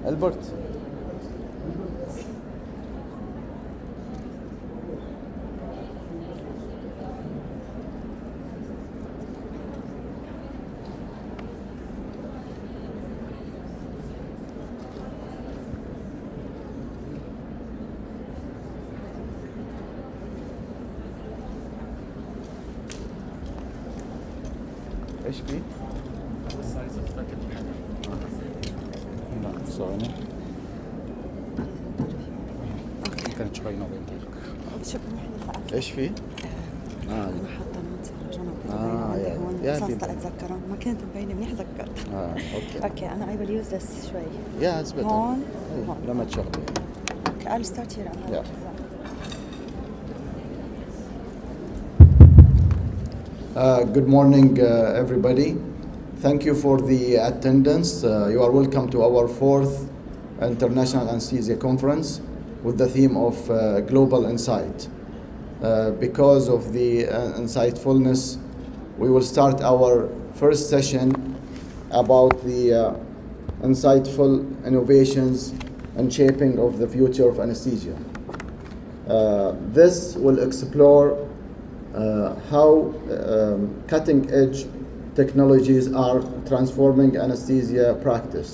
البرت. ايش في؟ لا ثواني. كانت شوي نوبين. ايش في؟ انا حاطه نوتس على جنب. هون يا بس اتذكرها ما كانت مبينه منيح ذكرتها. اوكي انا I will use this شوي. يا اثبت هون لما تشغلي. Okay, I'll start here. Good morning, everybody. Thank you for the attendance. You are welcome to our 4th International Anesthesia Conference with the theme of Global Insight. Because of the insightfulness, we will start our first session about the insightful innovations and shaping of the future of anesthesia. This will explore how cutting-edge technologies are transforming anesthesia practice.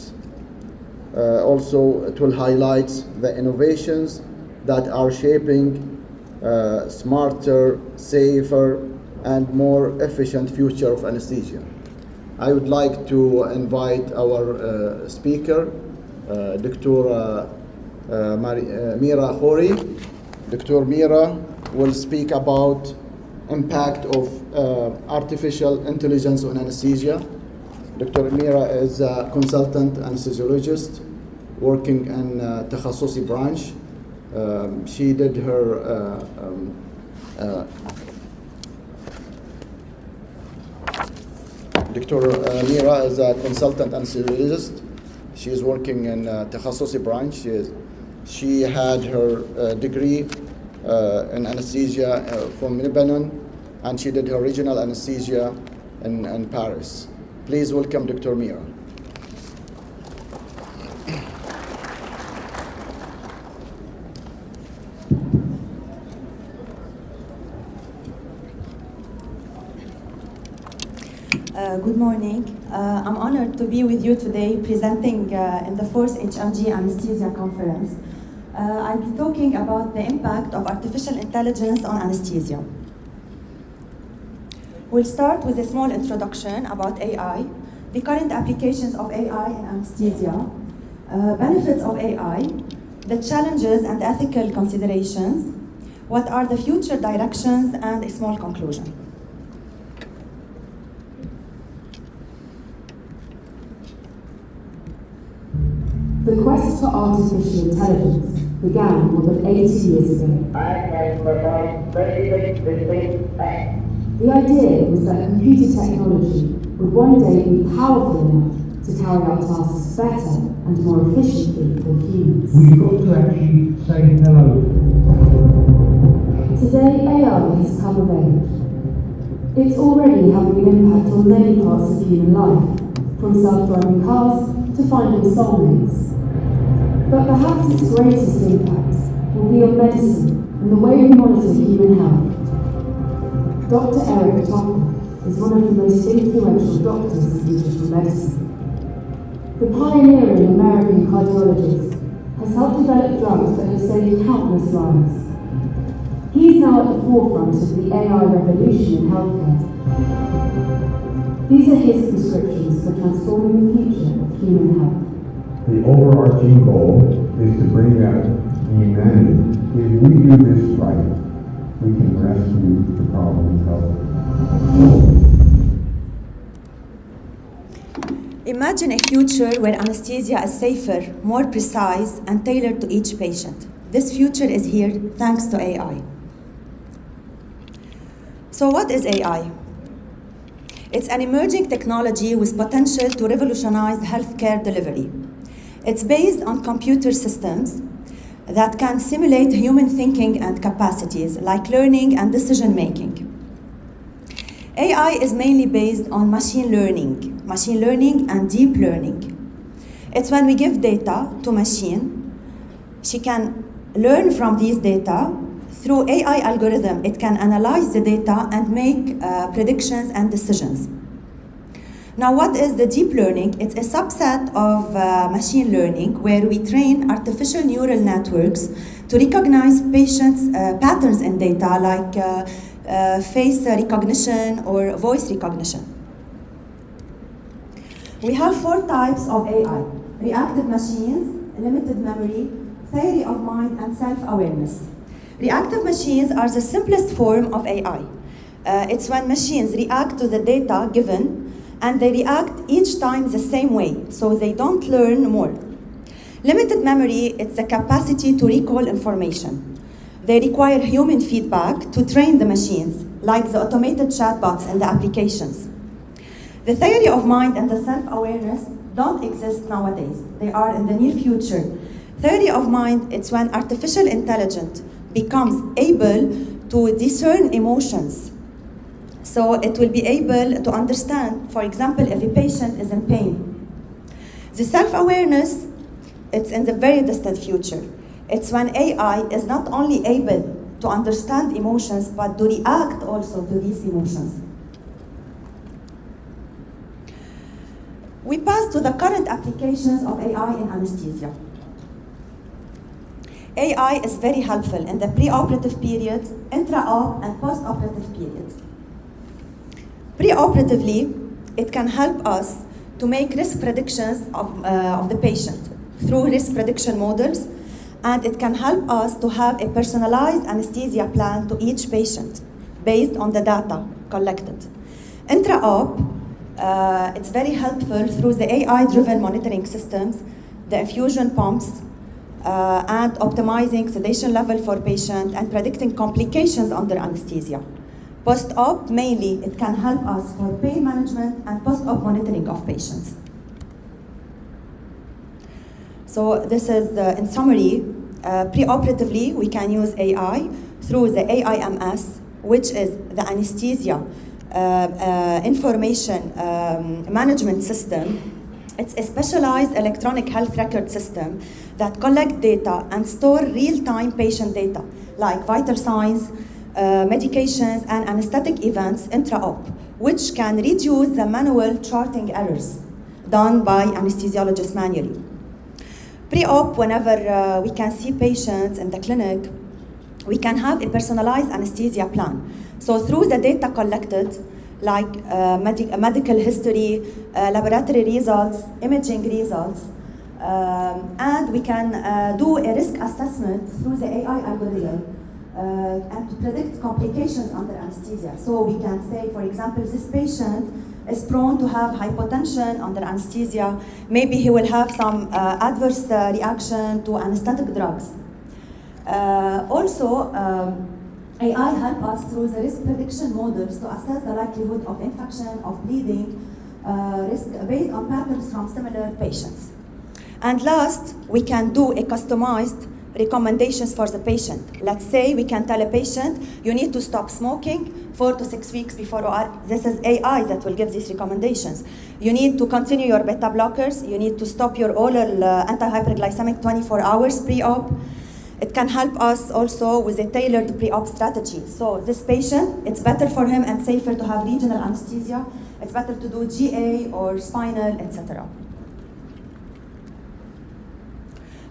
Also, it will highlight the innovations that are shaping smarter, safer, and more efficient future of anesthesia. I would like to invite our speaker, Dr. Mira Khoury. Dr. Mira will speak about impact of artificial intelligence on anesthesia. Dr. Mira is a consultant anesthesiologist working in تخصصي branch. She did her Dr. Mira is a consultant anesthesiologist. She is working in تخصصي branch. She had her degree in anesthesia from Lebanon, and she did her regional anesthesia in Paris. Please welcome Dr. Mira. Good morning. I'm honored to be with you today presenting in the 4th HMG Anesthesia Conference. I'll be talking about the impact of artificial intelligence on anesthesia. We'll start with a small introduction about AI, the current applications of AI in anesthesia, benefits of AI, the challenges and ethical considerations, what are the future directions, and a small conclusion. The quest for artificial intelligence began more than 80 years ago. The idea was that computer technology would one day be powerful enough to carry out tasks better and more efficiently than humans. We've got to actually say hello. Today, AI has come of age. It's already having an impact on many parts of human life, from self-driving cars to finding soulmates. But perhaps its greatest impact will be on medicine and the way we monitor human health. Dr. Eric Topper is one of the most influential doctors in digital medicine. The pioneering American cardiologist has helped develop drugs that have saved countless lives. He's now at the forefront of the AI revolution in healthcare. These are his prescriptions for transforming the future of human health. The overarching goal is to bring out humanity. If we do this right, we can rescue the problem of health. Imagine a future where anesthesia is safer, more precise, and tailored to each patient. This future is here thanks to AI. So what is AI? It's an emerging technology with potential to revolutionize healthcare delivery. It's based on computer systems that can simulate human thinking and capacities like learning and decision making. AI is mainly based on machine learning and deep learning. It's when we give data to machine, she can learn from these data through AI algorithm. It can analyze the data and make predictions and decisions. Now, what is the deep learning? It's a subset of machine learning where we train artificial neural networks to recognize patients' patterns in data, like face recognition or voice recognition. We have 4 types of AI: reactive machines, limited memory, theory of mind, and self-awareness. Reactive machines are the simplest form of AI. It's when machines react to the data given, and they react each time the same way, so they don't learn more. Limited memory, it's the capacity to recall information. They require human feedback to train the machines, like the automated chatbots in the applications. The theory of mind and the self-awareness don't exist nowadays. They are in the near future. Theory of mind, it's when artificial intelligence becomes able to discern emotions. So it will be able to understand, for example, if a patient is in pain. The self-awareness, it's in the very distant future. It's when AI is not only able to understand emotions, but to react also to these emotions. We pass to the current applications of AI in anesthesia. AI is very helpful in the preoperative period, intra-op, and post-operative period. Preoperatively, it can help us to make risk predictions of the patient through risk prediction models, and it can help us to have a personalized anesthesia plan to each patient based on the data collected. Intra-op, it's very helpful through the AI-driven monitoring systems, the infusion pumps, and optimizing sedation level for patient and predicting complications under anesthesia. Post-op, mainly, it can help us for pain management and post-op monitoring of patients. So this is, in summary, preoperatively, we can use AI through the AIMS, which is the anesthesia information management system. It's a specialized electronic health record system that collects data and store real-time patient data, like vital signs, medications, and anesthetic events intra-op, which can reduce the manual charting errors done by anesthesiologists manually. Pre-op, whenever we can see patients in the clinic, we can have a personalized anesthesia plan. So through the data collected, like medical history, laboratory results, imaging results, and we can do a risk assessment through the AI algorithm and to predict complications under anesthesia. So we can say, for example, this patient is prone to have hypotension under anesthesia. Maybe he will have some adverse reaction to anesthetic drugs. AI help us through the risk prediction models to assess the likelihood of infection, of bleeding, risk based on patterns from similar patients. And last, we can do a customized recommendations for the patient. Let's say we can tell a patient, you need to stop smoking 4 to 6 weeks before OR. This is AI that will give these recommendations. You need to continue your beta blockers. You need to stop your oral anti-hyperglycemic 24 hours pre-op. It can help us also with a tailored pre-op strategy. So this patient, it's better for him and safer to have regional anesthesia. It's better to do GA or spinal, etc.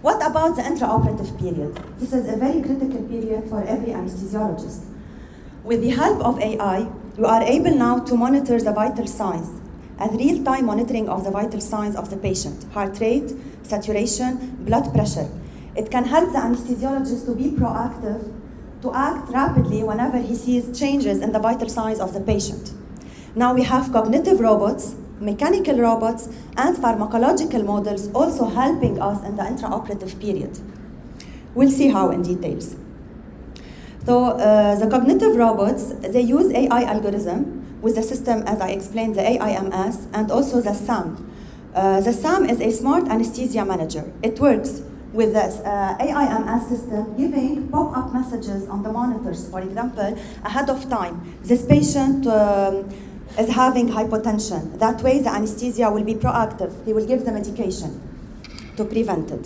What about the intraoperative period? This is a very critical period for every anesthesiologist. With the help of AI, you are able now to monitor the vital signs and real-time monitoring of the vital signs of the patient: heart rate, saturation, blood pressure. It can help the anesthesiologist to be proactive, to act rapidly whenever he sees changes in the vital signs of the patient. Now we have cognitive robots, mechanical robots, and pharmacological models also helping us in the intraoperative period. We'll see how in details. So the cognitive robots, they use AI algorithm with the system, as I explained, the AIMS, and also the SAM. The SAM is a smart anesthesia manager. It works with the AIMS system, giving pop-up messages on the monitors. For example, ahead of time, this patient is having hypotension. That way, the anesthesia will be proactive. He will give the medication. to prevent it.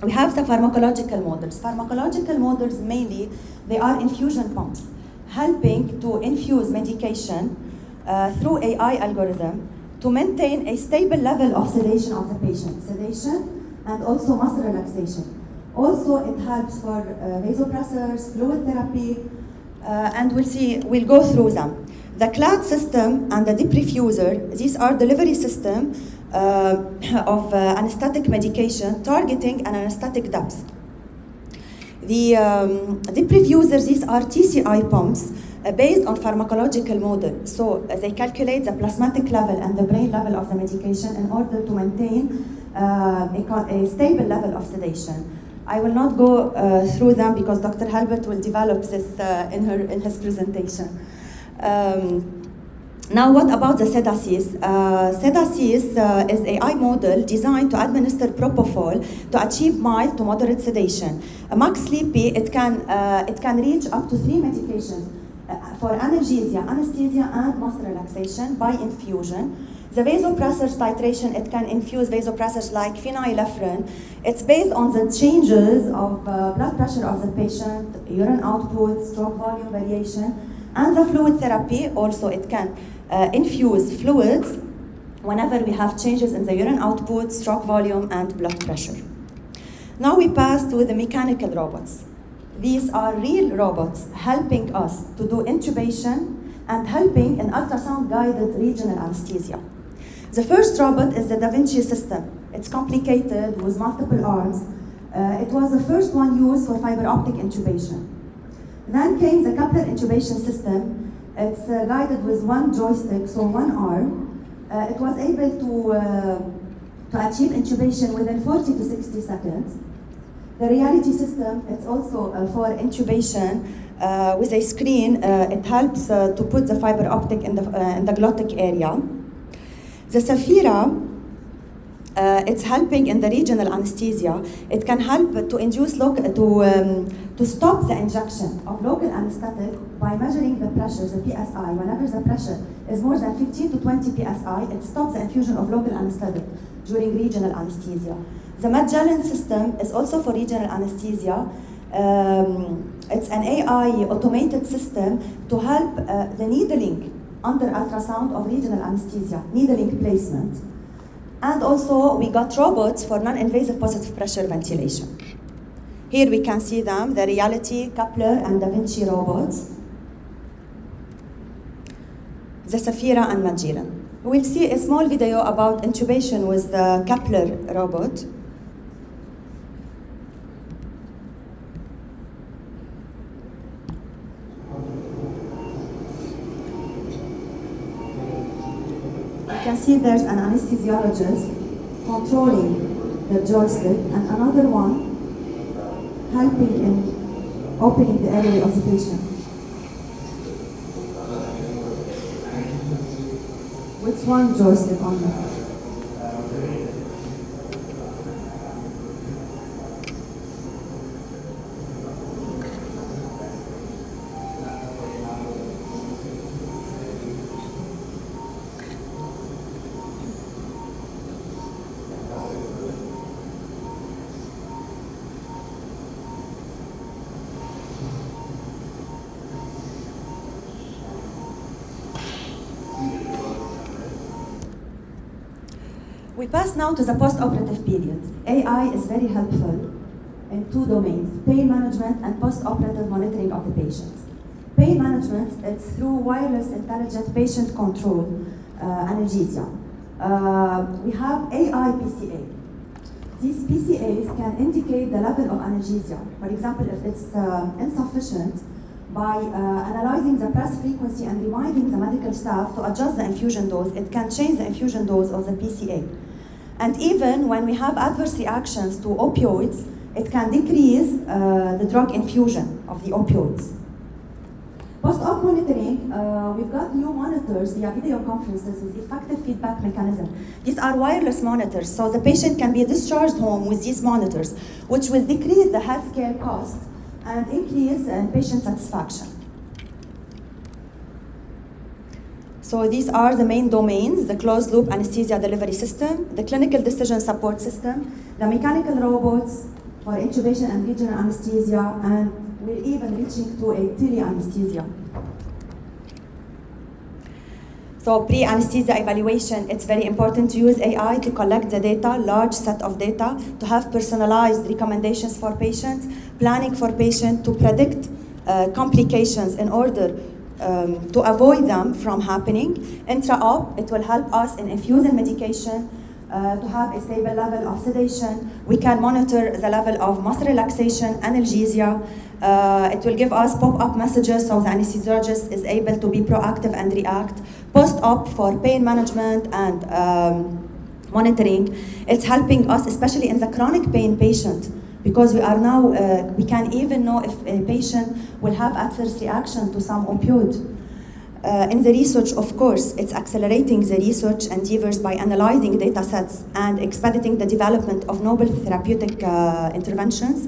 We have the pharmacological models. Pharmacological models mainly, they are infusion pumps, helping to infuse medication through AI algorithm to maintain a stable level of sedation of the patient, sedation and also muscle relaxation. Also, it helps for vasopressors, fluid therapy, and we'll go through them. The CLAD system and the deprefuser, these are delivery system of anesthetic medication targeting an anesthetic depth. The deprefusers, these are TCI pumps based on pharmacological model. So they calculate the plasmatic level and the brain level of the medication in order to maintain a stable level of sedation. I will not go through them because Dr. Halbert will develop this in his presentation. Now, what about the SEDASYS? SEDASYS is an AI model designed to administer propofol to achieve mild to moderate sedation. Max Sleepy, it can reach up to 3 medications for analgesia, anesthesia, and muscle relaxation by infusion. The vasopressors titration, it can infuse vasopressors like phenylephrine. It's based on the changes of blood pressure of the patient, urine output, stroke volume variation, and the fluid therapy. Also, it can infuse fluids whenever we have changes in the urine output, stroke volume, and blood pressure. Now we pass to the mechanical robots. These are real robots helping us to do intubation and helping in ultrasound-guided regional anesthesia. The first robot is the Da Vinci system. It's complicated with multiple arms. It was the first one used for fiber optic intubation. Then came the Kepler intubation system. It's guided with one joystick, so one arm. It was able to achieve intubation within 40 to 60 seconds. The reality system, it's also for intubation with a screen. It helps to put the fiber optic in the glottic area. The Saphira, it's helping in the regional anesthesia. It can help to induce to stop the injection of local anesthetic by measuring the pressure, the PSI. Whenever the pressure is more than 15 to 20 PSI, it stops the infusion of local anesthetic during regional anesthesia. The Magellan system is also for regional anesthesia. It's an AI automated system to help the needling under ultrasound of regional anesthesia, needling placement. And also, we got robots for non-invasive positive pressure ventilation. Here we can see them, the Reality, Kepler, and Da Vinci robots. The Saphira and Magellan. We'll see a small video about intubation with the Kepler robot. You can see there's an anesthesiologist controlling the joystick and another one helping in opening the airway of the patient. With one joystick only. We pass now to the post-operative period. AI is very helpful in 2 domains, pain management and post-operative monitoring of the patients. Pain management, it's through wireless intelligent patient control analgesia. We have AI PCA. These PCAs can indicate the level of analgesia. For example, if it's insufficient, by analyzing the pulse frequency and reminding the medical staff to adjust the infusion dose, it can change the infusion dose of the PCA. And even when we have adverse reactions to opioids, it can decrease the drug infusion of the opioids. Post-op monitoring, we've got new monitors via video conferences with effective feedback mechanism. These are wireless monitors, so the patient can be discharged home with these monitors, which will decrease the healthcare cost and increase patient satisfaction. So these are the main domains: the closed-loop anesthesia delivery system, the clinical decision support system, the mechanical robots for intubation and regional anesthesia, and we're even reaching to a tele-anesthesia. So pre-anesthesia evaluation, it's very important to use AI to collect the data, large set of data, to have personalized recommendations for patients, planning for patients, to predict complications in order to avoid them from happening. Intra-op, it will help us in infusing medication to have a stable level of sedation. We can monitor the level of muscle relaxation, analgesia. It will give us pop-up messages so the anesthesiologist is able to be proactive and react. Post-op for pain management and monitoring. It's helping us, especially in the chronic pain patient, because we are now, we can even know if a patient will have adverse reaction to some opioid. In the research, of course, it's accelerating the research endeavors by analyzing data sets and expediting the development of novel therapeutic interventions.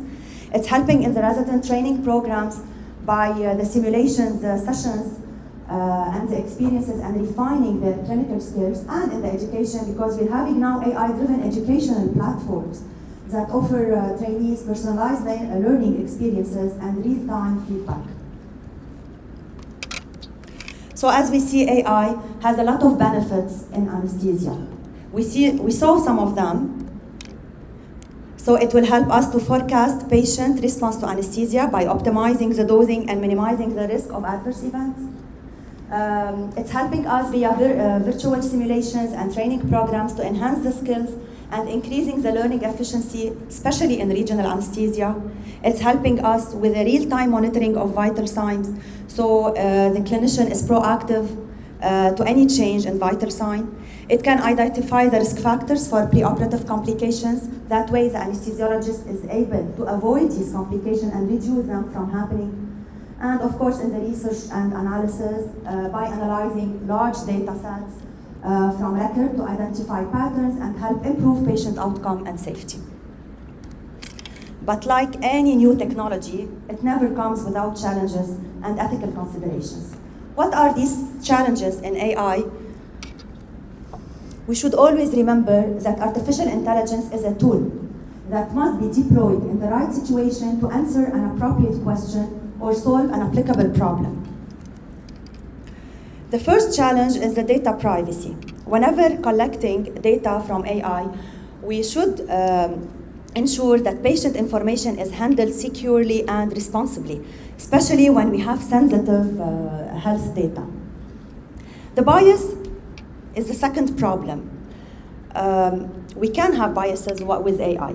It's helping in the resident training programs by the simulations sessions and the experiences and refining their clinical skills, and in the education, because we're having now AI-driven educational platforms that offer trainees personalized learning experiences and real-time feedback. So as we see, AI has a lot of benefits in anesthesia. We saw some of them. So it will help us to forecast patient response to anesthesia by optimizing the dosing and minimizing the risk of adverse events. It's helping us via virtual simulations and training programs to enhance the skills and increasing the learning efficiency, especially in regional anesthesia. It's helping us with the real-time monitoring of vital signs, so the clinician is proactive to any change in vital sign. It can identify the risk factors for preoperative complications. That way the anesthesiologist is able to avoid these complications and reduce them from happening. And of course, in the research and analysis, by analyzing large data sets from record to identify patterns and help improve patient outcome and safety. But like any new technology, it never comes without challenges and ethical considerations. What are these challenges in AI? We should always remember that artificial intelligence is a tool that must be deployed in the right situation to answer an appropriate question or solve an applicable problem. The first challenge is the data privacy. Whenever collecting data from AI, we should ensure that patient information is handled securely and responsibly, especially when we have sensitive health data. The bias is the second problem. We can have biases with AI,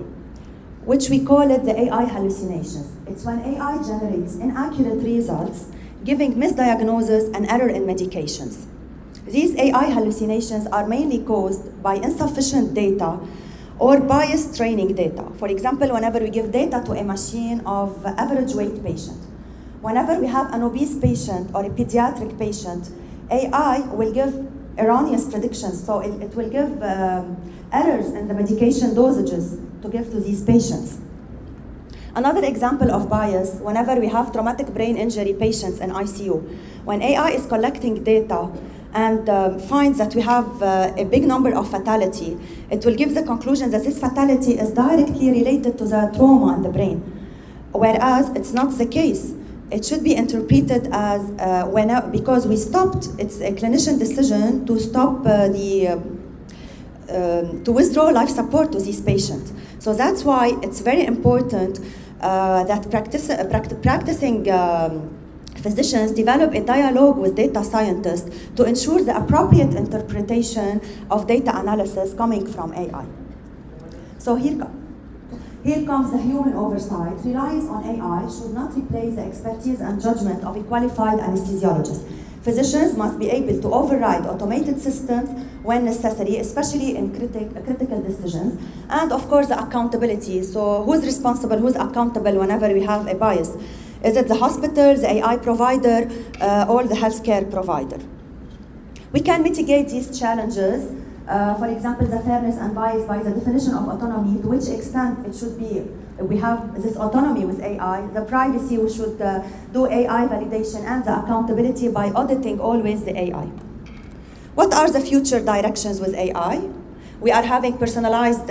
which we call it the AI hallucinations. It's when AI generates inaccurate results, giving misdiagnosis and error in medications. These AI hallucinations are mainly caused by insufficient data or biased training data. For example, whenever we give data to a machine of average weight patient, whenever we have an obese patient or a pediatric patient, AI will give erroneous predictions, so it will give errors in the medication dosages to give to these patients. Another example of bias, whenever we have traumatic brain injury patients in ICU, when AI is collecting data and finds that we have a big number of fatality, it will give the conclusion that this fatality is directly related to the trauma in the brain, whereas it's not the case. It should be interpreted as because we stopped, it's a clinician decision to stop to withdraw life support to these patients. So that's why it's very important that practicing physicians develop a dialogue with data scientists to ensure the appropriate interpretation of data analysis coming from AI. So here comes the human oversight. Reliance on AI should not replace the expertise and judgment of a qualified anesthesiologist. Physicians must be able to override automated systems when necessary, especially in critical decisions. And of course, the accountability. So who's responsible, who's accountable whenever we have a bias? Is it the hospital, the AI provider, or the healthcare provider? We can mitigate these challenges. For example, the fairness and bias by the definition of autonomy, to which extent it should be, we have this autonomy with AI, the privacy, we should do AI validation, and the accountability by auditing always the AI. What are the future directions with AI? We are having personalized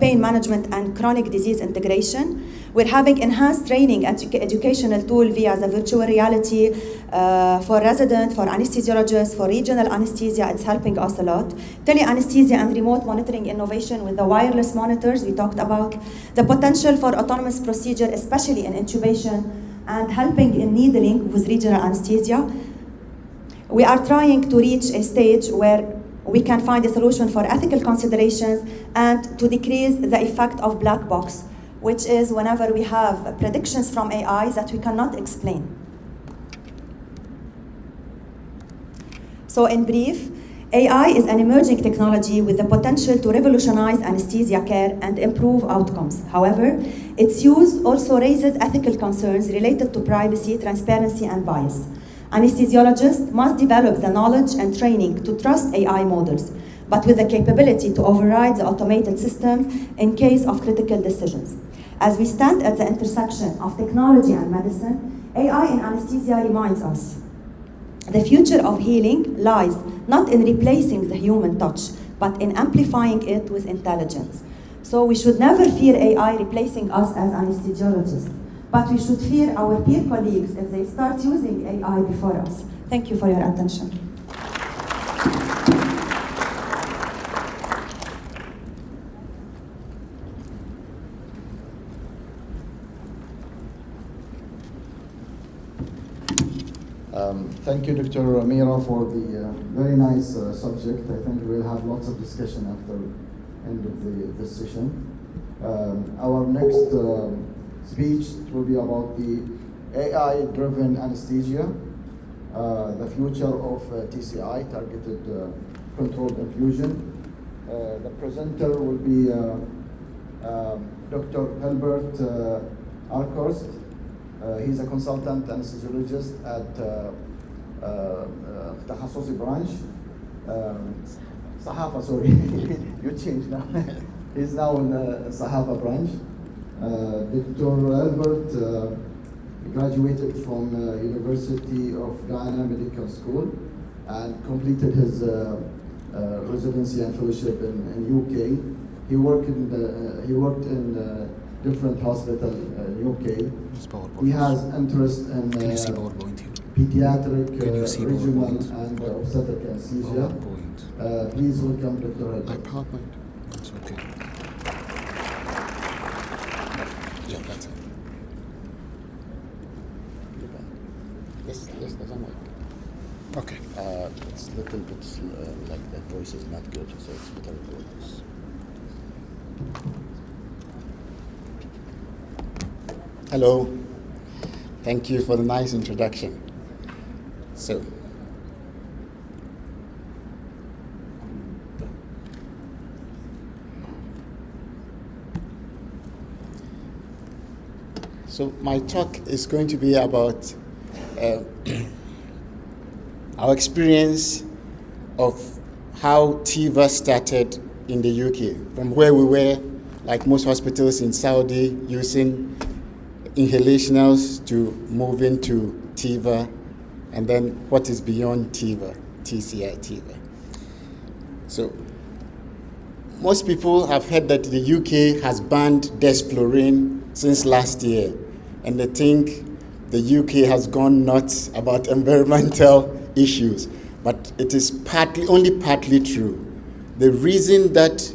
pain management and chronic disease integration. We're having enhanced training educational tool via the virtual reality for residents, for anesthesiologists, for regional anesthesia. It's helping us a lot. Teleanesthesia and remote monitoring innovation with the wireless monitors we talked about. The potential for autonomous procedure, especially in intubation, and helping in needling with regional anesthesia. We are trying to reach a stage where we can find a solution for ethical considerations and to decrease the effect of black box, which is whenever we have predictions from AI that we cannot explain. So in brief, AI is an emerging technology with the potential to revolutionize anesthesia care and improve outcomes. However, its use also raises ethical concerns related to privacy, transparency, and bias. Anesthesiologists must develop the knowledge and training to trust AI models, but with the capability to override the automated systems in case of critical decisions. As we stand at the intersection of technology and medicine, AI in anesthesia reminds us the future of healing lies not in replacing the human touch, but in amplifying it with intelligence. So we should never fear AI replacing us as anesthesiologists, but we should fear our peer colleagues if they start using AI before us. Thank you for your attention. Thank you, Dr. Amira, for the very nice subject. I think we'll have lots of discussion after end of this session. Our next speech will be about the AI-driven anesthesia, the future of TCI, targeted controlled infusion. The presenter will be Dr. Hilbert Arkhorst. He's a consultant anesthesiologist at تخصصي branch. صحافة, sorry. You changed now. He's now in the Sahafa branch. Dr. Albert graduated from University of Ghana Medical School and completed his residency and fellowship in UK. He worked in different hospitals in UK. He has interest in pediatric, regional, and obstetric anesthesia. Please welcome Dr. Albert. My PowerPoint. It's okay. Yeah, that's it. This doesn't work. Okay. It's a little bit like the voice is not good, so it's better for this. Hello. Thank you for the nice introduction. So my talk is going to be about our experience of how TIVA started in the UK, from where we were, like most hospitals in Saudi, using inhalationals to moving to TIVA, and then what is beyond TIVA, TCI TIVA. So most people have heard that the UK has banned desflurane since last year, and they think the UK has gone nuts about environmental issues, but it is only partly true. The reason that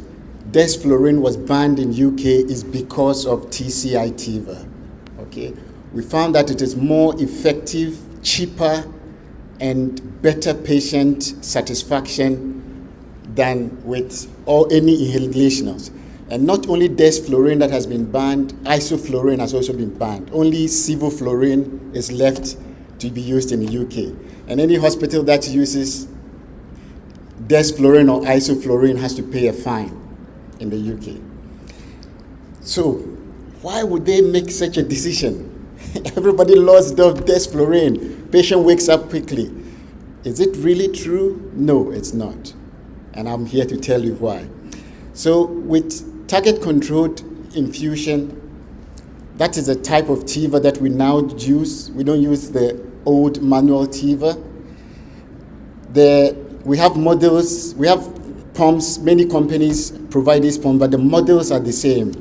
desflurane was banned in UK is because of TCI TIVA. Okay, we found that it is more effective, cheaper, and better patient satisfaction than with any inhalationals. And not only desflurane that has been banned, isoflurane has also been banned. Only sevoflurane is left to be used in the UK. And any hospital that uses desflurane or isoflurane has to pay a fine in the UK. So why would they make such a decision? Everybody loves desflurane. Patient wakes up quickly. Is it really true? No, it's not. And I'm here to tell you why. So with target-controlled infusion, that is a type of TIVA that we now use. We don't use the old manual TIVA. The we have models, we have pumps, many companies provide these pumps, but the models are the same.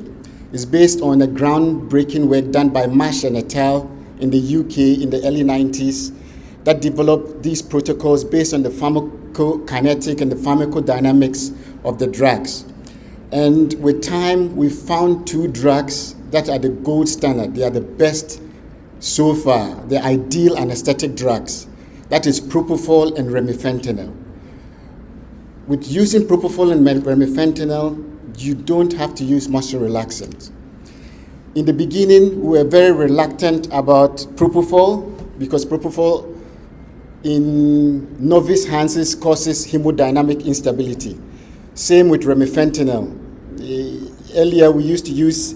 It's based on a groundbreaking work done by Marsh and et al. In the UK in the early 90s that developed these protocols based on the pharmacokinetic and the pharmacodynamics of the drugs. And with time, we found 2 drugs that are the gold standard. They are the best so far, the ideal anesthetic drugs. That is propofol and remifentanil. With using propofol and remifentanil, you don't have to use muscle relaxants. In the beginning, we were very reluctant about propofol because propofol in novice hands causes hemodynamic instability. Same with remifentanil. Earlier, we used to use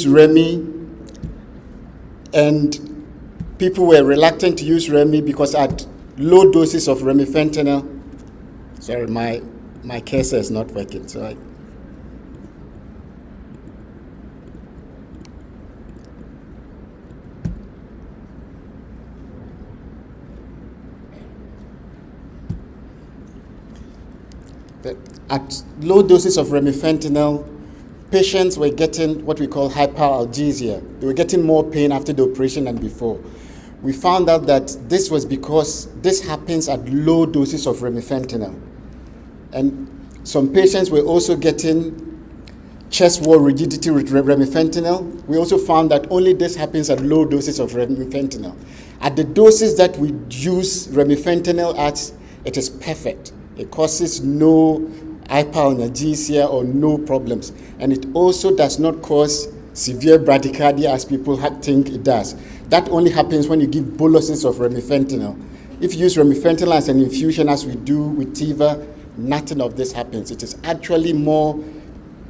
Remi, and people were reluctant to use Remi because at low doses of remifentanil, sorry, my cursor is not working, so at low doses of remifentanil, patients were getting what we call hyperalgesia. They were getting more pain after the operation than before. We found out that this was because this happens at low doses of remifentanil. And some patients were also getting chest wall rigidity with remifentanil. We also found that only this happens at low doses of remifentanil. At the doses that we use remifentanil at, it is perfect. It causes no hyperalgesia or no problems. And it also does not cause severe bradycardia as people think it does. That only happens when you give boluses of remifentanil. If you use remifentanil as an infusion as we do with Tiva, nothing of this happens. It is actually more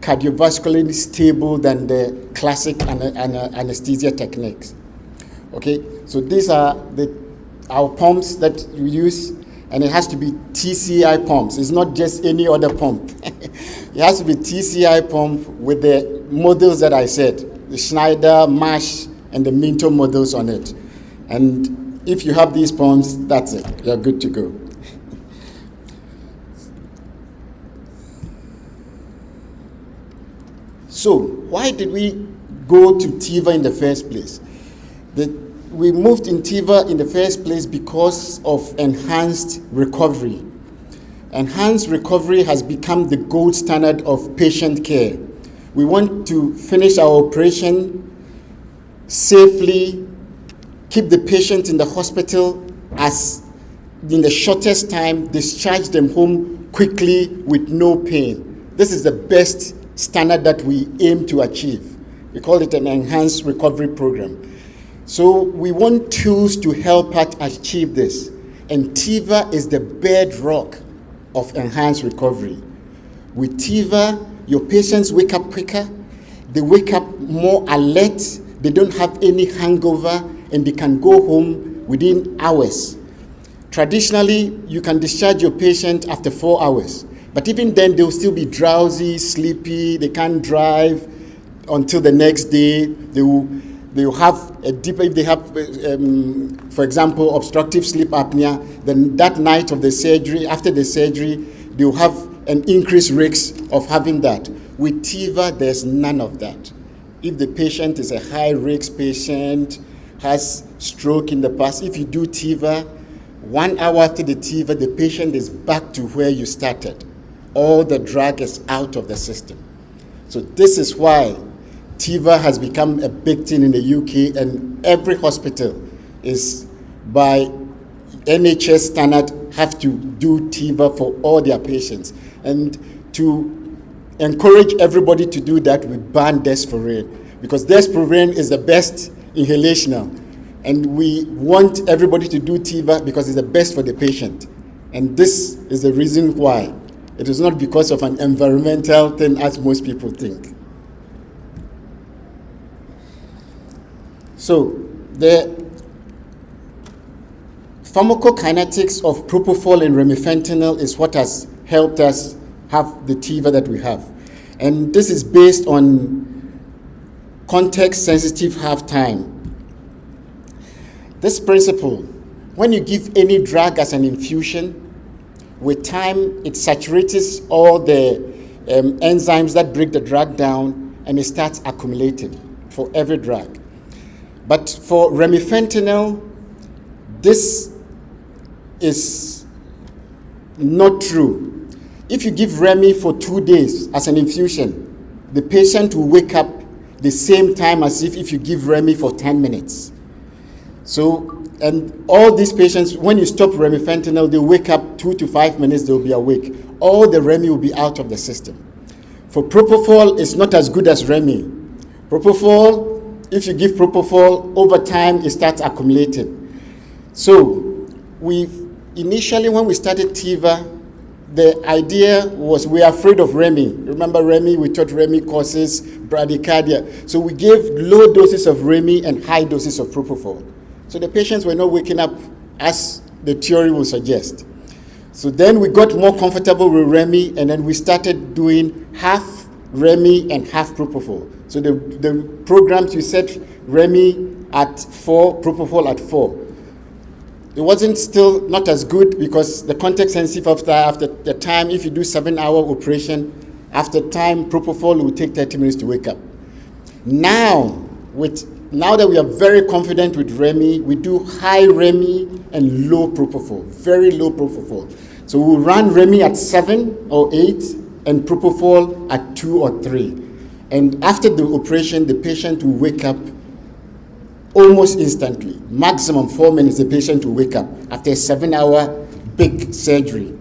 cardiovascularly stable than the classic anesthesia techniques. Okay, so these are our pumps that we use, and it has to be TCI pumps. It's not just any other pump. It has to be TCI pump with the models that I said, the Schneider, Marsh, and the Minto models on it. And if you have these pumps, that's it. You're good to go. So why did we go to Tiva in the first place? We moved in Tiva in the first place because of enhanced recovery. Enhanced recovery has become the gold standard of patient care. We want to finish our operation safely, keep the patient in the hospital as in the shortest time, discharge them home quickly with no pain. This is the best standard that we aim to achieve. We call it an enhanced recovery program. So we want tools to help us achieve this. And Tiva is the bedrock of enhanced recovery. With Tiva, your patients wake up quicker, they wake up more alert, they don't have any hangover, and they can go home within hours. Traditionally, you can discharge your patient after 4 hours. But even then, they'll still be drowsy, sleepy, they can't drive until the next day. They will have a deeper, if they have, for example, obstructive sleep apnea, then that night of the surgery, after the surgery, they'll have an increased risk of having that. With Tiva, there's none of that. If the patient is a high-risk patient, has stroke in the past, if you do Tiva, 1 hour after the Tiva, the patient is back to where you started. All the drug is out of the system. So this is why Tiva has become a big thing in the UK, and every hospital is, by NHS standard, have to do Tiva for all their patients. And to encourage everybody to do that, we ban Desforin, because Desforin is the best inhalational. And we want everybody to do Tiva because it's the best for the patient. And this is the reason why. It is not because of an environmental thing as most people think. So the pharmacokinetics of propofol and remifentanil is what has helped us have the Tiva that we have. And this is based on context-sensitive half-time. This principle, when you give any drug as an infusion, with time, it saturates all the enzymes that break the drug down, and it starts accumulating for every drug. But for remifentanil, this is not true. If you give Remi for 2 days as an infusion, the patient will wake up the same time as if you give Remi for 10 minutes. So, and all these patients, when you stop remifentanil, they wake up 2 to 5 minutes, they'll be awake. All the Remi will be out of the system. For propofol, it's not as good as Remi. Propofol, if you give propofol, over time, it starts accumulating. So, initially when we started Tiva, the idea was we are afraid of Remi. Remember Remi, we thought Remi causes bradycardia. So we gave low doses of Remi and high doses of propofol. So the patients were not waking up as the theory would suggest. So then we got more comfortable with Remi, and then we started doing half Remi and half propofol. So the programs, you set Remi at 4, propofol at 4. It wasn't still not as good because the context sensitive after the time, if you do 7-hour operation, after time, propofol will take 30 minutes to wake up. Now that we are very confident with Remi, we do high Remi and low propofol, very low propofol. So we'll run Remi at 7 or 8 and propofol at 2 or 3. And after the operation, the patient will wake up almost instantly. Maximum 4 minutes, the patient will wake up after a 7-hour big surgery.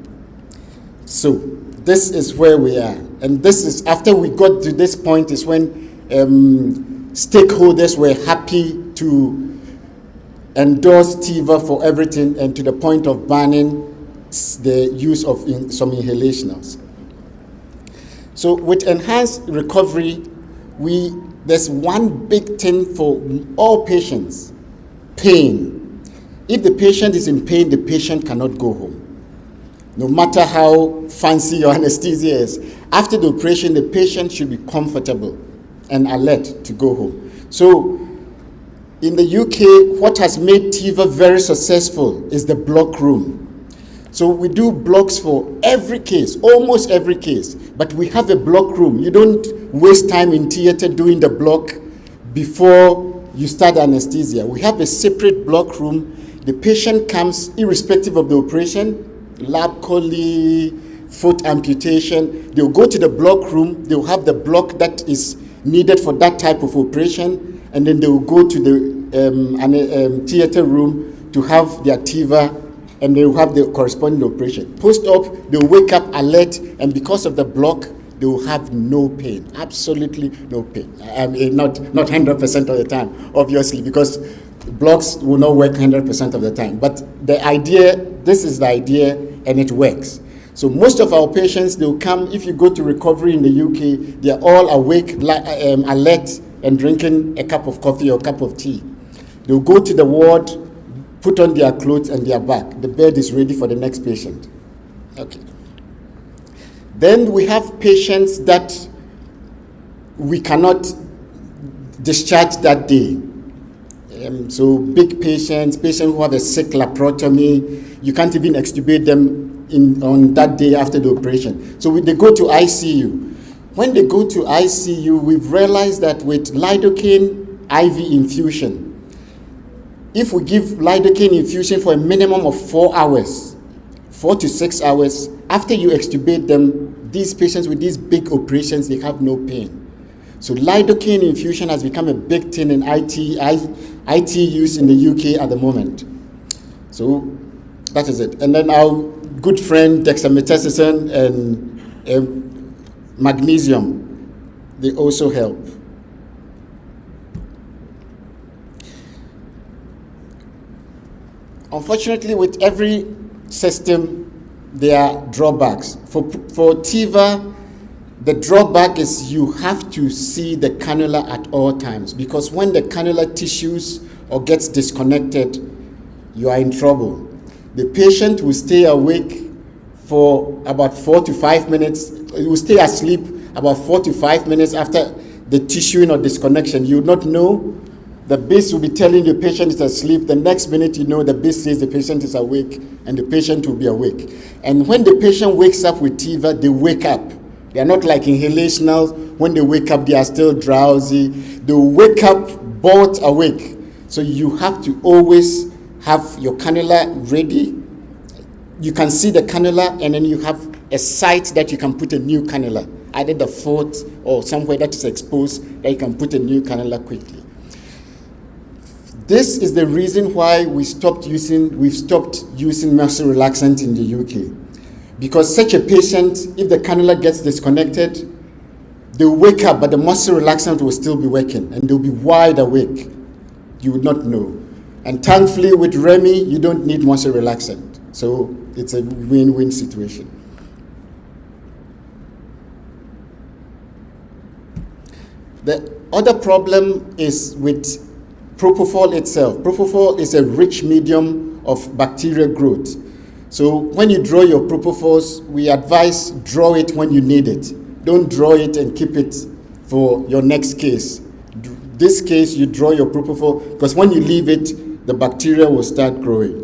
So this is where we are. And this is, after we got to this point, is when stakeholders were happy to endorse Tiva for everything, and to the point of banning the use of some inhalationals. So with enhanced recovery, there's one big thing for all patients: pain. If the patient is in pain, the patient cannot go home. No matter how fancy your anesthesia is, after the operation, the patient should be comfortable and alert to go home. So in the UK, what has made Tiva very successful is the block room. So we do blocks for every case, almost every case, but we have a block room. You don't waste time in theater doing the block before you start anesthesia. We have a separate block room. The patient comes irrespective of the operation, lab chole, foot amputation. They'll go to the block room. They'll have the block that is needed for that type of operation, and then they will go to the theater room to have their Tiva, and they will have the corresponding operation. Post-op, they will wake up alert, and because of the block, they will have no pain, absolutely no pain. I mean, not 100% of the time, obviously, because blocks will not work 100% of the time. But the idea, this is the idea, and it works. So most of our patients, they will come, if you go to recovery in the UK, they are all awake, alert, and drinking a cup of coffee or a cup of tea. They will go to the ward, put on their clothes, and they are back. The bed is ready for the next patient. Okay. Then we have patients that we cannot discharge that day. So big patients who have a sick laparotomy, you can't even extubate them on that day after the operation. So they go to ICU. When they go to ICU, we've realized that with lidocaine IV infusion, if we give lidocaine infusion for a minimum of 4 hours, 4 to 6 hours, after you extubate them, these patients with these big operations, they have no pain. So lidocaine infusion has become a big thing in IT use in the UK at the moment. So that is it. And then our good friend dexamethasone and magnesium, they also help. Unfortunately, with every system, there are drawbacks. For Tiva, the drawback is you have to see the cannula at all times, because when the cannula tissues or gets disconnected, you are in trouble. The patient will stay awake for about 4 to 5 minutes. He will stay asleep about 4 to 5 minutes after the tissue or disconnection. You will not know The beast will be telling the patient is asleep. The next minute, you know, the beast says the patient is awake, and the patient will be awake. And when the patient wakes up with TIVA, they wake up. They are not like inhalationals. When they wake up, they are still drowsy. They wake up both awake. So you have to always have your cannula ready. You can see the cannula, and then you have a site that you can put a new cannula, either the foot or somewhere that is exposed that you can put a new cannula quickly. This is the reason why we've stopped using muscle relaxant in the UK. Because such a patient, if the cannula gets disconnected, they'll wake up, but the muscle relaxant will still be working, and they'll be wide awake. You would not know. And thankfully, with Remy, you don't need muscle relaxant. So it's a win-win situation. The other problem is with propofol itself. Propofol is a rich medium of bacterial growth. So when you draw your propofols, we advise draw it when you need it. Don't draw it and keep it for your next case. This case, you draw your propofol, because when you leave it, the bacteria will start growing.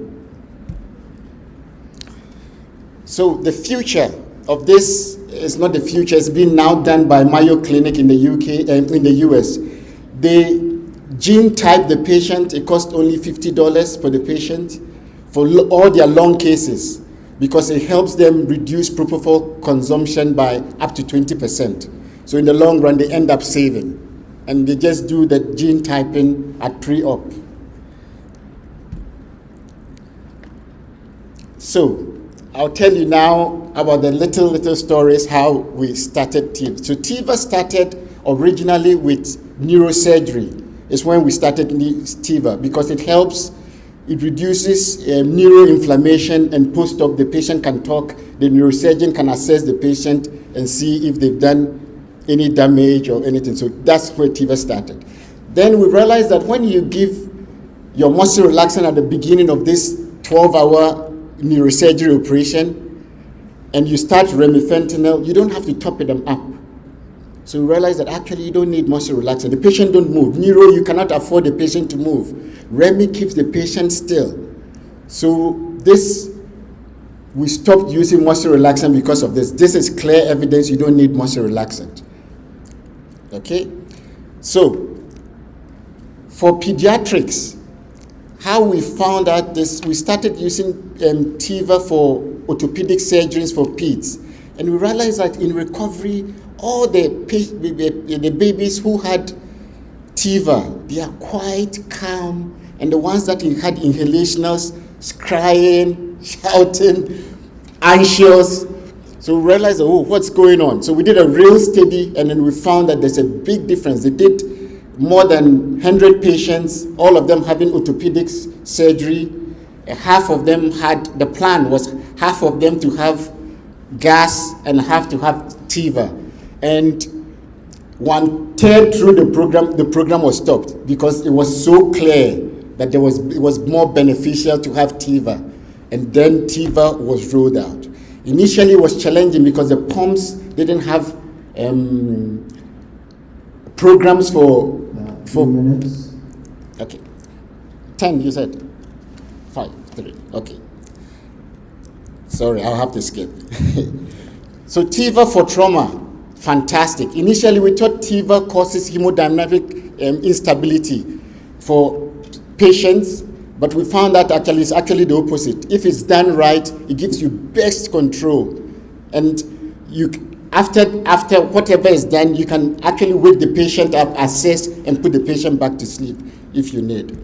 So the future of this is not the future. It's been now done by Mayo Clinic in the UK and in the US. They gene type the patient. It costs only $50 for the patient for all their long cases, because it helps them reduce propofol consumption by up to 20%. So in the long run, they end up saving. And they just do the gene typing at pre-op. So I'll tell you now about the little stories how we started TIVA. So TIVA started originally with neurosurgery. Is when we started TIVA, because it helps, it reduces neuroinflammation, and post-op the patient can talk, the neurosurgeon can assess the patient and see if they've done any damage or anything. So that's where TIVA started. Then we realized that when you give your muscle relaxant at the beginning of this 12-hour neurosurgery operation, and you start remifentanil, you don't have to top them up. So we realized that actually you don't need muscle relaxant. The patient don't move. Neuro, you cannot afford the patient to move. Remy keeps the patient still. So this, we stopped using muscle relaxant because of this. This is clear evidence you don't need muscle relaxant. Okay? So, for pediatrics, how we found out this, we started using TIVA for orthopedic surgeries for peds. And we realized that in recovery, all the babies who had TIVA, they are quite calm. And the ones that had inhalationals, crying, shouting, anxious. So we realized, oh, what's going on? So we did a real study, and then we found that there's a big difference. They did more than 100 patients, all of them having orthopedics surgery. Half of them had, the plan was half of them to have gas and half to have TIVA. And 1/3 through the program was stopped because it was so clear that it was more beneficial to have TIVA. And then TIVA was rolled out. Initially it was challenging because the pumps didn't have programs for minutes. Okay. 10 you said? 5, 3, okay. Sorry, I'll have to skip. So TIVA for trauma, fantastic. Initially we thought TIVA causes hemodynamic instability for patients, but we found that actually it's actually the opposite. If it's done right, it gives you best control. And you, after whatever is done, you can actually wake the patient up, assess, and put the patient back to sleep if you need.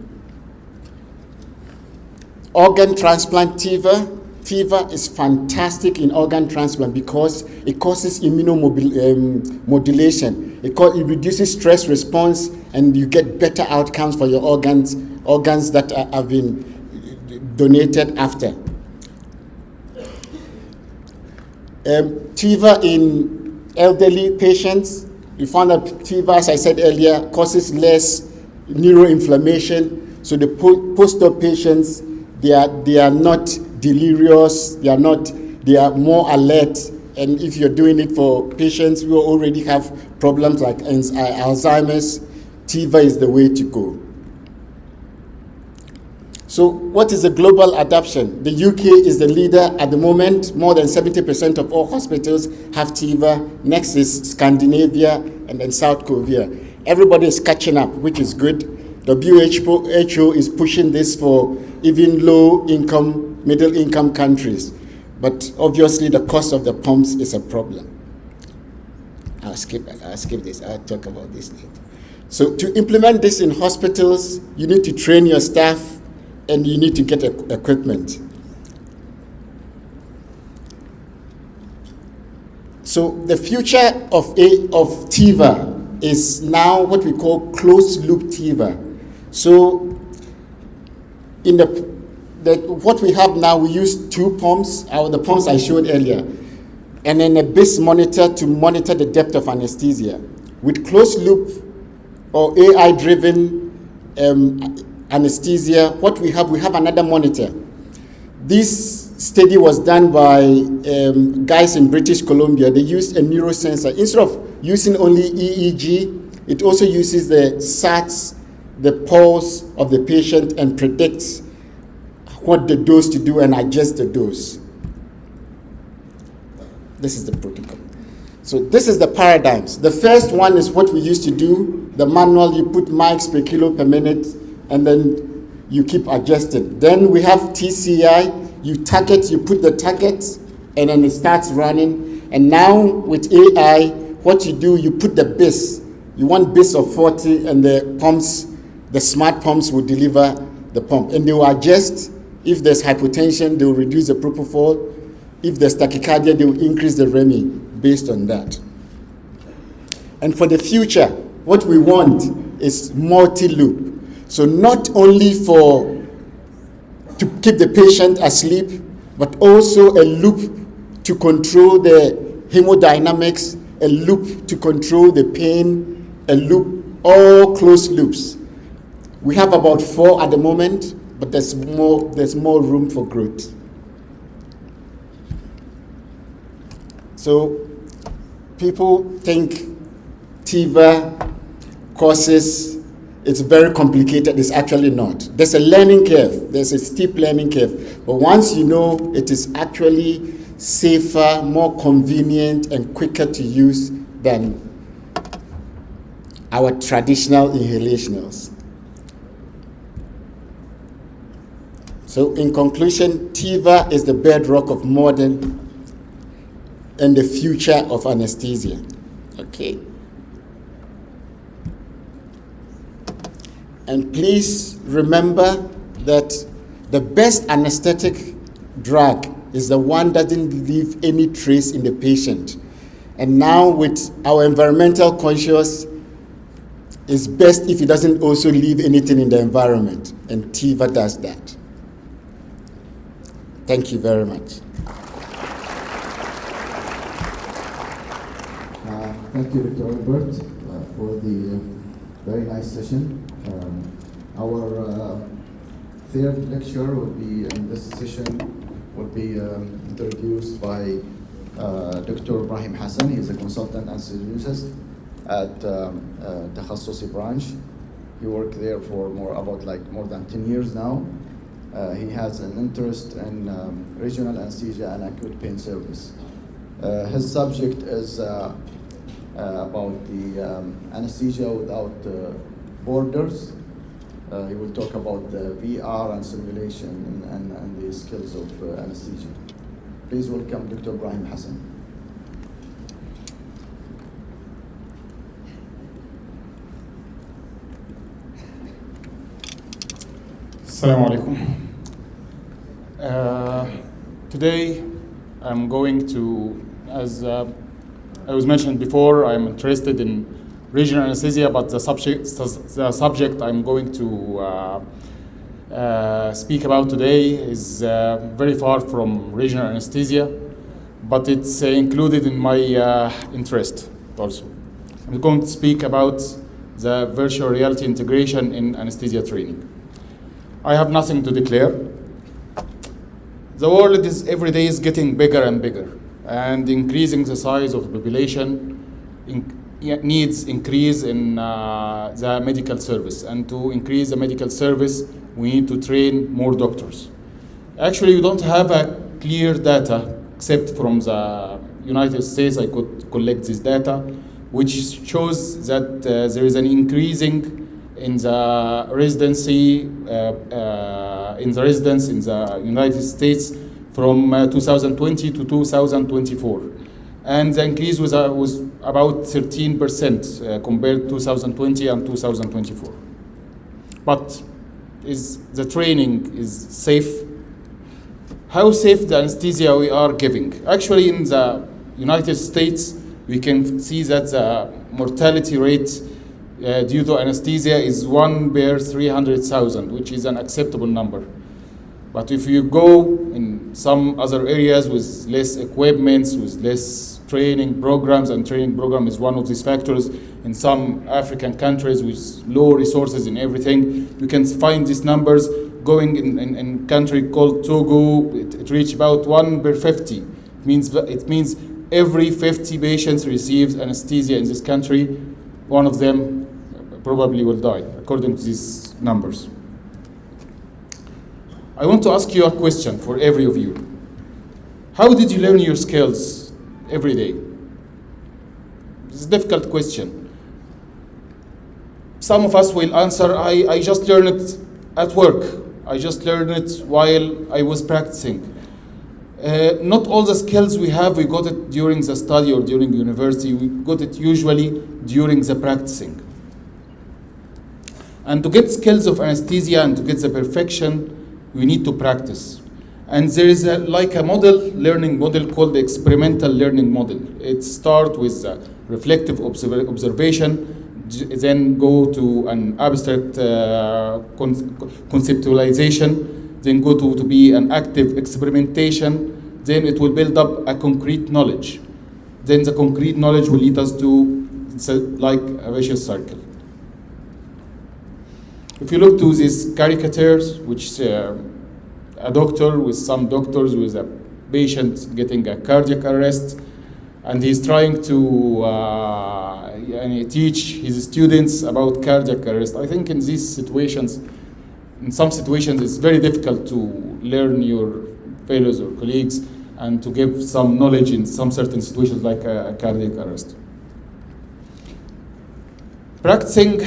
Organ transplant TIVA. TIVA is fantastic in organ transplant because it causes immunomodulation. It reduces stress response, and you get better outcomes for your organs that have been donated after. TIVA in elderly patients, we found that TIVA, as I said earlier, causes less neuroinflammation. So the post-op patients, they are not delirious, they are more alert. And if you're doing it for patients who already have problems like Alzheimer's, TIVA is the way to go. So what is the global adoption? The UK is the leader at the moment. More than 70% of all hospitals have TIVA. Next is Scandinavia and then South Korea. Everybody is catching up, which is good. WHO is pushing this for even low-income, middle-income countries. But obviously the cost of the pumps is a problem. I'll skip this. I'll talk about this later. So to implement this in hospitals, you need to train your staff and you need to get equipment. So the future of TIVA is now what we call closed-loop TIVA. So in what we have now, we use two pumps, the pumps I showed earlier, and then a BIS monitor to monitor the depth of anesthesia. With closed-loop or AI-driven anesthesia, what we have another monitor. This study was done by guys in British Columbia. They used a neurosensor. Instead of using only EEG, it also uses the SATs, the pulse of the patient, and predicts what the dose to do and adjust the dose. This is the protocol. So this is the paradigms. The first one is what we used to do, the manual. You put mics per kilo per minute, and then you keep adjusting. Then we have TCI, you target, you put the target, and then it starts running. And now with AI, what you do, you put the BIS. You want BIS of 40, and the pumps, the smart pumps will deliver the pump. And they will adjust. If there's hypotension, they will reduce the propofol. If there's tachycardia, they will increase the REMI based on that. And for the future, what we want is multi-loop. So not only to keep the patient asleep, but also a loop to control the hemodynamics, a loop to control the pain, a loop, all closed loops. We have about 4 at the moment, but there's more room for growth. So people think TIVA courses, it's very complicated. It's actually not. There's a learning curve. There's a steep learning curve. But once you know, it is actually safer, more convenient, and quicker to use than our traditional inhalationals. So in conclusion, TIVA is the bedrock of modern and the future of anesthesia. Okay. And please remember that the best anesthetic drug is the one that doesn't leave any trace in the patient. And now with our environmental conscious, it's best if it doesn't also leave anything in the environment. And TIVA does that. Thank you very much. Thank you, Dr. Albert, for the very nice session. Our third lecture will be in this session will be introduced by Dr. Ibrahim Hassan. He is a consultant anesthesiologist at Takhassusi branch. He worked there for more than 10 years now. He has an interest in regional anesthesia and acute pain service. His subject is about the anesthesia without borders. He will talk about the VR and simulation and the skills of anesthesia. Please welcome Dr. Ibrahim Hassan. Assalamu alaikum. Today I'm going to, as I was mentioned before, I'm interested in regional anesthesia, but the subject I'm going to speak about today is very far from regional anesthesia, but it's included in my interest also. I'm going to speak about the virtual reality integration in anesthesia training. I have nothing to declare. The world is every day is getting bigger and bigger and increasing the size of the population, needs increase in the medical service. And to increase the medical service, we need to train more doctors. Actually, we don't have a clear data, except from the United States. I could collect this data, which shows that there is an increasing in the residency in the United States from 2020 to 2024. And the increase was about 13% compared to 2020 and 2024. But is the training is safe? How safe the anesthesia we are giving? Actually, in the United States, we can see that the mortality rate due to anesthesia is 1 per 300,000, which is an acceptable number. But if you go in some other areas with less equipment, with less training programs, and training program is one of these factors, in some African countries with low resources in everything, you can find these numbers going in a country called Togo. It reached about 1 per 50. It means every 50 patients receives anesthesia in this country, one of them probably will die, according to these numbers. I want to ask you a question for every of you. How did you learn your skills every day? It's a difficult question. Some of us will answer, I just learned it at work. I just learned it while I was practicing. Not all the skills we have, we got it during the study or during university. We got it usually during the practicing. And to get skills of anesthesia and to get the perfection, we need to practice. And there is like a learning model called the experimental learning model. It starts with reflective observation, then go to an abstract conceptualization, then go to be an active experimentation, then it will build up a concrete knowledge. Then the concrete knowledge will lead us to like a vicious circle. If you look to these caricatures, which a doctor with some doctors with a patient getting a cardiac arrest, and he's trying to teach his students about cardiac arrest. I think in these situations, in some situations, it's very difficult to learn your fellows or colleagues and to give some knowledge in some certain situations like a cardiac arrest. Practicing,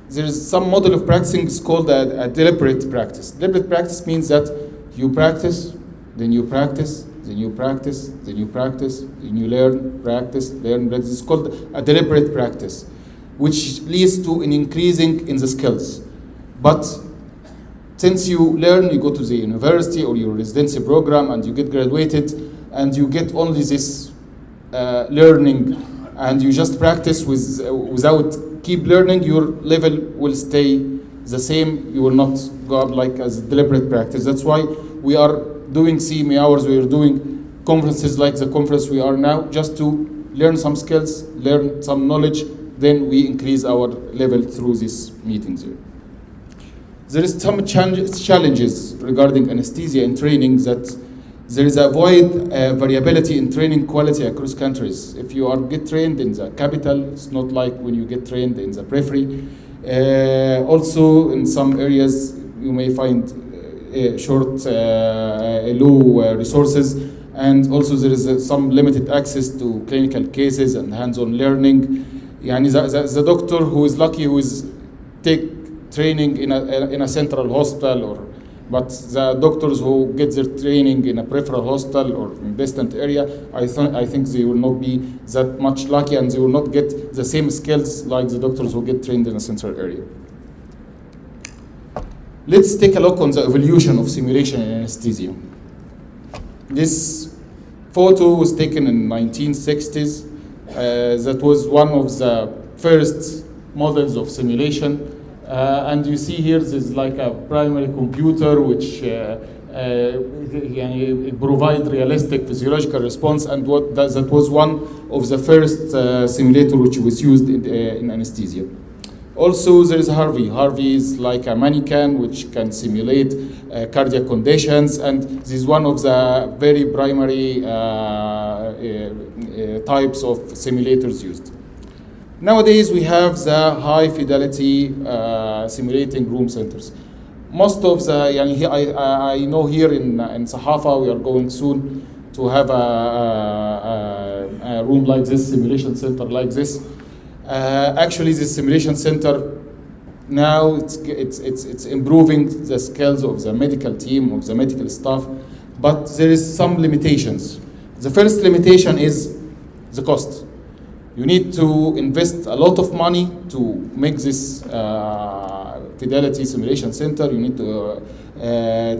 there is some model of practicing is called a deliberate practice. Deliberate practice means that you practice, then you practice, then you practice, then you practice, then you learn, practice, learn, practice. It's called a deliberate practice, which leads to an increasing in the skills. But since you learn, you go to the university or your residency program and you get graduated and you get only this learning and you just practice without keep learning, your level will stay the same. You will not go up like as deliberate practice. That's why we are doing CME hours, we are doing conferences like the conference we are now, just to learn some skills, learn some knowledge, then we increase our level through these meetings here. There is some challenges regarding anesthesia and training, that there is a wide variability in training quality across countries. If you get trained in the capital, it's not like when you get trained in the periphery. Also, in some areas, you may find low resources, and also there is some limited access to clinical cases and hands-on learning. The doctor who is lucky, who is take training in a central hospital, but the doctors who get their training in a peripheral hospital or in a distant area, I think they will not be that much lucky, and they will not get the same skills like the doctors who get trained in a central area. Let's take a look on the evolution of simulation in anesthesia. This photo was taken in 1960s. That was one of the first models of simulation. And you see here, this is like a primary computer which provide realistic physiological response, and that was one of the first simulator which was used in anesthesia. Also, there is Harvey. Harvey is like a mannequin which can simulate cardiac conditions, and this is one of the very primary types of simulators used. Nowadays, we have the high fidelity simulating room centers. Most of the, I know here in Sahafa, we are going soon to have a room like this, simulation center like this. Actually, this simulation center now it's improving the skills of the medical team, of the medical staff, but there is some limitations. The first limitation is the cost. You need to invest a lot of money to make this fidelity simulation center. You need to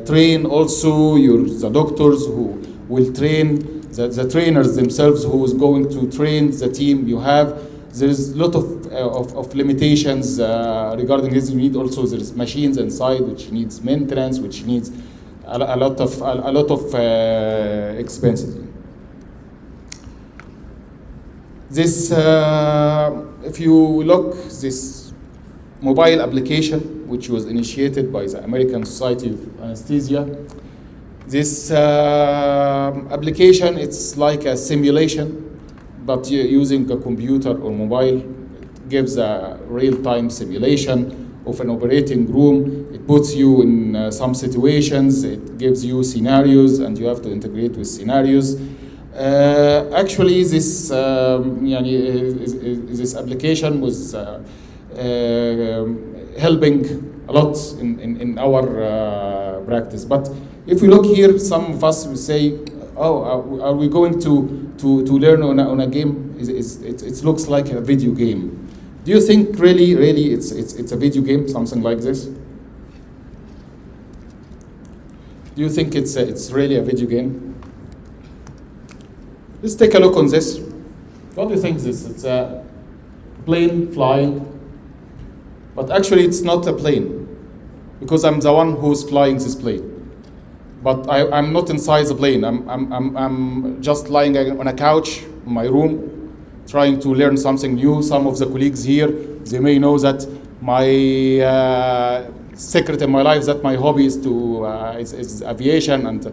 train also the doctors who will train, the trainers themselves who is going to train the team you have. There's a lot of limitations regarding this. You need also, there's machines inside which needs maintenance, which needs a lot of expenses. This, if you look, this mobile application, which was initiated by the American Society of Anesthesia, this application, it's like a simulation, but using a computer or mobile. It gives a real-time simulation of an operating room. It puts you in some situations. It gives you scenarios, and you have to integrate with scenarios. Actually, this this application was helping a lot in our practice. But if we look here, some of us will say, "Oh, are we going to learn on a game? It looks like a video game." Do you think really it's a video game, something like this? Do you think it's really a video game? Let's take a look on this. What do you think this? It's a plane flying, but actually it's not a plane, because I'm the one who's flying this plane. But I'm not inside the plane. I'm just lying on a couch in my room, trying to learn something new. Some of the colleagues here, they may know that my secret in my life, that my hobby is is aviation, and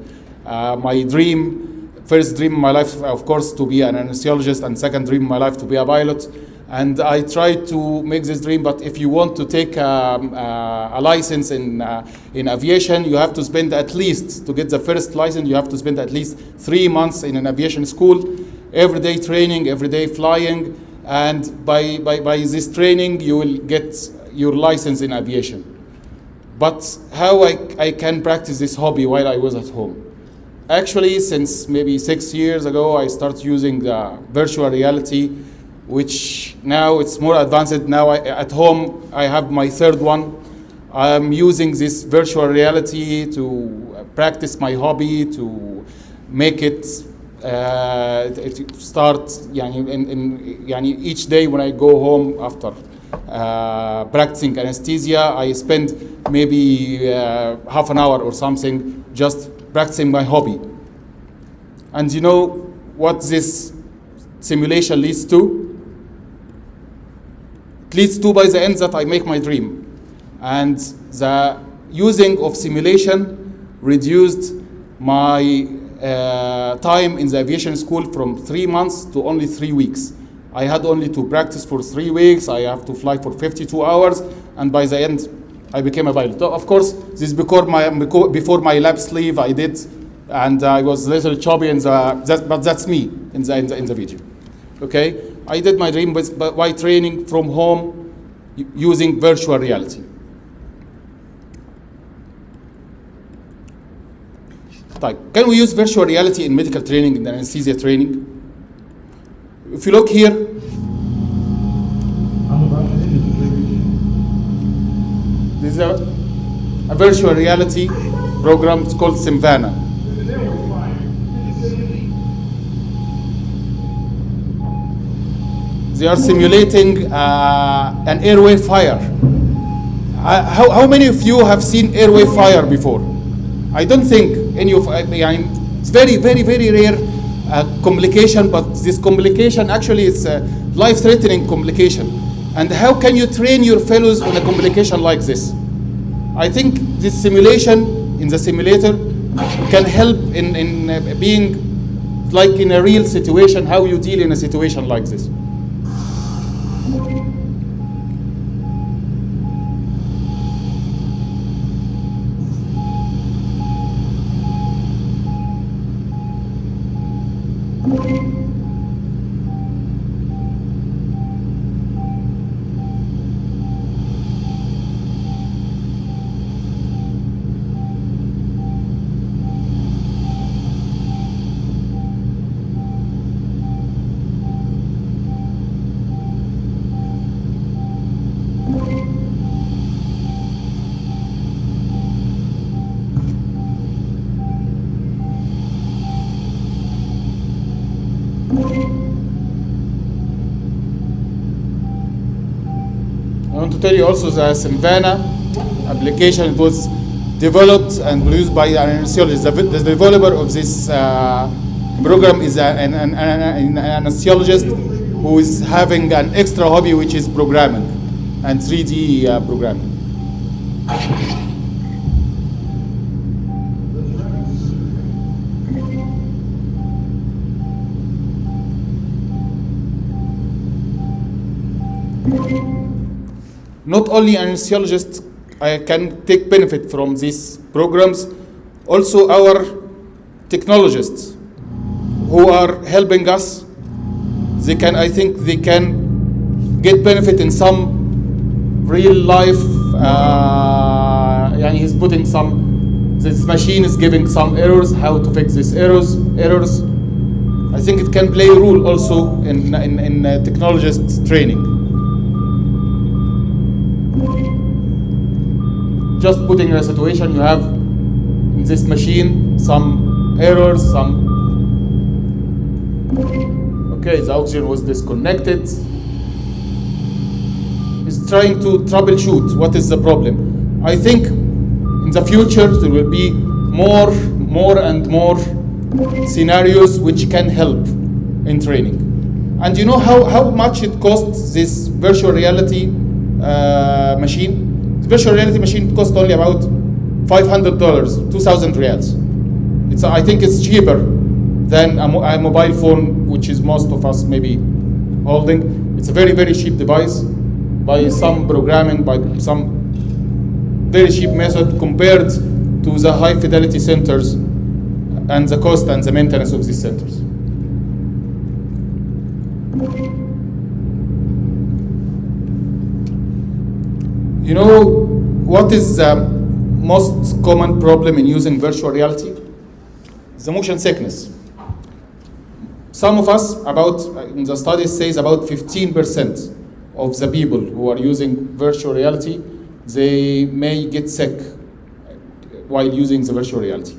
my dream. First dream in my life, of course, to be an anesthesiologist, and second dream in my life to be a pilot. And I tried to make this dream, but if you want to take a license in aviation, you have to spend at least, to get the first license, you have to spend at least 3 months in an aviation school, everyday training, everyday flying, and by this training, you will get your license in aviation. But how I can practice this hobby while I was at home? Actually, since maybe 6 years ago, I started using virtual reality, which now it's more advanced. Now at home, I have my third one. I'm using this virtual reality to practice my hobby, to make it start each day when I go home after practicing anesthesia, I spend maybe half an hour or something just practicing my hobby. And you know what this simulation leads to? It leads to, by the end, that I make my dream. And the using of simulation reduced my time in the aviation school from 3 months to only 3 weeks. I had only to practice for 3 weeks. I have to fly for 52 hours. And by the end, I became a pilot. So of course, this is before my lab sleeve I did, and I was a little chubby, but that's me in the video. Okay, I did my dream by training from home using virtual reality. Can we use virtual reality in medical training, in anesthesia training? If you look here, this is a virtual reality program. It's called Symvana. They are simulating an airway fire. How many of you have seen airway fire before? I don't think any of. It's very, very, very rare complication, but this complication actually is a life-threatening complication. And how can you train your fellows on a complication like this? I think this simulation in the simulator can help in being like in a real situation, how you deal in a situation like this. I want to tell you also the Symvana application. It was developed and produced by an anesthesiologist. The developer of this program is an anesthesiologist who is having an extra hobby, which is programming and 3D programming. Not only anesthesiologists can take benefit from these programs, also our technologists who are helping us, I think they can get benefit in some real life, he's putting this machine is giving some errors, how to fix these errors. I think it can play a role also in technologist training. Just putting in a situation, you have in this machine some errors, okay, the oxygen was disconnected. He's trying to troubleshoot what is the problem. I think in the future there will be more and more scenarios which can help in training. And you know how much it costs this virtual reality machine? The virtual reality machine costs only about $500, 2,000 reals. I think it's cheaper than a mobile phone, which is most of us maybe holding. It's a very, very cheap device by some programming, by some very cheap method compared to the high fidelity centers and the cost and the maintenance of these centers. You know, what is the most common problem in using virtual reality? The motion sickness. Some of us, in the studies says about 15% of the people who are using virtual reality, they may get sick while using the virtual reality.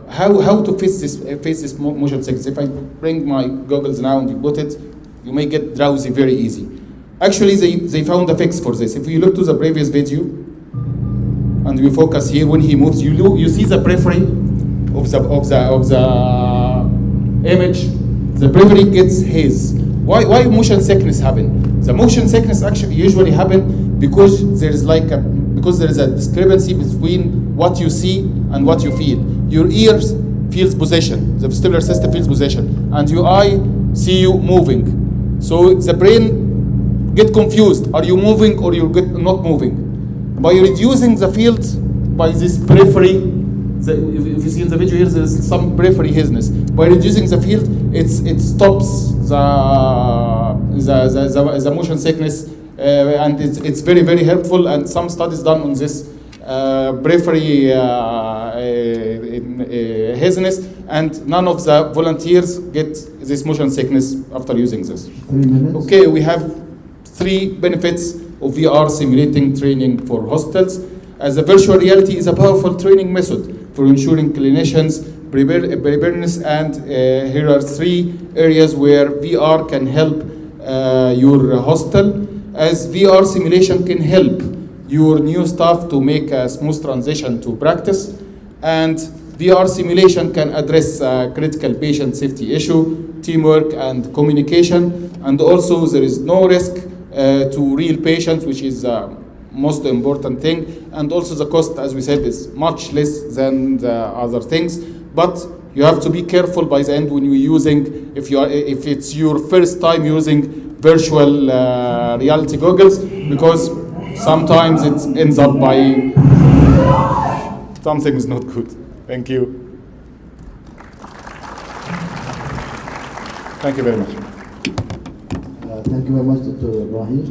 How to face this motion sickness? If I bring my goggles now and you put it, you may get drowsy very easy. Actually, they found a fix for this. If you look to the previous video, and we focus here, when he moves, you see the periphery of the image. The periphery gets haze. Why motion sickness happen? The motion sickness actually usually happen because there is a discrepancy between what you see and what you feel. Your ears feels position, the vestibular system feels position, and your eye see you moving. So the brain get confused. Are you moving or you're not moving? By reducing the field by this periphery, if you see in the video here, there's some periphery haziness. By reducing the field, it stops the motion sickness, and it's very, very helpful. And some studies done on this periphery haziness, and none of the volunteers get this motion sickness after using this. 3 minutes. Okay, we have 3 benefits of VR simulating training for hospitals. As a virtual reality is a powerful training method for ensuring clinicians preparedness, and here are 3 areas where VR can help your hospital. As VR simulation can help your new staff to make a smooth transition to practice, and VR simulation can address critical patient safety issue, teamwork and communication, and also there is no risk to real patients, which is most important thing, and also the cost, as we said, is much less than the other things, but you have to be careful by the end when you're using, if it's your first time using virtual reality goggles, because sometimes it ends up by something is not good. Thank you. Thank you very much. Thank you very much, Dr. Ibrahim.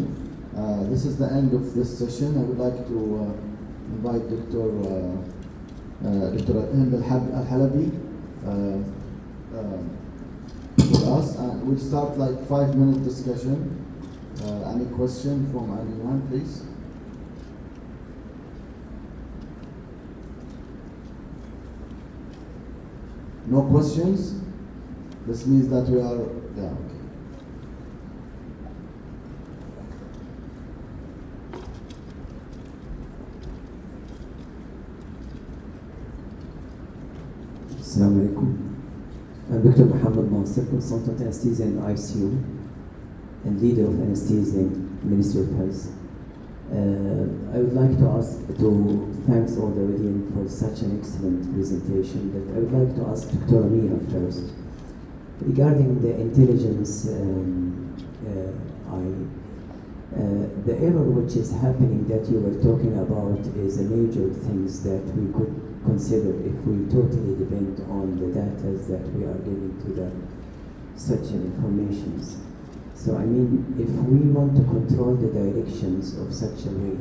This is the end of this session. I would like to invite Dr. Al-Halabi with us. We'll start like 5-minute discussion. Any question from anyone, please? No questions? This means that we are, yeah, okay. Assalamu alaikum. I'm Dr. Muhammad Nasir, consultant anesthesia in ICU and leader of anesthesia in Ministry of Health. I would like to thank all the audience for such an excellent presentation, but I would like to ask Dr. Amira first. Regarding the intelligence, the error which is happening that you were talking about is a major things that we could consider if we totally depend on the data that we are giving to such informations. So I mean, if we want to control the directions of such a way,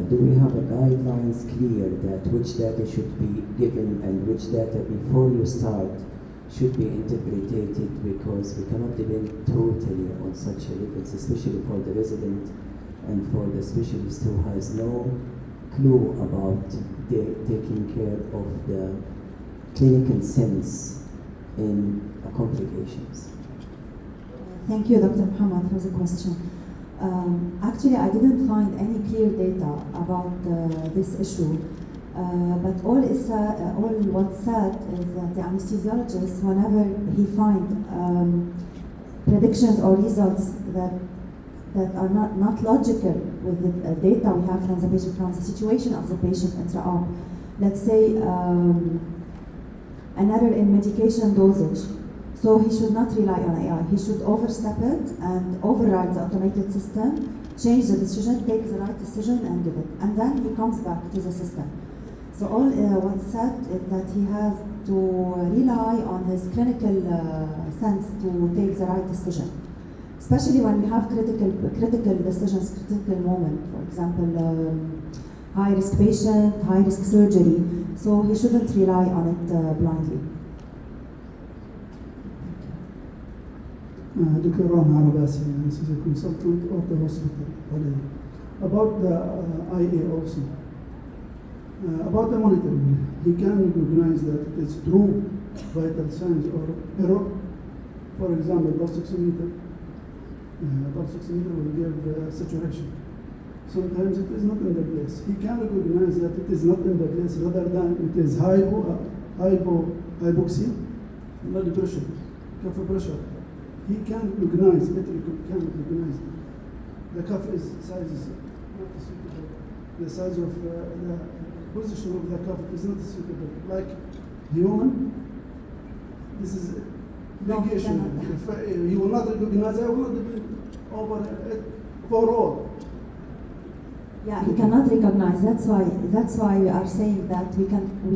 do we have a guidelines clear that which data should be given and which data before you start should be interpreted, because we cannot depend totally on such a levels, especially for the resident and for the specialist who has no clue about taking care of the clinical sense in complications. Thank you, Dr. Muhammad, for the question. Actually, I didn't find any clear data about this issue. But all what's said is that the anesthesiologist, whenever he finds predictions or results that are not logical with the data we have from the patient, from the situation of the patient intra-op, let's say an error in medication dosage, so he should not rely on AI. He should overstep it and override the automated system, change the decision, take the right decision and give it. And then he comes back to the system. So all what's said is that he has to rely on his clinical sense to take the right decision, especially when we have critical decisions, critical moment. For example, high-risk patient, high-risk surgery. So he shouldn't rely on it blindly. Dr. Ram Arabasi, anesthesia consultant of the hospital. About the IA also. About the monitoring, he can recognize that it is true vital signs or error. For example, pulse oximeter will give saturation. Sometimes it is not in the place. He can recognize that it is not in the place rather than it is hypoxia, blood pressure, cuff pressure. He can recognize, literally can recognize the cuff size is not suitable. The size of the position of the cuff is not suitable. Like human, this is a big issue. If he will not recognize, I will not depend over it for all. Yeah, he cannot recognize. That's why we are saying that we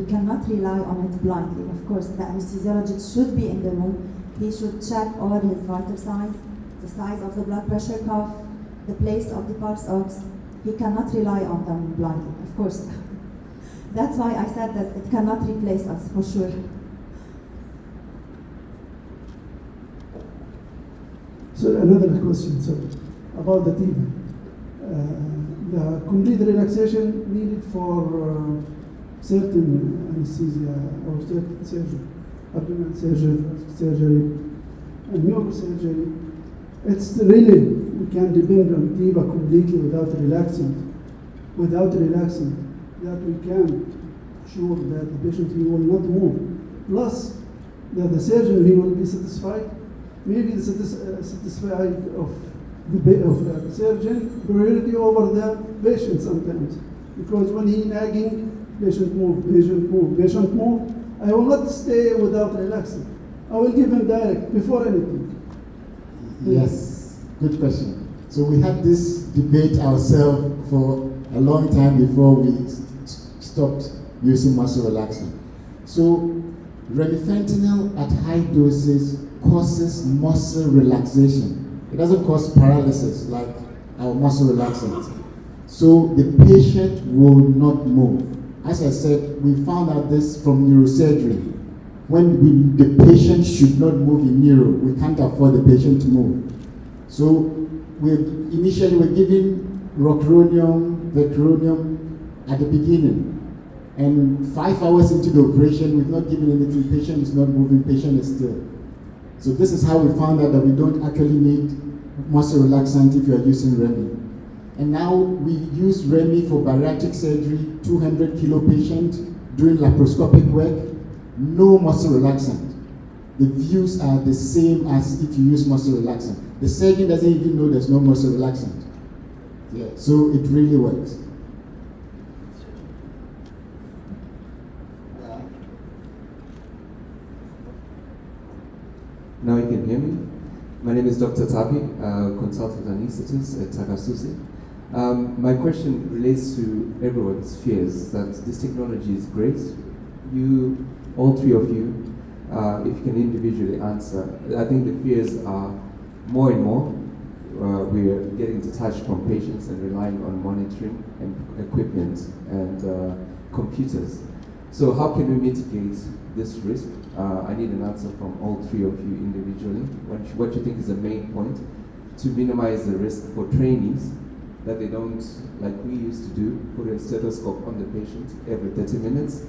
cannot rely on it blindly. Of course, the anesthesiologist should be in the room. He should check all his vital signs, the size of the blood pressure cuff, the place of the pulse ox. He cannot rely on them blindly, of course. That's why I said that it cannot replace us, for sure. So another question, sorry, about the TIVA. The complete relaxation needed for certain anesthesia or certain surgery, abdominal surgery, and neurosurgery. It's really, we can depend on TIVA completely without relaxant, that we can ensure that the patient he will not move. Plus, that the surgeon he will be satisfied, maybe satisfied of the surgeon priority over the patient sometimes. Because when he nagging, patient move, I will not stay without relaxing. I will give him direct before anything. Yes, good question. So we had this debate ourselves for a long time before we stopped using muscle relaxant. So remifentanil at high doses causes muscle relaxation. It doesn't cause paralysis like our muscle relaxant. So the patient will not move. As I said, we found out this from neurosurgery. When the patient should not move in neuro, we can't afford the patient to move. So initially we're giving rocuronium, vecuronium at the beginning. And 5 hours into the operation, we've not given anything, patient is not moving, patient is still. So this is how we found out that we don't actually need muscle relaxant if you are using Remi. And now we use Remi for bariatric surgery, 200 kilo patient, doing laparoscopic work, no muscle relaxant. The views are the same as if you use muscle relaxant. The surgeon doesn't even know there's no muscle relaxant. Yeah, so it really works. Now you can hear me. My name is Dr. Tabi, consultant anesthetist at Takasusi. My question relates to everyone's fears that this technology is great. You, all three of you, if you can individually answer, I think the fears are more and more. We are getting detached from patients and relying on monitoring and equipment and computers. So how can we mitigate this risk? I need an answer from all three of you individually. What you think is the main point to minimize the risk for trainees that they don't, like we used to do, put a stethoscope on the patient every 30 minutes,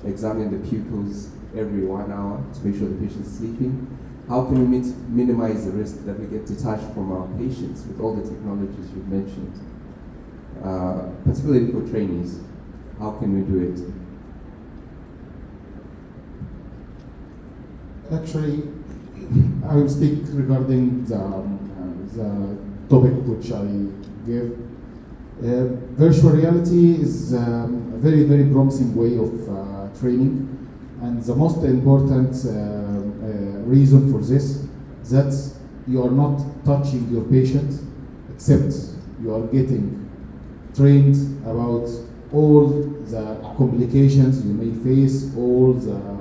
examine the pupils every 1 hour to make sure the patient's sleeping. How can we minimize the risk that we get detached from our patients with all the technologies you've mentioned? Particularly for trainees, how can we do it? Actually, I will speak regarding the topic which I gave. Virtual reality is a very, very promising way of training, and the most important reason for this is that you are not touching your patient, except you are getting trained about all the complications you may face, all the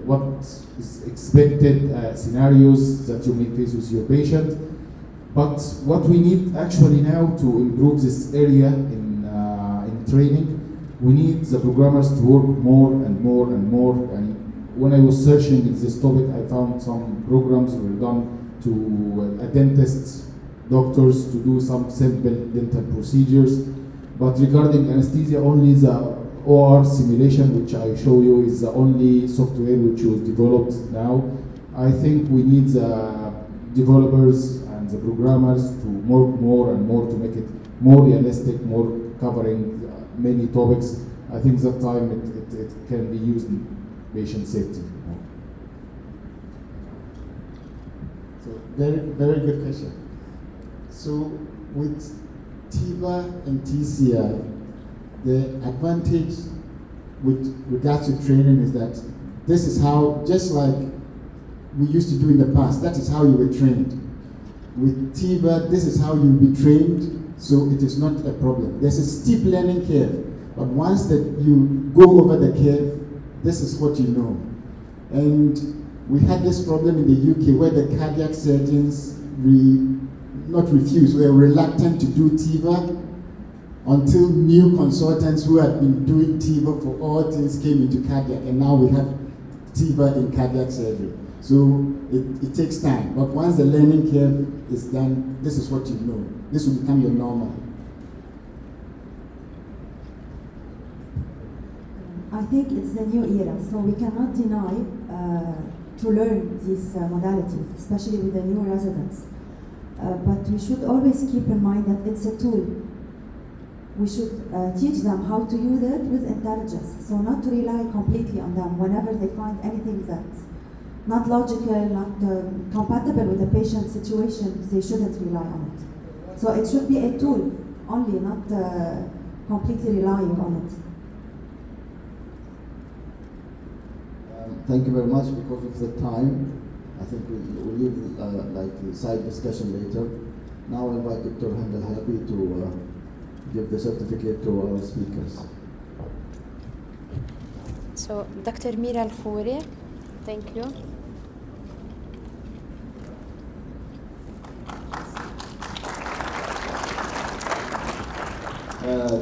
what is expected scenarios that you may face with your patient. But what we need actually now to improve this area in training, we need the programmers to work more and more and more. And when I was searching in this topic, I found some programs were done to a dentist, doctors to do some simple dental procedures. But regarding anesthesia, only the OR simulation, which I show you, is the only software which was developed now. I think we need the developers and the programmers to work more and more to make it more realistic, more covering many topics. I think that time it can be used in patient safety. So very, very good question. So with TIVA and TCI, the advantage with regards to training is that this is how, just like we used to do in the past, that is how you were trained. With TIVA, this is how you'll be trained, so it is not a problem. There's a steep learning curve, but once that you go over the curve, this is what you know. And we had this problem in the UK where the cardiac surgeons were reluctant to do TIVA until new consultants who had been doing TIVA for all things came into cardiac, and now we have TIVA in cardiac surgery. So it takes time, but once the learning curve is done, this is what you know. This will become your normal. I think it's the new era, so we cannot deny to learn these modalities, especially with the new residents. But we should always keep in mind that it's a tool. We should teach them how to use it with intelligence, so not to rely completely on them whenever they find anything that's not logical, not compatible with the patient's situation. They shouldn't rely on it. So it should be a tool only, not completely relying on it. thank you very much. Because of the time, I think we'll leave like the side discussion later. Now I invite Dr. Handel Halabi to give the certificate to our speakers. So, Dr. Mira Al-Khouri, thank you.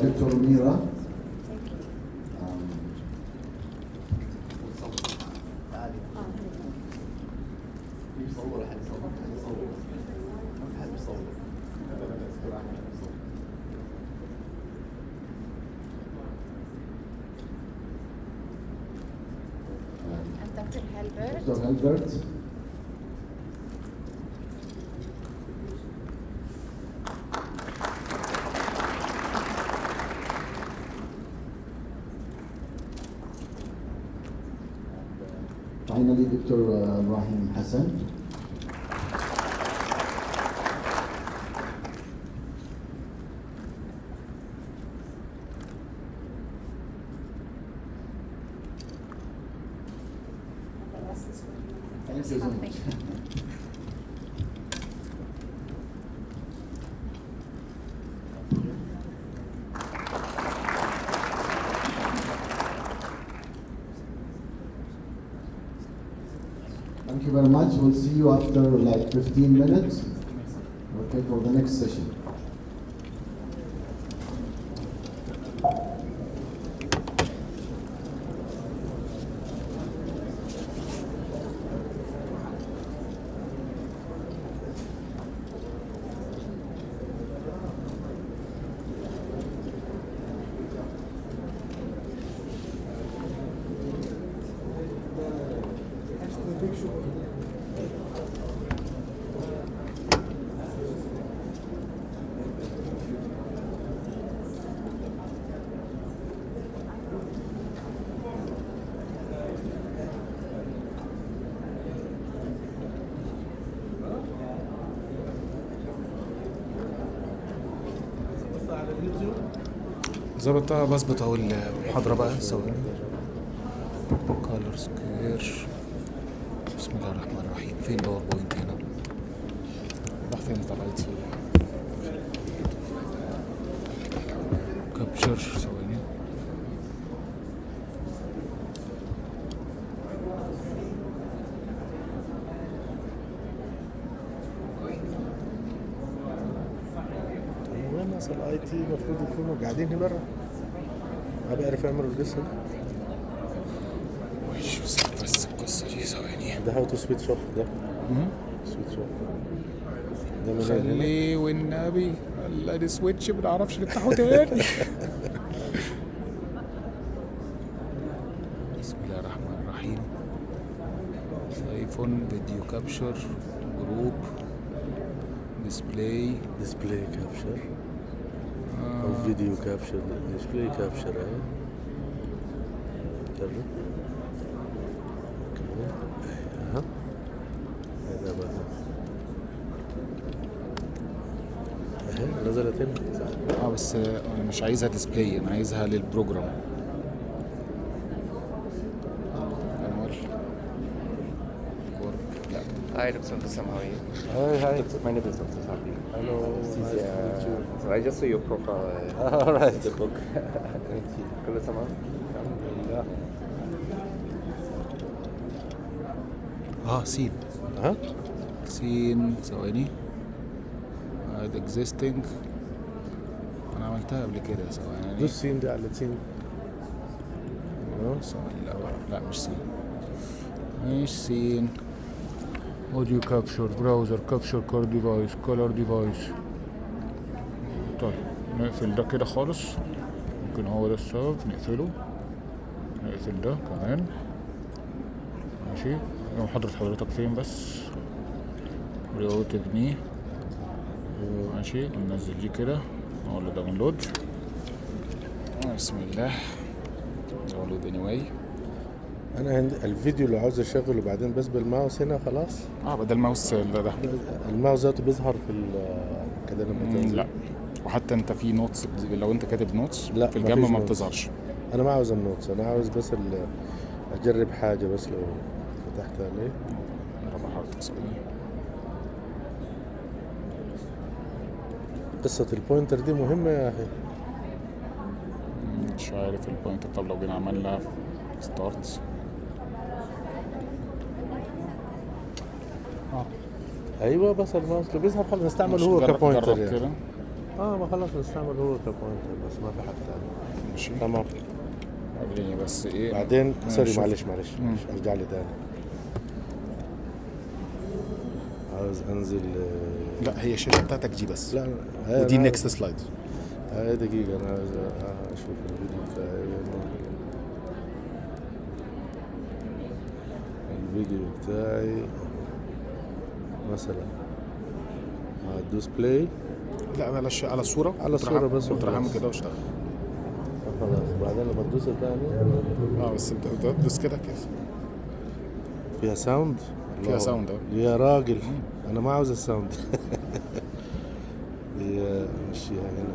Dr. Mira. Dr. Halbert. Dr. Halbert. Finally, Dr. Rahim Hassan. Thank you so much. Thank you very much. We'll see you after like 15 minutes. Okay, for the next session. ظبطها بظبط اهو المحاضرة بقى ثواني. كولر سكوير. بسم الله الرحمن الرحيم. فين باوربوينت هنا؟ راح فين طلعت؟ كابتشر ثواني. ناس الاي تي المفروض يكونوا قاعدين هنا برا، ما بيعرفوا يعملوا القصه دي. وش بس القصة دي ثواني. ده هاو تو سويتش اوف ده. سويتش اوف ده من خليه والنبي الله دي سويتش ما نعرفش نفتحه تاني. بسم الله الرحمن الرحيم. سايفون فيديو كابشر جروب ديسبلاي كابشر او فيديو كابشر ديسبلاي كابشر اهي. جرب اها هذا بقى اهي نزلت هنا. بس انا مش عايزها ديسبلاي، انا عايزها للبروجرام. Hi, Dr. Sam, how are you? Hi. My name is Dr. Tabi. Hello. Nice to meet you. So I just saw your profile. All right. The book. Thank you. كله تمام؟ الحمد لله. سين. سين ثواني. existing. انا عملتها قبل كده ثواني. دوس سين ده على سين. ثواني لا مش سين. مش سين. اوديو كابشر براوزر كابشر كار ديفايس كولر ديفايس. طيب نقفل ده كده خالص. ممكن هو ده السبب نقفله. نقفل ده كمان. ماشي. محاضرة حضرتك فين بس؟ ريو تبنيه. ماشي ننزل دي كده. نقول له داونلود. بسم الله. داونلود anyway. انا عندي الفيديو اللي عاوز اشغله بعدين بس بالماوس هنا خلاص. بدل الماوس ده الماوس ذاته بيظهر في كده لما تنزل. لا وحتى انت في نوتس لو انت كاتب نوتس في الجنب ما بتظهرش. انا ما عاوز النوتس، انا عاوز بس اجرب حاجه بس لو فتحت عليه. ربع حركة ثواني. قصه البوينتر دي مهمه يا اخي. مش عارف البوينتر. طب لو جينا عملنا ستارت. ايوه بس الماوس لو بيظهر خلص نستعمل هو كبوينتر يعني. كده ما خلاص نستعمل هو كبوينتر بس ما في حد ثاني. ماشي تمام. قبليني بس ايه بعدين سوري شوف. معلش ارجع لي تاني. عاوز انزل لا هي الشاشه بتاعتك دي بس. لا ودي نيكست سلايد. دقيقه انا عاوز اشوف الفيديو بتاعي. الفيديو بتاعي مثلا ادوس بلاي. لا بلاش على الصوره. على الصوره بس تروح عامل كده واشتغل. خلاص بعدين لما تدوس الثاني بس تدوس كده فيها ساوند. فيها ساوند يا راجل انا ما عاوز الساوند. هي مشيها هنا.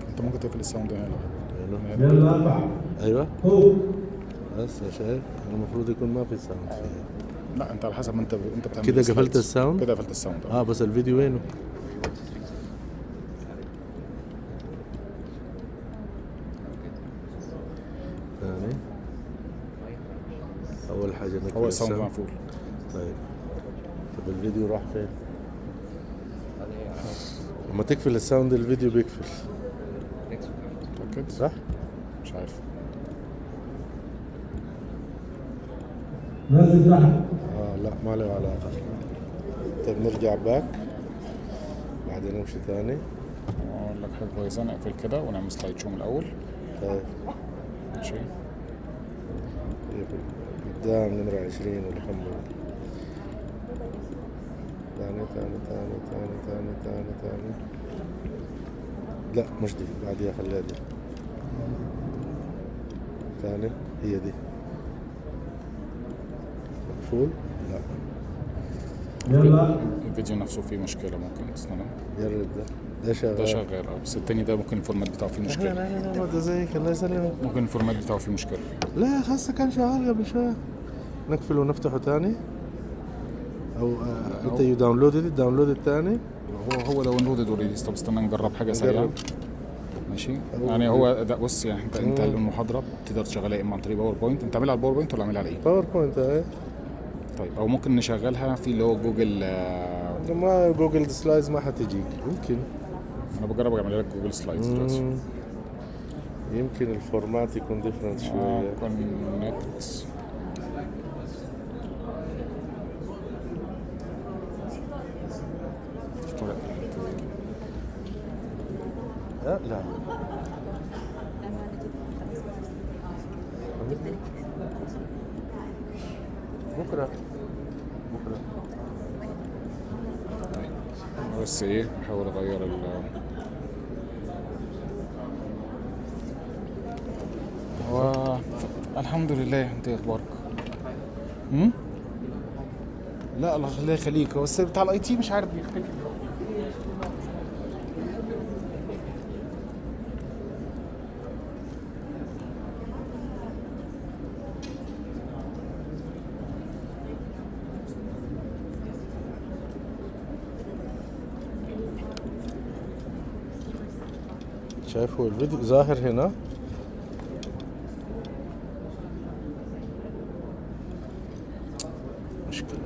انت ممكن تقفل الساوند هنا. يلا ايوه بس يا شايف المفروض يكون ما في ساوند. لا انت على حسب ما انت بتعمل كده قفلت الساوند. كده قفلت الساوند. بس الفيديو وينه؟ ثاني اول حاجه نقفل هو الساوند مقفول. طب الفيديو راح فين؟ لما تقفل الساوند الفيديو بيقفل. متأكد؟ صح؟ مش عارف. نزل تحت. لا ما له علاقة. طيب نرجع باك بعدين نمشي ثاني. اقول لك حاجه كويسه. نقفل كده ونعمل سلايد شو من الاول. طيب ماشي. قدام نمرة 20 ونكمل. ثاني. لا مش دي بعديها خليها دي. ثاني هي دي. مقفول؟ لا. يلا الفيديو نفسه فيه مشكله. ممكن استنى. جرب ده شغال. ده شغال بس التاني ده ممكن الفورمات بتاعه فيه مشكله. لا ده زيك الله يسلمك. ممكن الفورمات بتاعه فيه مشكله. لا خاصة كان شغال قبل شوية. نقفل ونفتحه تاني او انت يو داونلود الثاني. هو داونلودد اوريدي. طب استنى نجرب حاجه سريعه. ماشي يعني هو ده. بص يعني انت المحاضره تقدر تشغلها يا اما عن طريق باوربوينت. انت عاملها على الباوربوينت ولا عاملها على ايه؟ باوربوينت اهي. طيب او ممكن نشغلها في اللي هو جوجل. ما جوجل سلايدز ما حتجيك. يمكن انا بجرب اعمل لك جوجل سلايدز دلوقتي. يمكن الفورمات يكون ديفرنت شويه. كونكت. لا بكره بس ايه احاول اغير الحمد لله. انت اخبارك؟ لا الله يخليك. بس بتاع الاي تي مش عارف بيختفي. شايف هو الفيديو ظاهر هنا. مشكلة.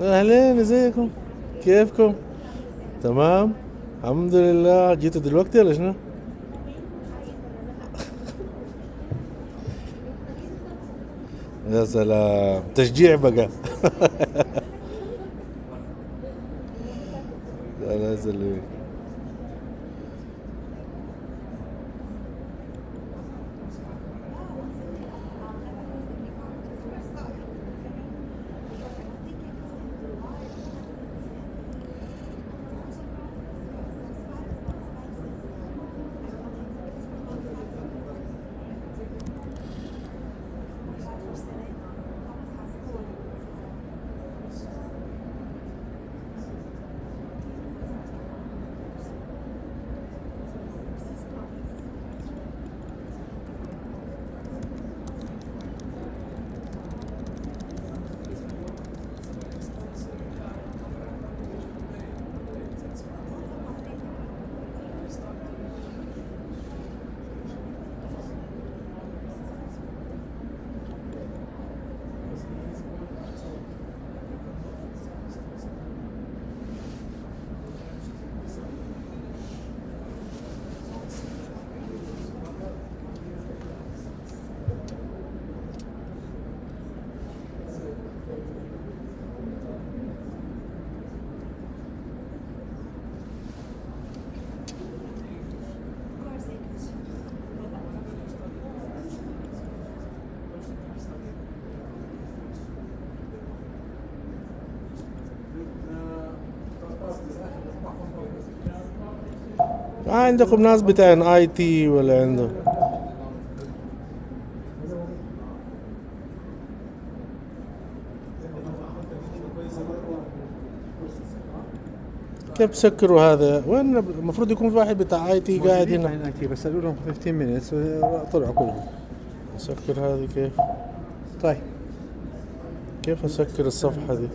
اهلين، ازيكم؟ كيفكم؟ تمام؟ الحمد لله. جيتوا دلوقتي ولا شنو؟ يا سلام، تشجيع بقى. الله يسلمك. ما عندكم ناس بتاعين اي تي ولا عنده؟ كيف سكروا هذا؟ وين المفروض يكون في واحد بتاع اي تي قاعد هنا. اي تي بس قالوا لهم 15 minutes وطلعوا كلهم. اسكر هذه كيف؟ طيب كيف اسكر الصفحة دي؟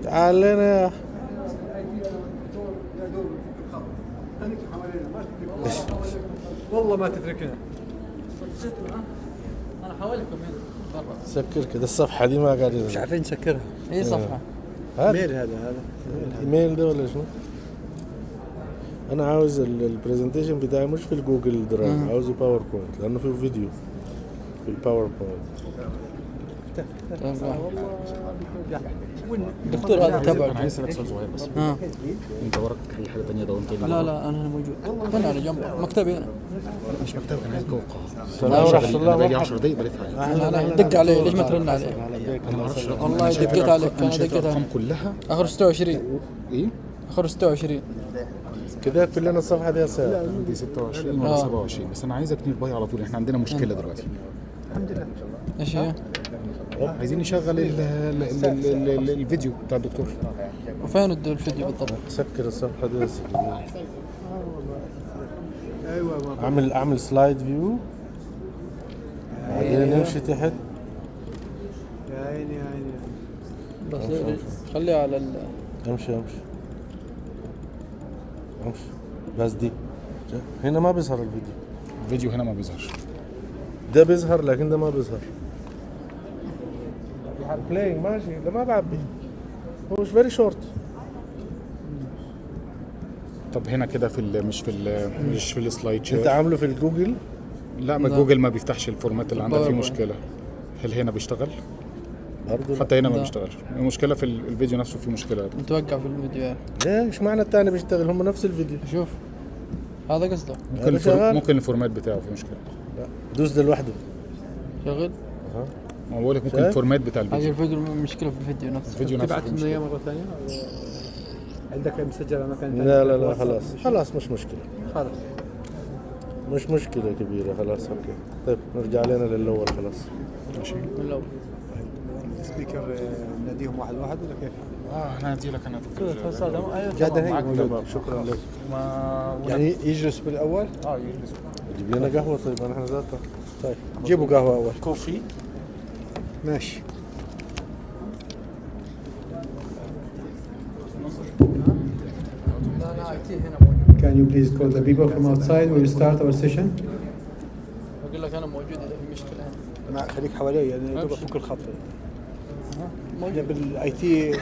تعال لنا يا والله ما تتركنا. انا حواليكم هنا برا. سكر كده الصفحة دي ما قاعدين مش عارفين نسكرها. اي صفحة؟ ميل هذا الايميل ده ولا شنو؟ انا عاوز البرزنتيشن بتاعي مش في الجوجل درايف، عاوزه باوربوينت لانه فيه فيديو في الباوربوينت. الدكتور هذا تبع. انا عايز اسالك سؤال صغير بس. انت وراك اي حاجه ثانيه دورت لي؟ لا لا انا هنا موجود. هنا على جنب مكتبي هنا. مش مكتبك، انا عايز جوه القاعه. انا بقالي 10 دقايق بلف عليه. دق عليه، ليش ما ترن عليه؟ انا ما اعرفش. والله دقيت عليك. انا شايف الارقام كلها اخر 26. ايه؟ اخر 26 كده كلنا الصفحة دي يا سيدي. عندي 26 ولا 27 بس انا عايزك نير باي على طول. احنا عندنا مشكله دلوقتي. الحمد لله. ايش هي؟ عايزين نشغل الفيديو بتاع الدكتور. وفين الفيديو بالضبط؟ سكر الصفحة دي بس. اعمل سلايد فيو بعدين نمشي تحت. يا عيني يا عيني. بس خليها على امشي بس دي هنا ما بيظهر الفيديو هنا ما بيظهرش. ده بيظهر لكن ده ما بيظهر. بلاينج ماشي، ده ما بعبي، هو مش فيري شورت. طب هنا كده في مش في السلايد شير. انت عامله في الجوجل؟ لا ما جوجل ما بيفتحش الفورمات اللي عندك، فيه مشكله. هل هنا بيشتغل؟ برضه حتى هنا ما بيشتغلش. المشكله في الفيديو نفسه فيه مشكله. متوقع في الفيديو. ليه ايش معنى الثاني بيشتغل؟ هم نفس الفيديو. شوف هذا قصده. ممكن الفورمات بتاعه فيه مشكله. لا دوس ده لوحده شغل. ما بقول لك ممكن الفورمات بتاع الفيديو. هذه الفيديو مشكله في الفيديو نفسه. الفيديو نفسه تبعت لنا اياه مره ثانيه. عندك مسجله مكان ثاني؟ لا خلاص مش مشكله. خلاص مش مشكله كبيره. خلاص اوكي. طيب نرجع لنا للاول. خلاص ماشي من الاول. السبيكر ناديهم واحد واحد ولا كيف؟ نادي لك انا جادا هيك موجود. شكرا لك. يعني يجلس بالاول؟ يجلس. جيب لنا قهوه طيب انا ذاته. طيب جيبوا قهوه اول. كوفي. ماشي. Can you please call the people from outside? We'll start our session. بقول لك انا موجود اذا في مشكله. ما خليك حوالي يعني دوب فوق الخط. موجود بالاي تي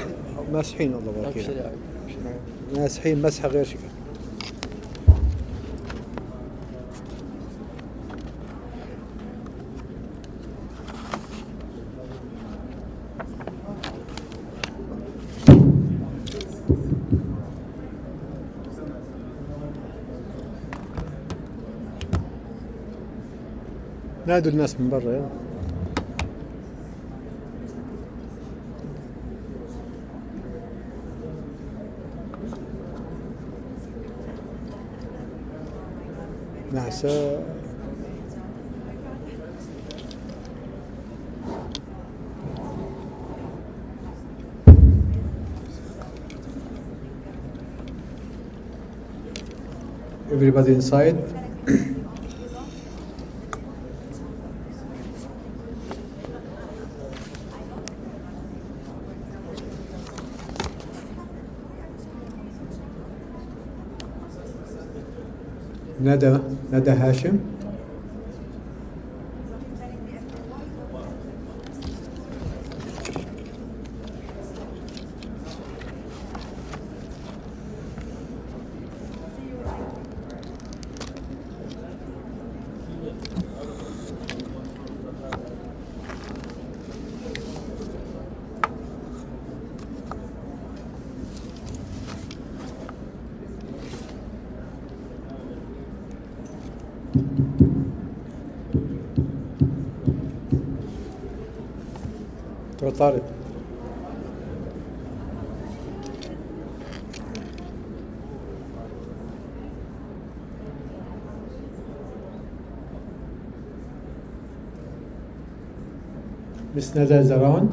ماسحين والله باكي. ماسحين مسحه غير شكل. نادوا الناس من برا يلا. نعسة. Everybody inside. ندى هاشم. طارق. Miss Nada is around.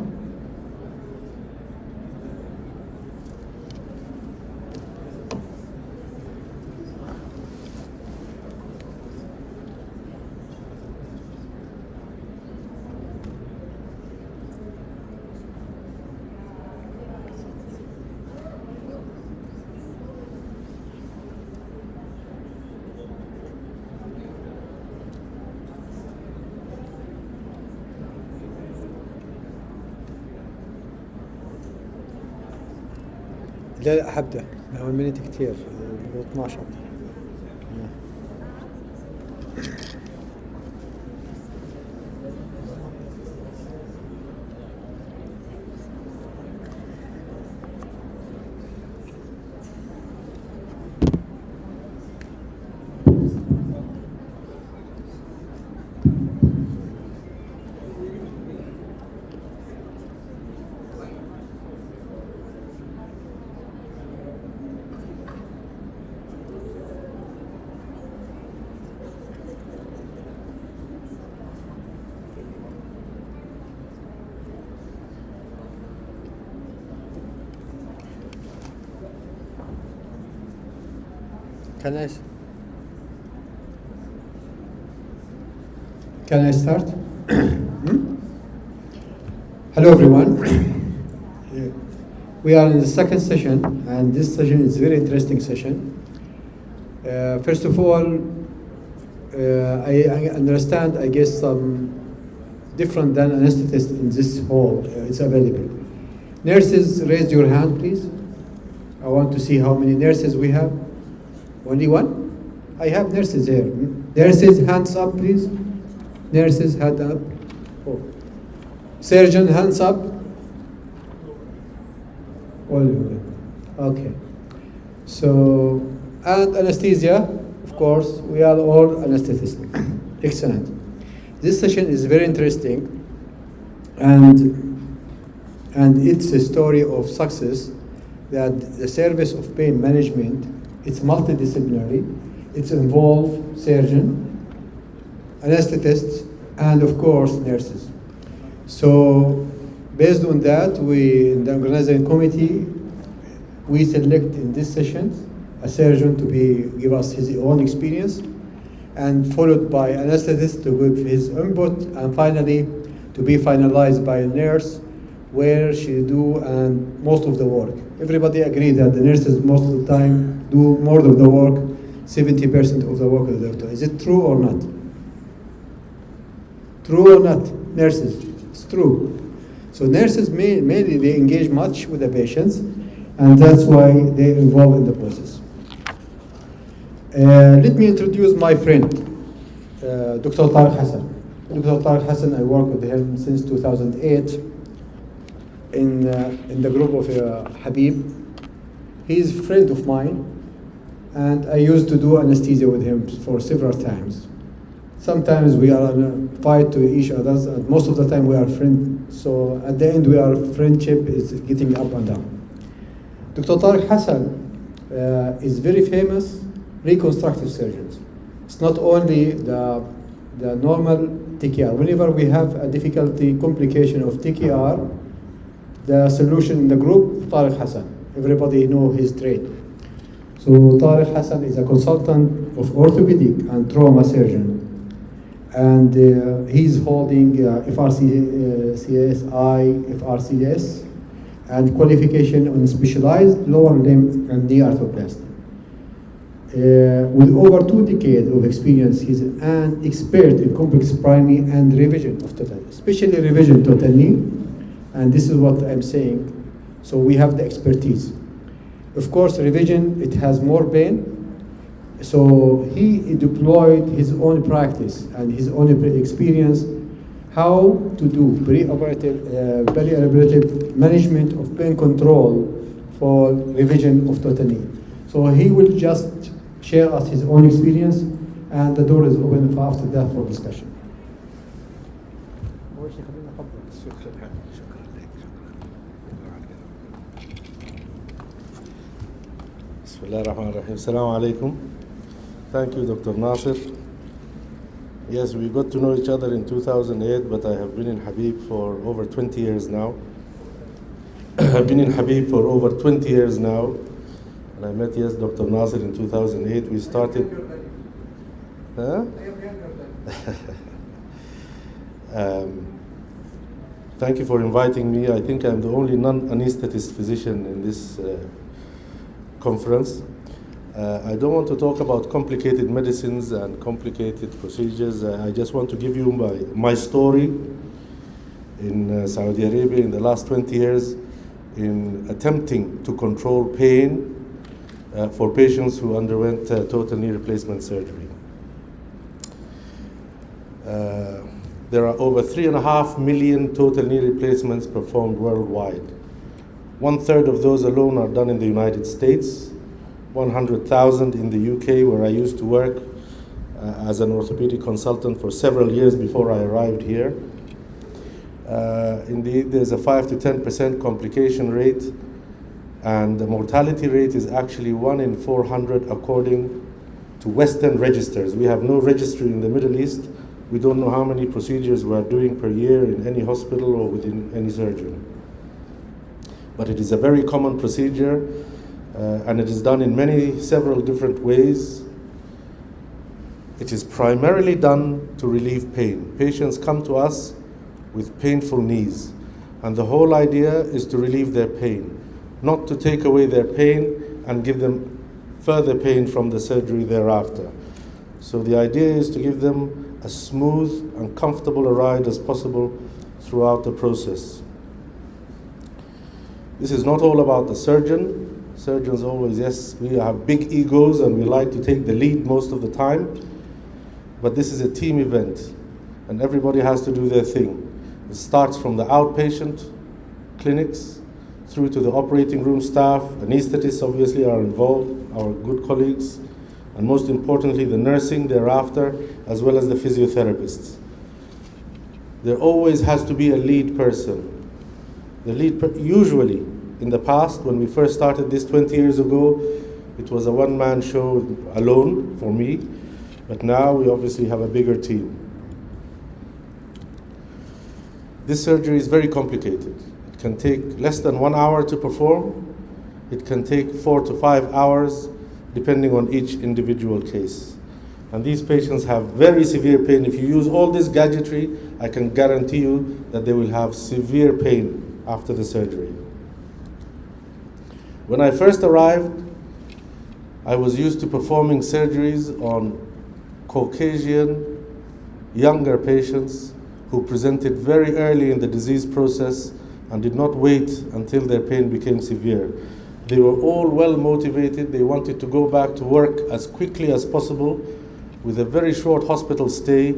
لا حبدأ هو منيت كتير 12. Can I start? Hello everyone. We are in the second session, and this session is a very interesting session. First of all, I understand, I guess, some different than anesthetist in this hall. It's available. Nurses, raise your hand, please. I want to see how many nurses we have. Only one? I have nurses here. Nurses, hands up, please. Nurses, hand up. Oh. Surgeon, hands up. All okay. So, and anesthesia, of course, we are all anesthetists. Excellent. This session is very interesting, and it's a story of success that the service of pain management, it's multidisciplinary. It's involved surgeon, anesthetists, and of course nurses. So Based on that, we, in the organizing committee, we select in this session a surgeon to give us his own experience, and followed by an anesthetist to give his input, and finally to be finalized by a nurse, where she do and most of the work. Everybody agreed that the nurses most of the time do more of the work, 70% of the work of the doctor. Is it true or not? True or not, nurses? It's true. So nurses mainly they engage much with the patients, and that's why they involve in the process. Let me introduce my friend, Dr. Tariq Hassan. Dr. Tariq Hassan, I work with him since 2008 in the group of Habib. He's a friend of mine, and I used to do anesthesia with him for several times. Sometimes we are in a fight to each other, and most of the time we are friends. So at the end, our friendship is getting up and down. Dr. Tariq Hassan is very famous reconstructive surgeon. It's not only the normal TKR. Whenever we have a difficulty, complication of TKR, the solution in the group, Tariq Hassan. Everybody know his trade. So Tariq Hassan is a consultant of orthopedic and trauma surgeon. And he's holding FRCSI, FRCS, and qualification on specialized lower limb and knee arthroplasty. With over 2 decades of experience, he's an expert in complex primary and revision of total, especially revision total knee. And this is what I'm saying. So we have the expertise. Of course, revision, it has more pain. So he deployed his own practice and his own experience how to do perioperative management of pain control for revision of total knee. So he will just share us his own experience, and the door is open for after that for discussion. Bismillahirrahmanirrahim. Assalamu alaikum. Thank you, Dr. Nasir. Yes, we got to know each other in 2008, but I have been in Habib for over 20 years now. I've been in Habib for over 20 years now. And I met, yes, Dr. Nasir in 2008. We started... Huh? Thank you for inviting me. I think I'm the only non-anesthetist physician in this conference. I don't want to talk about complicated medicines and complicated procedures. I just want to give you my story in Saudi Arabia in the last 20 years in attempting to control pain for patients who underwent total knee replacement surgery. There are over 3.5 million total knee replacements performed worldwide. 1/3 of those alone are done in the United States, 100,000 in the UK, where I used to work as an orthopedic consultant for several years before I arrived here. Indeed, there's a 5 to 10% complication rate, and the mortality rate is actually 1 in 400 according to Western registers. We have no registry in the Middle East. We don't know how many procedures we are doing per year in any hospital or within any surgery. But it is a very common procedure, and it is done in several different ways. It is primarily done to relieve pain. Patients come to us with painful knees, and the whole idea is to relieve their pain, not to take away their pain and give them further pain from the surgery thereafter. So the idea is to give them as smooth and comfortable a ride as possible throughout the process. This is not all about the surgeon. Surgeons always, yes, we have big egos and we like to take the lead most of the time, but this is a team event and everybody has to do their thing. It starts from the outpatient clinics through to the operating room staff. Anesthetists obviously are involved, our good colleagues, and most importantly the nursing thereafter, as well as the physiotherapists. There always has to be a lead person. Usually in the past, when we first started this 20 years ago, it was a one-man show alone for me, but now we obviously have a bigger team. This surgery is very complicated. It can take less than 1 hour to perform. It can take 4 to 5 hours, depending on each individual case. And these patients have very severe pain. If you use all this gadgetry, I can guarantee you that they will have severe pain after the surgery. When I first arrived, I was used to performing surgeries on Caucasian, younger patients who presented very early in the disease process and did not wait until their pain became severe. They were all well motivated. They wanted to go back to work as quickly as possible with a very short hospital stay.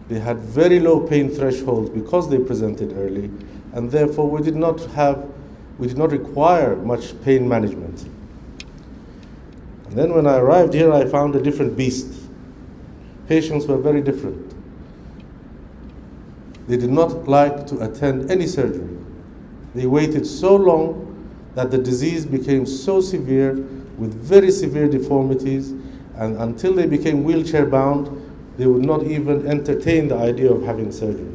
They had very low pain thresholds because they presented early, and therefore we did not require much pain management. And then when I arrived here, I found a different beast. Patients were very different. They did not like to attend any surgery. They waited so long that the disease became so severe with very severe deformities, and until they became wheelchair bound, they would not even entertain the idea of having surgery.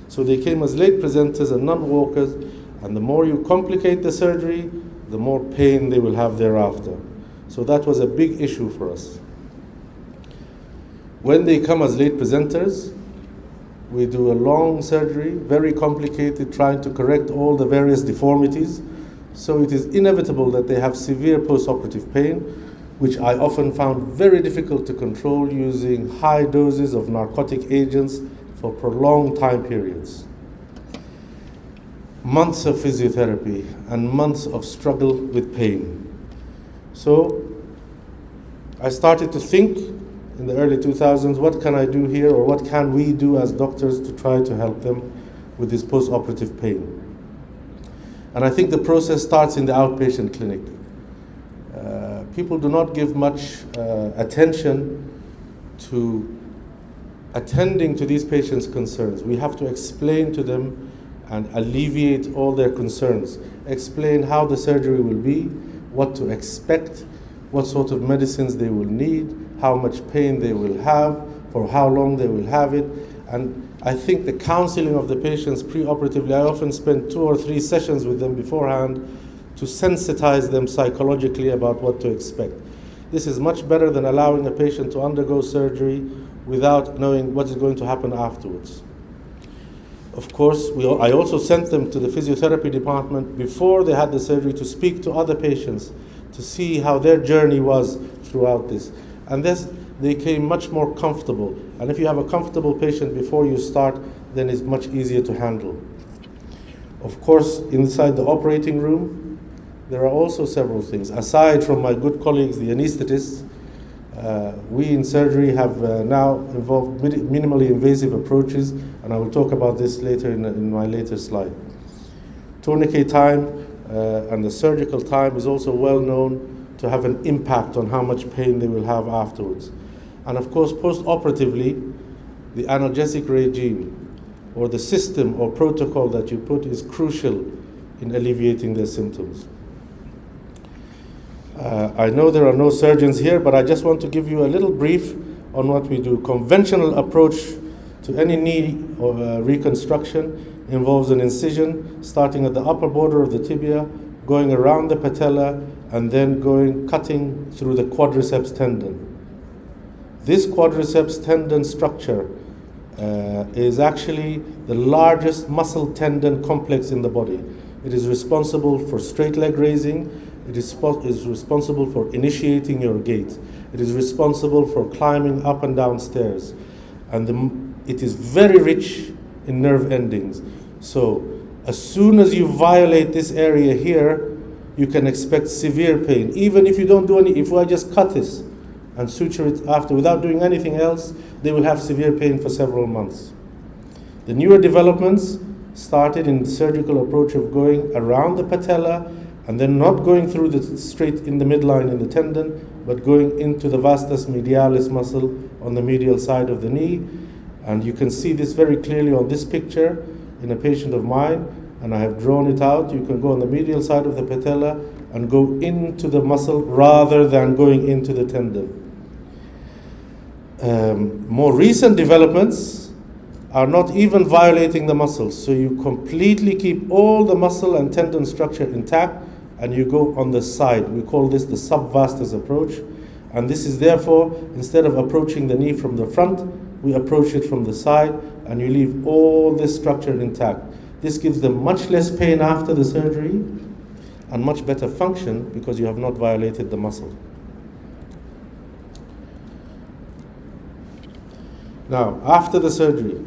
So they came as late presenters and non-walkers, and the more you complicate the surgery, the more pain they will have thereafter. So that was a big issue for us. When they come as late presenters, we do a long surgery, very complicated, trying to correct all the various deformities. So it is inevitable that they have severe post-operative pain, which I often found very difficult to control using high doses of narcotic agents for prolonged time periods. Months of physiotherapy and months of struggle with pain. So I started to think in the early 2000s, what can I do here, or what can we do as doctors to try to help them with this post-operative pain? And I think the process starts in the outpatient clinic. People do not give much attention to attending to these patients' concerns. We have to explain to them and alleviate all their concerns. Explain how the surgery will be, what to expect, what sort of medicines they will need, how much pain they will have, for how long they will have it. And I think the counseling of the patients preoperatively, I often spend 2 or 3 sessions with them beforehand to sensitize them psychologically about what to expect. This is much better than allowing a patient to undergo surgery without knowing what is going to happen afterwards. Of course, I also sent them to the physiotherapy department before they had the surgery to speak to other patients, to see how their journey was throughout this. And they came much more comfortable. And if you have a comfortable patient before you start, then it's much easier to handle. Of course, inside the operating room, there are also several things. Aside from my good colleagues, the anesthetists, we in surgery have now involved minimally invasive approaches, and I will talk about this later in my later slide. Tourniquet time and the surgical time is also well known to have an impact on how much pain they will have afterwards. And of course, post-operatively, the analgesic regime or the system or protocol that you put is crucial in alleviating their symptoms. I know there are no surgeons here, but I just want to give you a little brief on what we do. Conventional approach to any knee or reconstruction involves an incision starting at the upper border of the tibia, going around the patella, and then cutting through the quadriceps tendon. This quadriceps tendon structure is actually the largest muscle tendon complex in the body. It is responsible for straight leg raising. It is responsible for initiating your gait. It is responsible for climbing up and down stairs. And it is very rich in nerve endings. So as soon as you violate this area here, you can expect severe pain. Even if you don't do if I just cut this and suture it after without doing anything else, they will have severe pain for several months. The newer developments started in the surgical approach of going around the patella and then not going through straight in the midline in the tendon, but going into the vastus medialis muscle on the medial side of the knee. And you can see this very clearly on this picture in a patient of mine, and I have drawn it out. You can go on the medial side of the patella and go into the muscle rather than going into the tendon. More recent developments are not even violating the muscles. So you completely keep all the muscle and tendon structure intact, and you go on the side. We call this the subvastus approach. And this is therefore, instead of approaching the knee from the front, we approach it from the side, and you leave all this structure intact. This gives them much less pain after the surgery and much better function because you have not violated the muscle. Now, after the surgery,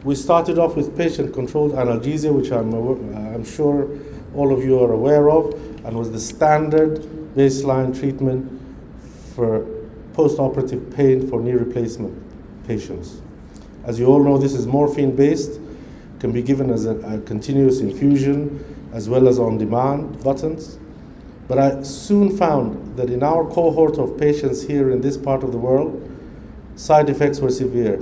we started off with patient-controlled analgesia, which I'm sure all of you are aware of, and was the standard baseline treatment for post-operative pain for knee replacement patients. As you all know, this is morphine-based, can be given as a continuous infusion, as well as on-demand buttons. But I soon found that in our cohort of patients here in this part of the world, side effects were severe.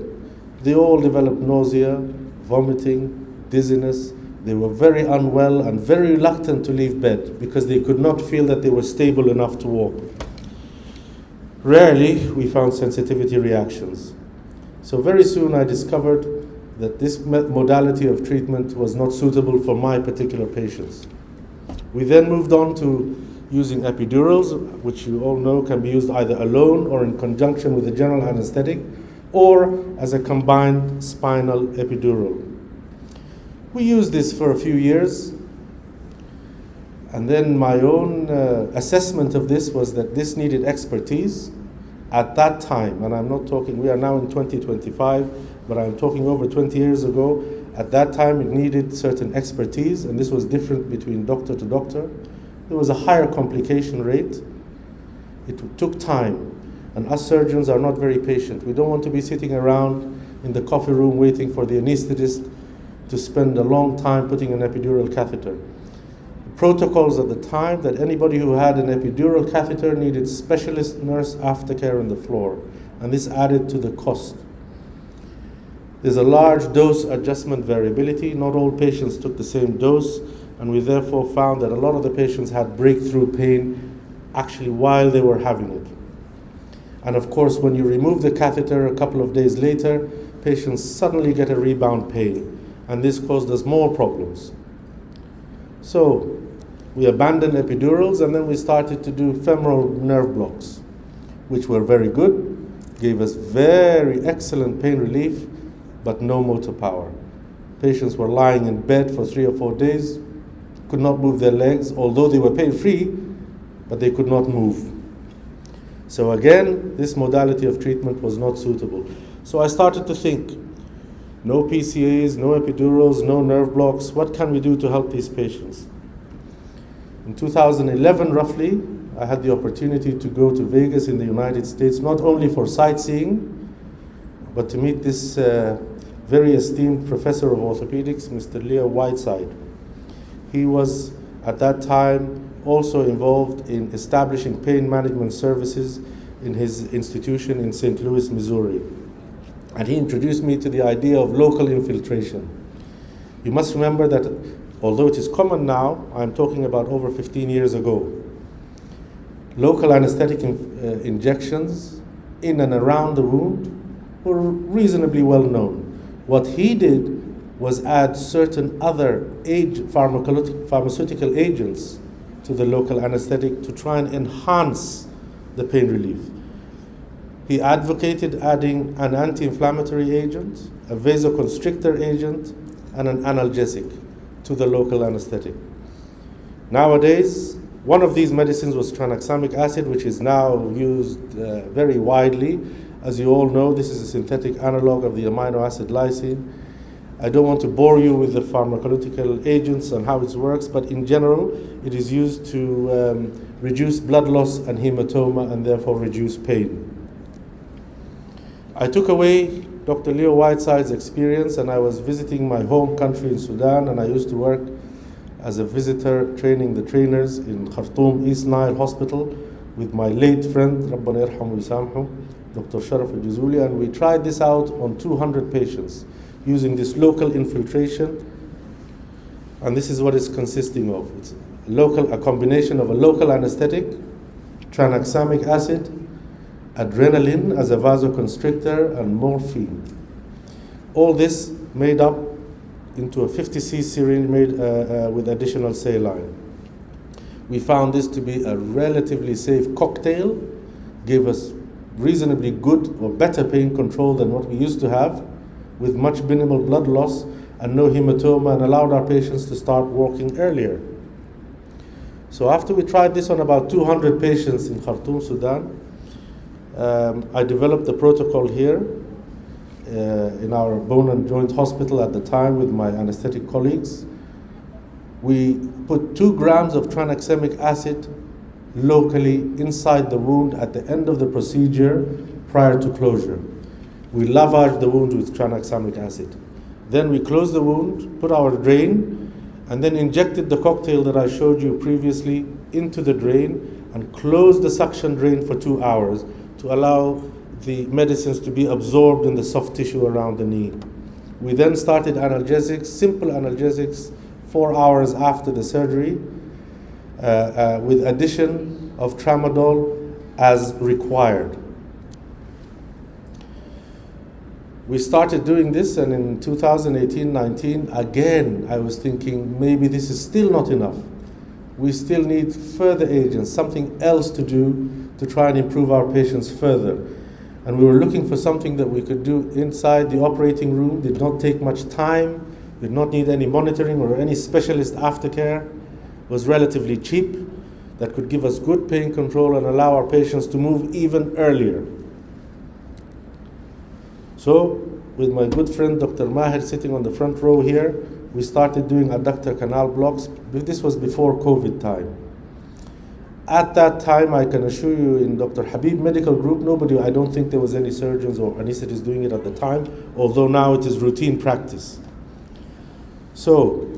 They all developed nausea, vomiting, dizziness. They were very unwell and very reluctant to leave bed because they could not feel that they were stable enough to walk. Rarely we found sensitivity reactions. So very soon I discovered that this modality of treatment was not suitable for my particular patients. We then moved on to using epidurals, which you all know can be used either alone or in conjunction with a general anesthetic, or as a combined spinal epidural. We used this for a few years, and then my own assessment of this was that this needed expertise at that time, and I'm not talking, we are now in 2025, but I'm talking over 20 years ago. At that time it needed certain expertise, and this was different between doctor to doctor. There was a higher complication rate. It took time, and us surgeons are not very patient. We don't want to be sitting around in the coffee room waiting for the anesthetist to spend a long time putting an epidural catheter. The protocols at the time that anybody who had an epidural catheter needed specialist nurse aftercare on the floor, and this added to the cost. There's a large dose adjustment variability. Not all patients took the same dose, and we therefore found that a lot of the patients had breakthrough pain actually while they were having it. And of course, when you remove the catheter a couple of days later, patients suddenly get a rebound pain, and this caused us more problems. So we abandoned epidurals, and then we started to do femoral nerve blocks, which were very good, gave us very excellent pain relief, but no motor power. Patients were lying in bed for 3 or 4 days, could not move their legs, although they were pain-free, but they could not move. So again, this modality of treatment was not suitable. So I started to think, no PCAs, no epidurals, no nerve blocks, what can we do to help these patients? In 2011, roughly, I had the opportunity to go to Vegas in the United States, not only for sightseeing, but to meet this very esteemed professor of orthopedics, Mr. Leo Whiteside. He was, at that time, also involved in establishing pain management services in his institution in St. Louis, Missouri. And he introduced me to the idea of local infiltration. You must remember that although it is common now, I'm talking about over 15 years ago, local anesthetic injections in and around the wound were reasonably well known. What he did was add certain other pharmaceutical agents to the local anesthetic to try and enhance the pain relief. He advocated adding an anti-inflammatory agent, a vasoconstrictor agent, and an analgesic to the local anesthetic. Nowadays, one of these medicines was tranexamic acid, which is now used very widely. As you all know, this is a synthetic analog of the amino acid lysine. I don't want to bore you with the pharmacological agents and how it works, but in general, it is used to reduce blood loss and hematoma and therefore reduce pain. I took away Dr. Leo Whiteside's experience, and I was visiting my home country in Sudan, and I used to work as a visitor training the trainers in Khartoum East Nile Hospital with my late friend, Rabbana yarhamu yisamhu, Dr. Sharaf al-Juzuli, and we tried this out on 200 patients using this local infiltration, and this is what it's consisting of. It's a combination of a local anesthetic, tranexamic acid, adrenaline as a vasoconstrictor, and morphine. All this made up into a 50cc syringe made with additional saline. We found this to be a relatively safe cocktail, gave us reasonably good or better pain control than what we used to have, with much minimal blood loss and no hematoma, and allowed our patients to start walking earlier. So after we tried this on about 200 patients in Khartoum, Sudan, I developed the protocol here in our bone and joint hospital at the time with my anesthetic colleagues. We put 2 grams of tranexamic acid locally inside the wound at the end of the procedure prior to closure. We lavaged the wound with tranexamic acid. Then we closed the wound, put our drain, and then injected the cocktail that I showed you previously into the drain and closed the suction drain for 2 hours to allow the medicines to be absorbed in the soft tissue around the knee. We then started analgesics, simple analgesics, 4 hours after the surgery, with addition of tramadol as required. We started doing this, and in 2018-19, again, I was thinking maybe this is still not enough. We still need further agents, something else to do to try and improve our patients further. And we were looking for something that we could do inside the operating room, did not take much time, did not need any monitoring or any specialist aftercare, was relatively cheap, that could give us good pain control and allow our patients to move even earlier. So, with my good friend Dr. Maher sitting on the front row here, we started doing adductor canal blocks. This was before COVID time. At that time, I can assure you, in Dr. Habib Medical Group, I don't think there was any surgeons or anesthetists doing it at the time, although now it is routine practice. So,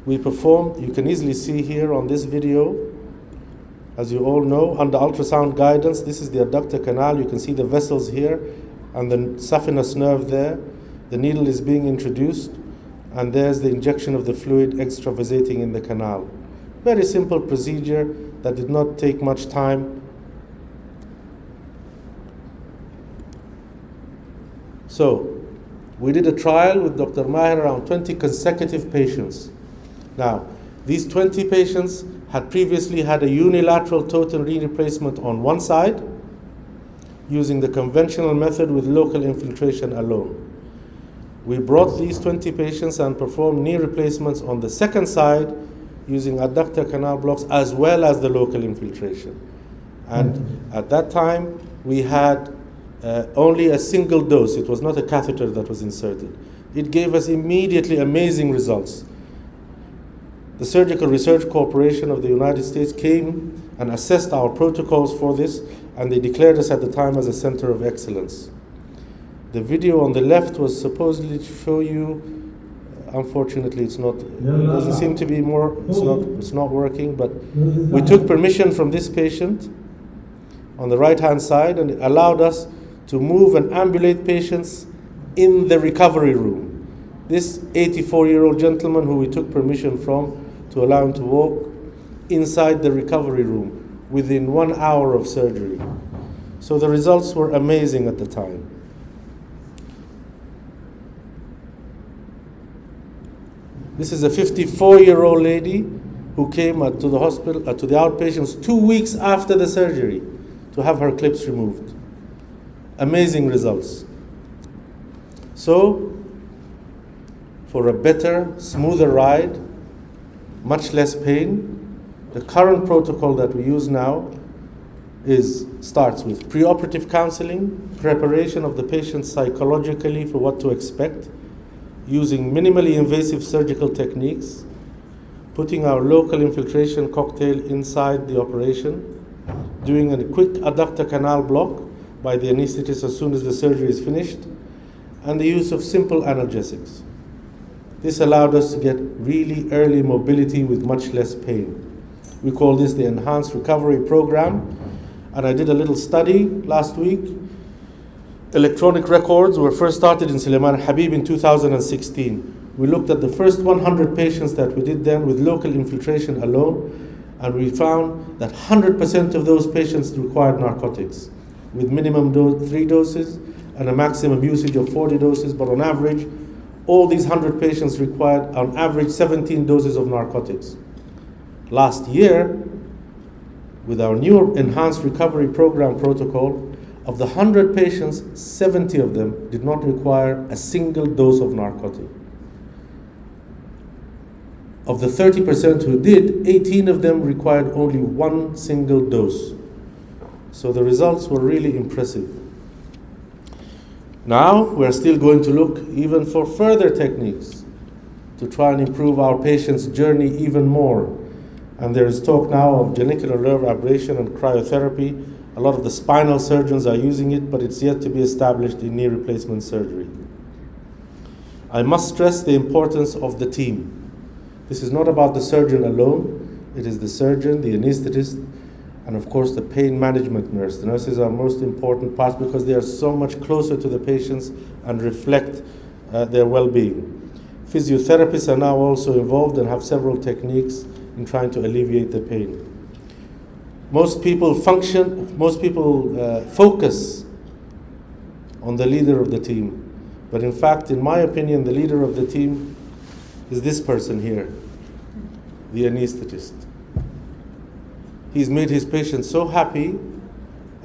we performed, you can easily see here on this video, as you all know, under ultrasound guidance, this is the adductor canal. You can see the vessels here and the saphenous nerve there. The needle is being introduced, and there's the injection of the fluid extravasating in the canal. Very simple procedure that did not take much time. So, we did a trial with Dr. Maher, around 20 consecutive patients. Now, these 20 patients had previously had a unilateral total knee replacement on one side, using the conventional method with local infiltration alone. We brought these 20 patients and performed knee replacements on the second side using adductor canal blocks as well as the local infiltration. And at that time, we had only a single dose. It was not a catheter that was inserted. It gave us immediately amazing results. The Surgical Research Corporation of the United States came and assessed our protocols for this, and they declared us at the time as a center of excellence. The video on the left was supposedly to show you, unfortunately it's not, it doesn't seem to be more, it's not working, but we took permission from this patient on the right hand side, and it allowed us to move and ambulate patients in the recovery room. This 84-year-old gentleman who we took permission from to allow him to walk inside the recovery room within 1 hour of surgery. So the results were amazing at the time. This is a 54-year-old lady who came to the hospital, to the outpatients 2 weeks after the surgery to have her clips removed. Amazing results. So, for a better, smoother ride, much less pain, the current protocol that we use now starts with preoperative counseling, preparation of the patient psychologically for what to expect, using minimally invasive surgical techniques, putting our local infiltration cocktail inside the operation, doing a quick adductor canal block by the anesthetist as soon as the surgery is finished, and the use of simple analgesics. This allowed us to get really early mobility with much less pain. We call this the Enhanced Recovery Program, and I did a little study last week. Electronic records were first started in Suleiman Habib in 2016. We looked at the first 100 patients that we did then with local infiltration alone, and we found that 100% of those patients required narcotics, with minimum 3 doses and a maximum usage of 40 doses, but on average, all these 100 patients required on average 17 doses of narcotics. Last year, with our new enhanced recovery program protocol, of the 100 patients, 70 of them did not require a single dose of narcotic. Of the 30% who did, 18 of them required only one single dose. So the results were really impressive. Now we're still going to look even for further techniques to try and improve our patient's journey even more. And there is talk now of genicular nerve ablation and cryotherapy. A lot of the spinal surgeons are using it, but it's yet to be established in knee replacement surgery. I must stress the importance of the team. This is not about the surgeon alone. It is the surgeon, the anesthetist, and of course the pain management nurse. The nurses are most important part because they are so much closer to the patients and reflect their well-being. Physiotherapists are now also involved and have several techniques in trying to alleviate the pain. Most people focus on the leader of the team. But in fact, in my opinion, the leader of the team is this person here, the anesthetist. He's made his patient so happy,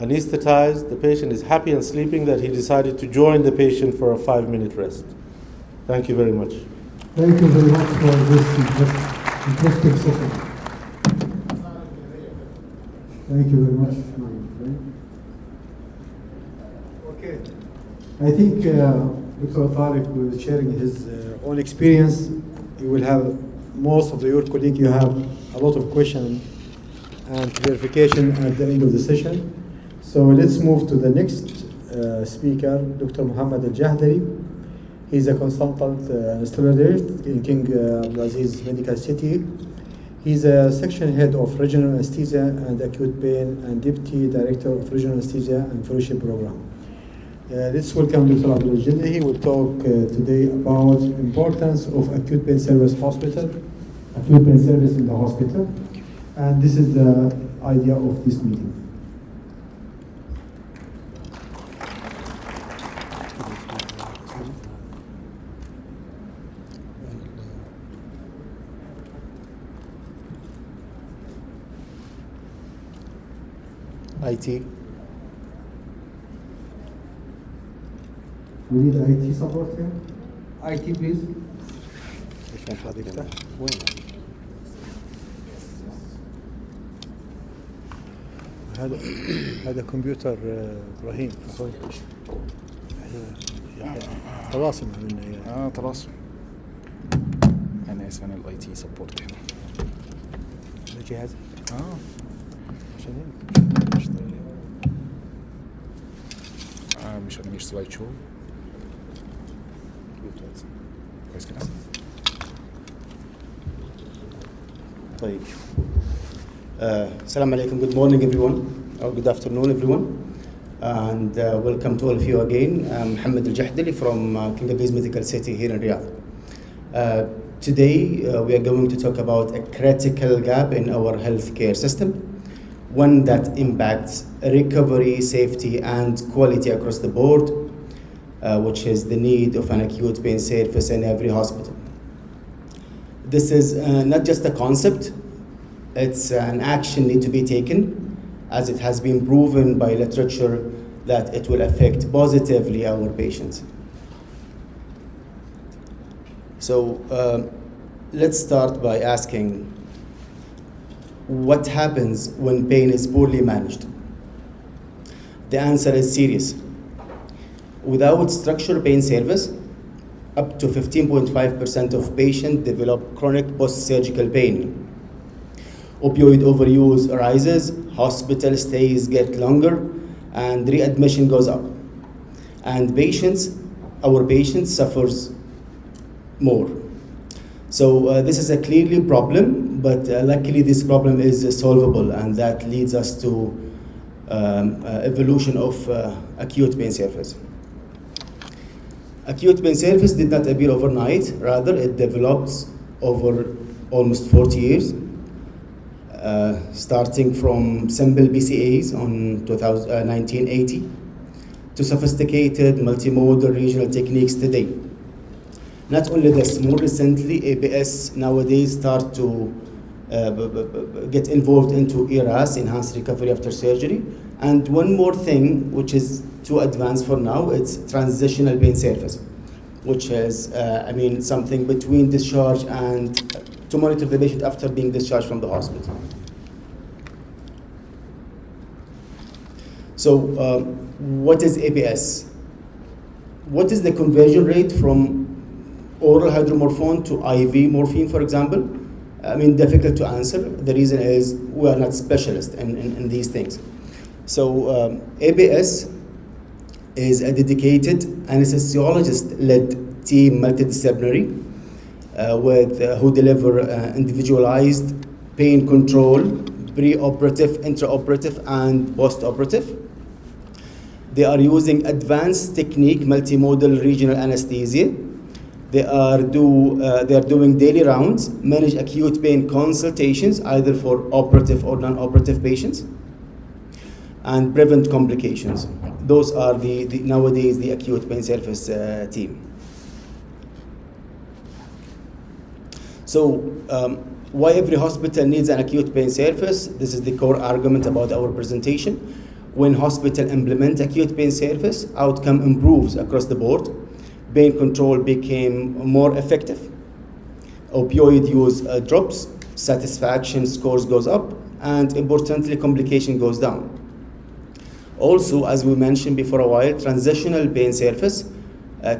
anesthetized, the patient is happy and sleeping, that he decided to join the patient for a 5-minute rest. Thank you very much. Thank you very much for this interesting session. Thank you very much, my friend. Okay. I think Dr. Tariq was sharing his own experience. You will have, most of your colleagues, you have a lot of questions and clarification at the end of the session. So let's move to the next speaker, Dr. Muhammad Al-Jahdari. He's a consultant anesthesiologist in King Abdulaziz Medical City. He's a section head of regional anesthesia and acute pain and deputy director of regional anesthesia and fellowship program. Let's welcome Dr. Abdul Jildi. He will talk today about importance of acute pain service in the hospital. And this is the idea of this meeting. IT. We need IT support here. IT, please. هذا كمبيوتر ابراهيم طلاسم منا طلاسم. انا اسف، انا الاي تي سبورت هنا. الجهاز عشان مش سلايد شو كويس كده. طيب. Assalamu alaikum. Good morning, everyone, or good afternoon, everyone, and welcome to all of you again. I'm Mohammed Al-Jahdali from King Abdulaziz Medical City here in Riyadh. Today, we are going to talk about a critical gap in our healthcare system, one that impacts recovery, safety, and quality across the board, which is the need of an acute pain service in every hospital. This is not just a concept. It's an action need to be taken, as it has been proven by literature that it will affect positively our patients. So let's start by asking, what happens when pain is poorly managed? The answer is serious. Without structured pain service, up to 15.5% of patients develop chronic post-surgical pain. Opioid overuse rises, hospital stays get longer, and readmission goes up. And our patients suffers more. So this is a clearly problem, but luckily this problem is solvable, and that leads us to evolution of acute pain service. Acute pain service did not appear overnight, rather it developed over almost 40 years. Starting from simple BCAs on 1980 to sophisticated multimodal regional techniques today. Not only this, more recently, ABS nowadays start to get involved into ERAS, Enhanced Recovery After Surgery. And one more thing, which is too advanced for now, it's transitional pain surface, which is, something between discharge and to monitor the patient after being discharged from the hospital. So, what is ABS? What is the conversion rate from oral hydromorphone to IV morphine, for example? Difficult to answer. The reason is we are not specialists in these things. So ABS is a dedicated anesthesiologist-led team, multidisciplinary, who deliver individualized pain control, pre-operative, intraoperative, and post-operative. They are using advanced technique, multimodal regional anesthesia. They are doing daily rounds, manage acute pain consultations, either for operative or non-operative patients, and prevent complications. Those are nowadays the acute pain surface team. So why every hospital needs an acute pain surface? This is the core argument about our presentation. When hospital implement acute pain surface, outcome improves across the board. Pain control became more effective. Opioid use drops, satisfaction scores goes up, and importantly, complication goes down. Also, as we mentioned before a while, transitional pain surface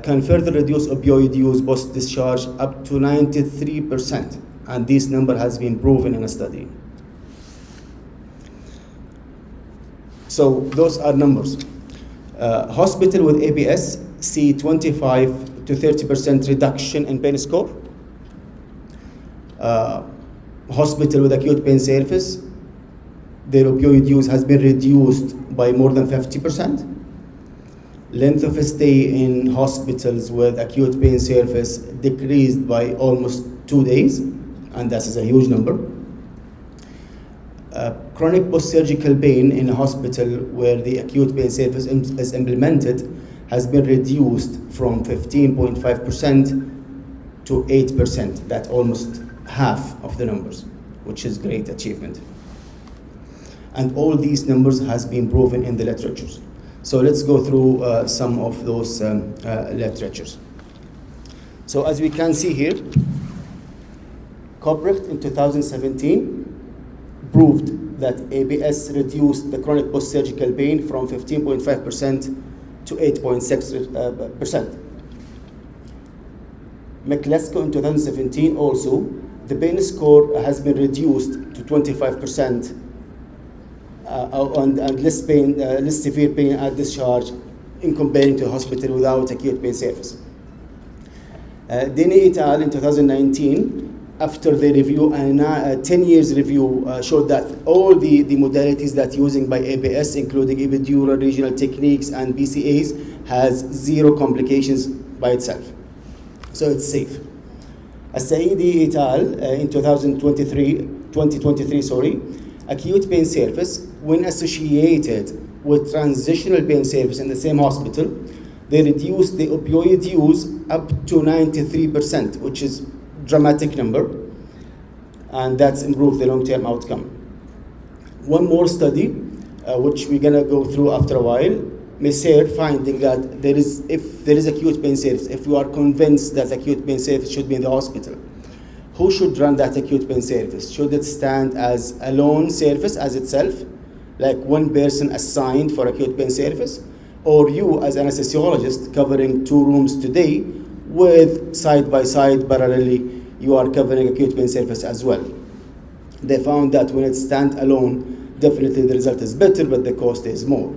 can further reduce opioid use post-discharge up to 93%, and this number has been proven in a study. So those are numbers. Hospital with ABS see 25 to 30% reduction in pain score. Hospital with acute pain surface, their opioid use has been reduced by more than 50%. Length of stay in hospitals with acute pain surface decreased by almost 2 days, and that is a huge number. Chronic post-surgical pain in a hospital where the acute pain surface is implemented has been reduced from 15.5% to 8%. That's almost half of the numbers, which is great achievement. And all these numbers has been proven in the literatures. So let's go through some of those literatures. So as we can see here, Cobricht in 2017 proved that ABS reduced the chronic post-surgical pain from 15.5% to 8.6%. McLesco in 2017 also, the pain score has been reduced to 25% and less severe pain at discharge in comparing to a hospital without acute pain surface. Denny et al. In 2019, after the review, and 10 years review, showed that all the modalities that using by ABS, including epidural, regional techniques, and BCAs, has zero complications by itself. So it's safe. As-Saidi et al. In 2023, acute pain surface, when associated with transitional pain surface in the same hospital, they reduced the opioid use up to 93%, which is dramatic number, and that's improved the long-term outcome. One more study, which we're gonna go through after a while, Messer finding that if there is acute pain surface, if we are convinced that acute pain surface should be in the hospital, who should run that acute pain surface? Should it stand as a lone surface as itself, like one person assigned for acute pain surface, or you as an anesthesiologist covering 2 rooms today with side by side parallelly you are covering acute pain surface as well? They found that when it stands alone, definitely the result is better, but the cost is more.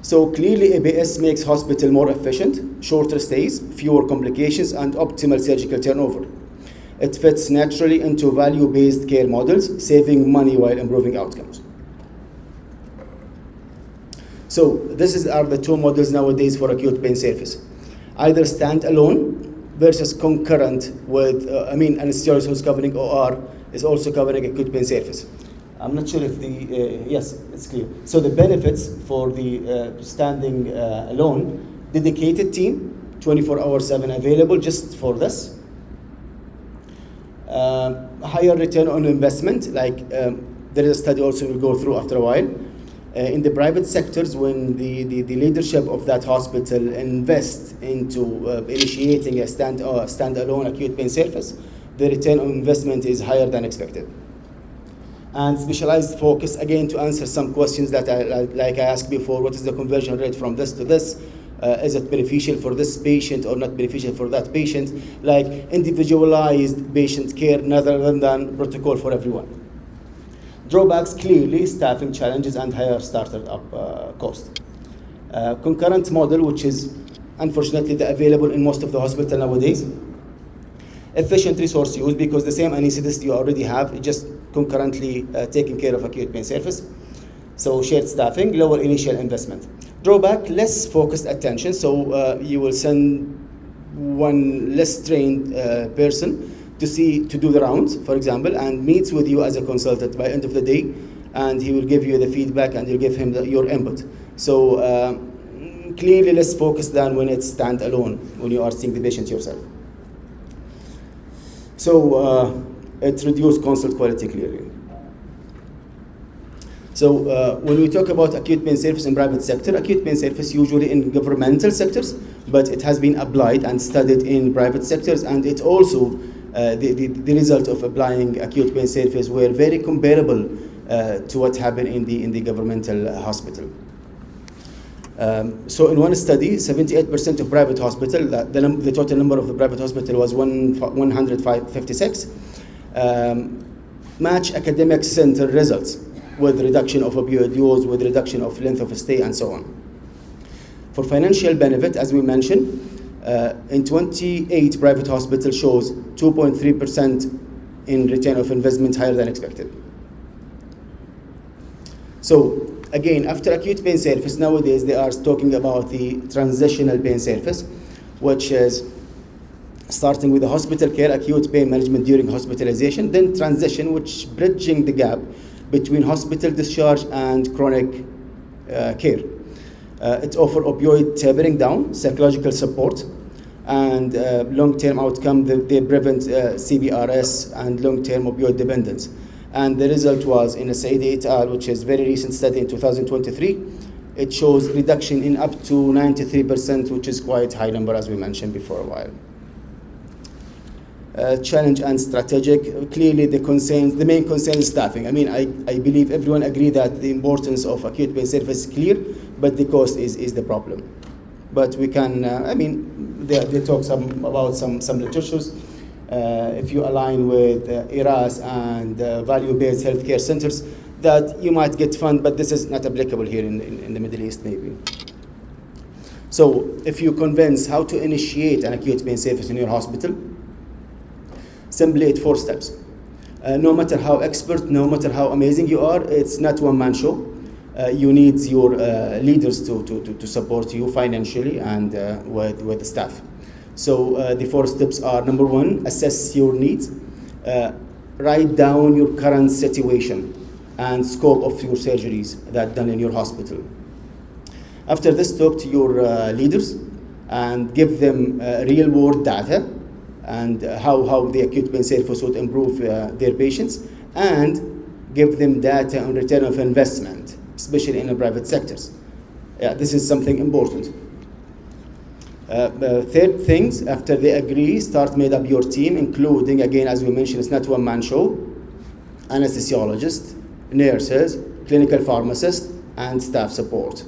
So clearly ABS makes hospital more efficient, shorter stays, fewer complications, and optimal surgical turnover. It fits naturally into value-based care models, saving money while improving outcomes. So these are the 2 models nowadays for acute pain surface. Either stand alone versus concurrent with, anesthesiologist who's covering OR is also covering acute pain surface. I'm not sure if yes, it's clear. So the benefits for the standing alone, dedicated team, 24/7 available just for this. Higher return on investment, like there is a study also we'll go through after a while. In the private sectors, when the leadership of that hospital invests into initiating a standalone acute pain service, the return on investment is higher than expected. And specialized focus, again, to answer some questions that I asked before, what is the conversion rate from this to this? Is it beneficial for this patient or not beneficial for that patient? Like individualized patient care rather than protocol for everyone. Drawbacks, clearly, staffing challenges and higher startup cost. Concurrent model, which is unfortunately available in most of the hospitals nowadays. Efficient resource use, because the same anesthetist you already have, just concurrently taking care of acute pain service. So shared staffing, lower initial investment. Drawback, less focused attention. So you will send one less trained person to do the rounds, for example, and meets with you as a consultant by end of the day, and he will give you the feedback and you'll give him your input. So clearly less focused than when it's standalone, when you are seeing the patient yourself. So it reduced consult quality clearly. So when we talk about acute pain service in private sector, acute pain service usually in governmental sectors, but it has been applied and studied in private sectors, and it also the result of applying acute pain service were very comparable to what happened in the governmental hospital. So in one study, 78% of private hospital, the total number of the private hospital was 156, match academic center results with reduction of opioid use, with reduction of length of stay, and so on. For financial benefit, as we mentioned, in 28 private hospitals shows 2.3% in return of investment higher than expected. So again, after acute pain service, nowadays they are talking about the transitional pain service, which is starting with the hospital care, acute pain management during hospitalization, then transition, which bridging the gap between hospital discharge and chronic care. It offers opioid tapering down, psychological support, and long-term outcome. They prevent CBRS and long-term opioid dependence. And the result was in a Saidi et al., which is very recent study in 2023. It shows reduction in up to 93%, which is quite high number, as we mentioned before a while. Challenge and strategic. Clearly, the main concern is staffing. I mean, I believe everyone agree that the importance of acute pain service is clear, but the cost is the problem. But we can, they talk about some literatures. If you align with IRAS and value-based healthcare centers, that you might get fund, but this is not applicable here in the Middle East, maybe. So if you convince how to initiate an acute pain service in your hospital, simply 8 4 steps. No matter how expert, no matter how amazing you are, it's not one-man show. You need your leaders to support you financially and with the staff. So the 4 steps are: number 1, assess your needs. Write down your current situation and scope of your surgeries that done in your hospital. After this, talk to your leaders and give them real-world data and how the acute pain service would improve their patients, and give them data on return of investment, especially in the private sectors. This is something important. Third things, after they agree, start made up your team, including, again, as we mentioned, it's not one-man show, anesthesiologists, nurses, clinical pharmacists, and staff support.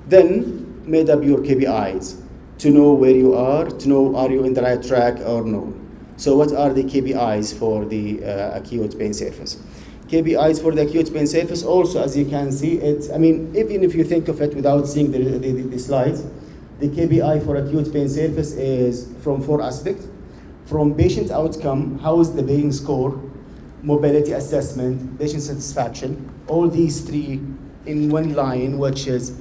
Then made up your KPIs to know where you are, to know are you in the right track or no. So what are the KPIs for the acute pain service? KPIs for the acute pain service also, as you can see, even if you think of it without seeing the slides, the KPI for acute pain service is from 4 aspects. From patient outcome, how is the patient score, mobility assessment, patient satisfaction, all these 3 in one line, which is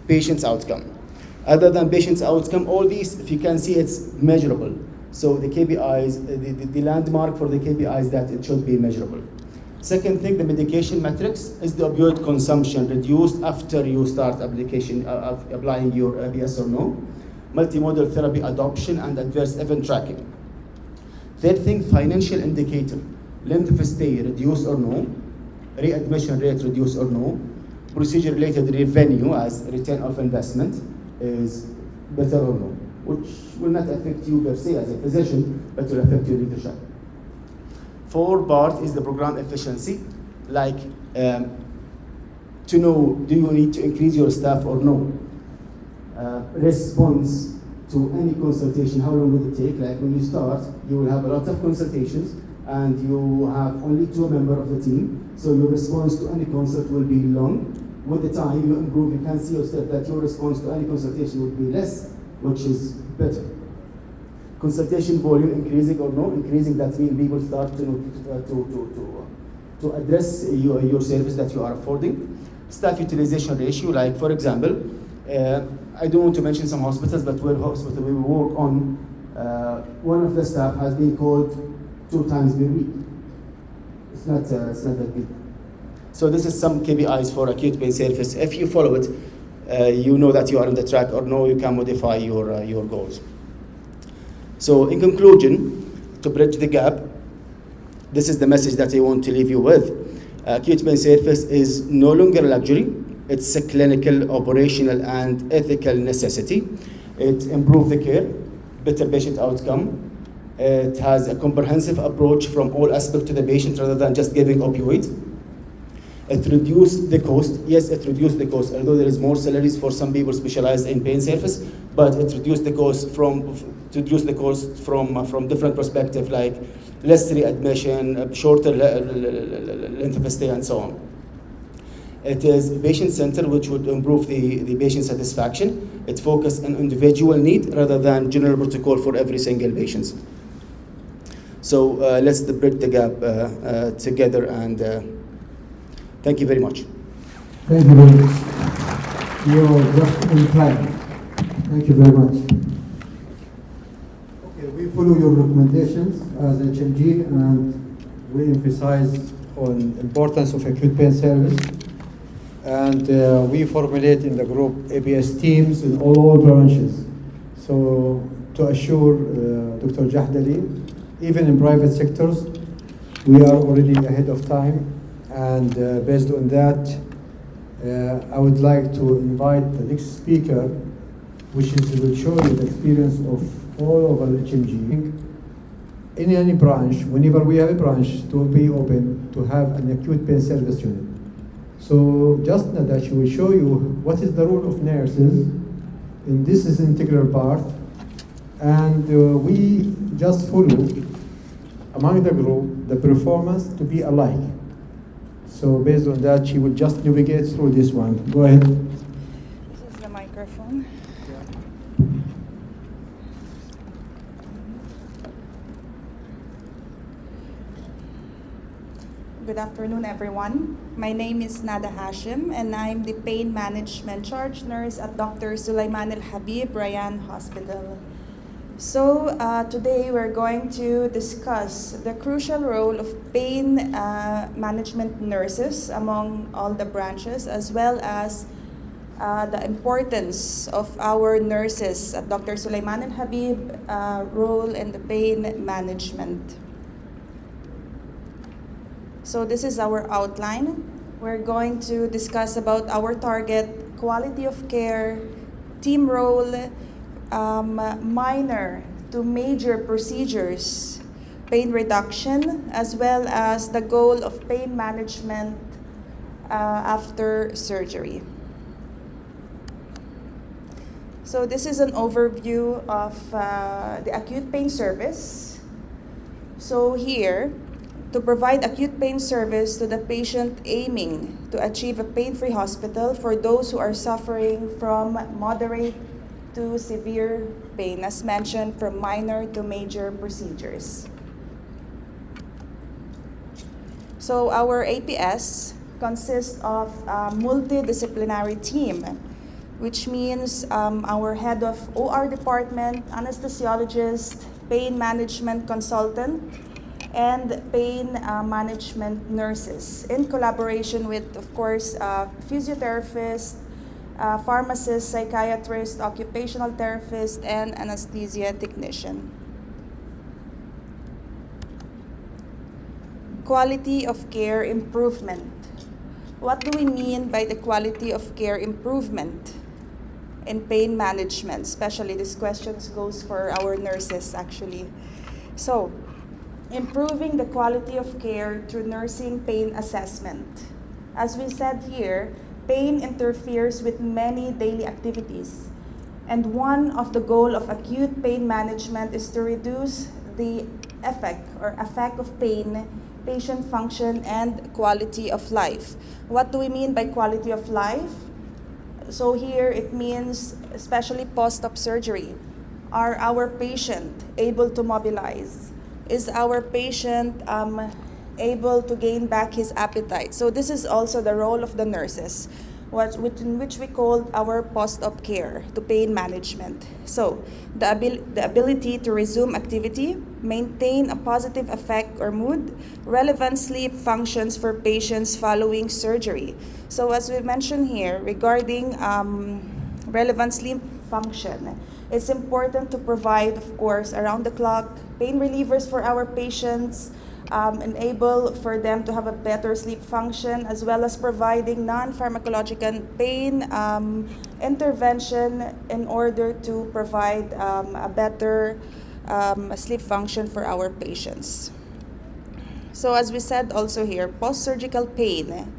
patient's outcome. Other than patient's outcome, all these, if you can see, it's measurable. So the KPIs, the landmark for the KPIs that it should be measurable. Second thing, the medication metrics is the opioid consumption reduced after you start applying your ABS or no. multimodal therapy adoption, and adverse event tracking. Third thing, financial indicator, length of stay reduced or no, readmission rate reduced or no, procedure-related revenue as return of investment is better or no, which will not affect you per se as a physician, but will affect your leadership. Fourth part is the program efficiency, like to know, do you need to increase your staff or no? Response to any consultation, how long will it take? Like when you start, you will have a lot of consultations and you have only 2 members of the team, so your response to any consult will be long. With the time you improve, you can see yourself that your response to any consultation will be less, which is better. Consultation volume increasing or no increasing, that means people start to address your service that you are affording. Staff utilization ratio, like for example, I don't want to mention some hospitals, but where hospital we work on, one of the staff has been called 2 times per week. It's not that big. So this is some KPIs for acute pain service. If you follow it, you know that you are on the track, or no, you can modify your goals. So in conclusion, to bridge the gap, this is the message that I want to leave you with. Acute pain service is no longer a luxury. It's a clinical, operational, and ethical necessity. It improves the care, better patient outcome. It has a comprehensive approach from all aspects to the patient rather than just giving opioids. It reduced the cost. Yes, it reduced the cost, although there is more salaries for some people specialized in pain service, but it reduced the cost from different perspectives, like less readmission, shorter length of stay, and so on. It is patient-centered, which would improve the patient satisfaction. It focuses on individual need rather than general protocol for every single patient. So let's bridge the gap together, and thank you very much. Thank you very much. You're just in time. Thank you very much. Okay, we follow your recommendations as HMG, and we emphasize on importance of acute pain service. And we formulate in the group ABS teams in all branches. So to assure Dr. Jahdali, even in private sectors, we are already ahead of time. And based on that, I would like to invite the next speaker, which will show you the experience of all over the HMG. In any branch, whenever we have a branch, to be open to have an acute pain service unit. So just Nadash will show you what is the role of nurses, and this is an integral part. And we just follow among the group the performance to be alike. So based on that, she will just navigate through this one. Go ahead. This is the microphone. Good afternoon, everyone. My name is Nada Hashim, and I'm the Pain Management Charge Nurse at Dr. Sulaiman Al-Habib Rayyan Hospital. So today we're going to discuss the crucial role of pain management nurses among all the branches, as well as the importance of our nurses at Dr. Sulaiman Al-Habib role in the pain management. So this is our outline. We're going to discuss about our target, quality of care, team role, minor to major procedures, pain reduction, as well as the goal of pain management after surgery. So this is an overview of the acute pain service. So here, to provide acute pain service to the patient aiming to achieve a pain-free hospital for those who are suffering from moderate to severe pain, as mentioned, from minor to major procedures. So our APS consists of a multidisciplinary team, which means our head of OR department, anesthesiologist, pain management consultant, and pain management nurses, in collaboration with, of course, physiotherapists, pharmacist, psychiatrist, occupational therapist, and anesthesia technician. Quality of care improvement. What do we mean by the quality of care improvement in pain management? Especially this question goes for our nurses actually. So, improving the quality of care through nursing pain assessment. As we said here, pain interferes with many daily activities. And one of the goals of acute pain management is to reduce the effect of pain, patient function, and quality of life. What do we mean by quality of life? So here it means especially post-op surgery. Are our patient able to mobilize? Is our patient able to gain back his appetite? So this is also the role of the nurses, in which we call our post-op care to pain management. So the ability to resume activity, maintain a positive affect or mood, relevant sleep functions for patients following surgery. So as we mentioned here, regarding relevant sleep function, it's important to provide, of course, around-the-clock pain relievers for our patients, enable for them to have a better sleep function, as well as providing non-pharmacological pain intervention in order to provide a better sleep function for our patients. So as we said also here, post-surgical pain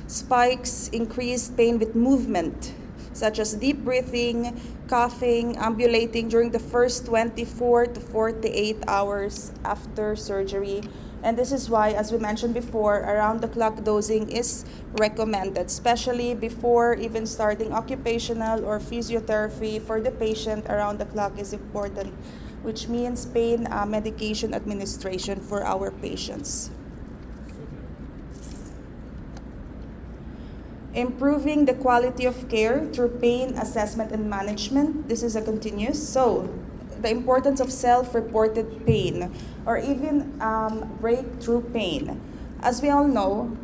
spikes increased pain with movement, such as deep breathing, coughing, ambulating during the first 24 to 48 hours after surgery. And this is why, as we mentioned before, around-the-clock dosing is recommended, especially before even starting occupational or physiotherapy for the patient. Around-the-clock is important, which means pain medication administration for our patients. Improving the quality of care through pain assessment and management. This is a continuous. So, the importance of self-reported pain or even breakthrough pain. As we all know,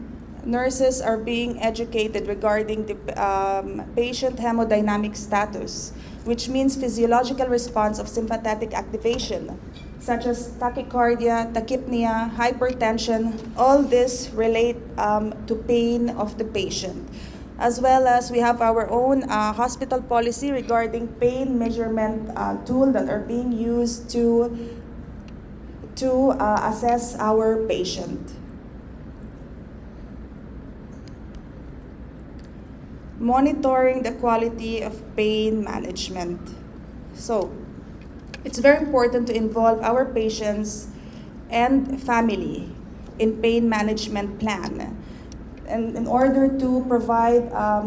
nurses are being educated regarding the patient hemodynamic status, which means physiological response of sympathetic activation, such as tachycardia, tachypnea, hypertension. All this relate to pain of the patient. As well as we have our own hospital policy regarding pain measurement tool that are being used to assess our patient. Monitoring the quality of pain management. So, it's very important to involve our patients and family in pain management plan, and in order to provide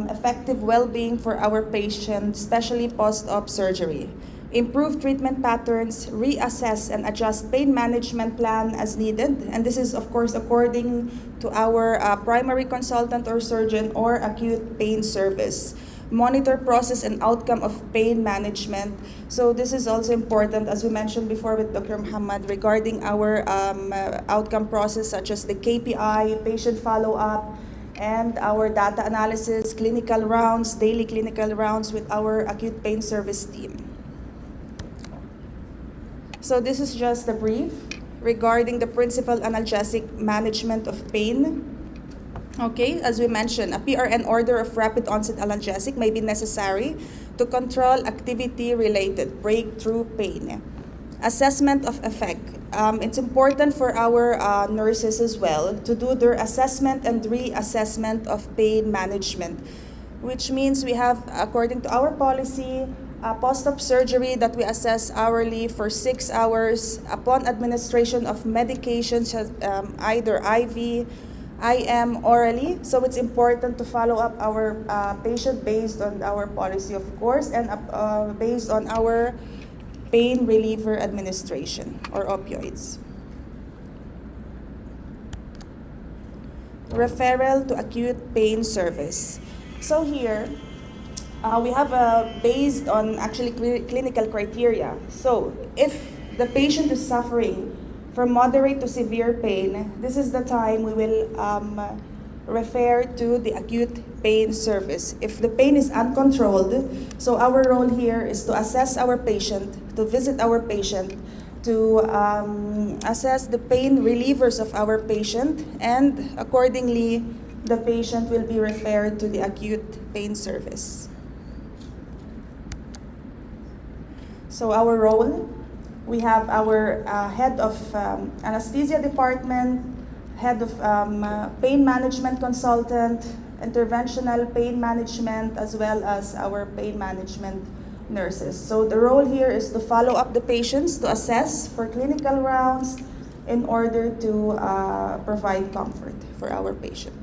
effective well-being for our patients, especially post-op surgery. Improve treatment patterns, reassess and adjust pain management plan as needed. And this is, of course, according to our primary consultant or surgeon or acute pain service. Monitor process and outcome of pain management. So this is also important, as we mentioned before with Dr. Muhammad, regarding our outcome process, such as the KPI, patient follow-up, and our data analysis, clinical rounds, daily clinical rounds with our acute pain service team. So this is just a brief regarding the principal analgesic management of pain. Okay, as we mentioned, a PRN order of rapid onset analgesic may be necessary to control activity-related breakthrough pain. Assessment of effect. It's important for our nurses as well to do their assessment and reassessment of pain management, which means we have, according to our policy, post-op surgery that we assess hourly for 6 hours upon administration of medications, either IV, IM, orally. So it's important to follow up our patient based on our policy, of course, and based on our pain reliever administration or opioids. Referral to acute pain service. So here, we have based on actually clinical criteria. So if the patient is suffering from moderate to severe pain, this is the time we will refer to the acute pain service. If the pain is uncontrolled, so our role here is to assess our patient, to visit our patient, to assess the pain relievers of our patient, and accordingly, the patient will be referred to the acute pain service. So our role, we have our head of anesthesia department, head of pain management consultant, interventional pain management, as well as our pain management nurses. So the role here is to follow up the patients, to assess for clinical rounds in order to provide comfort for our patient.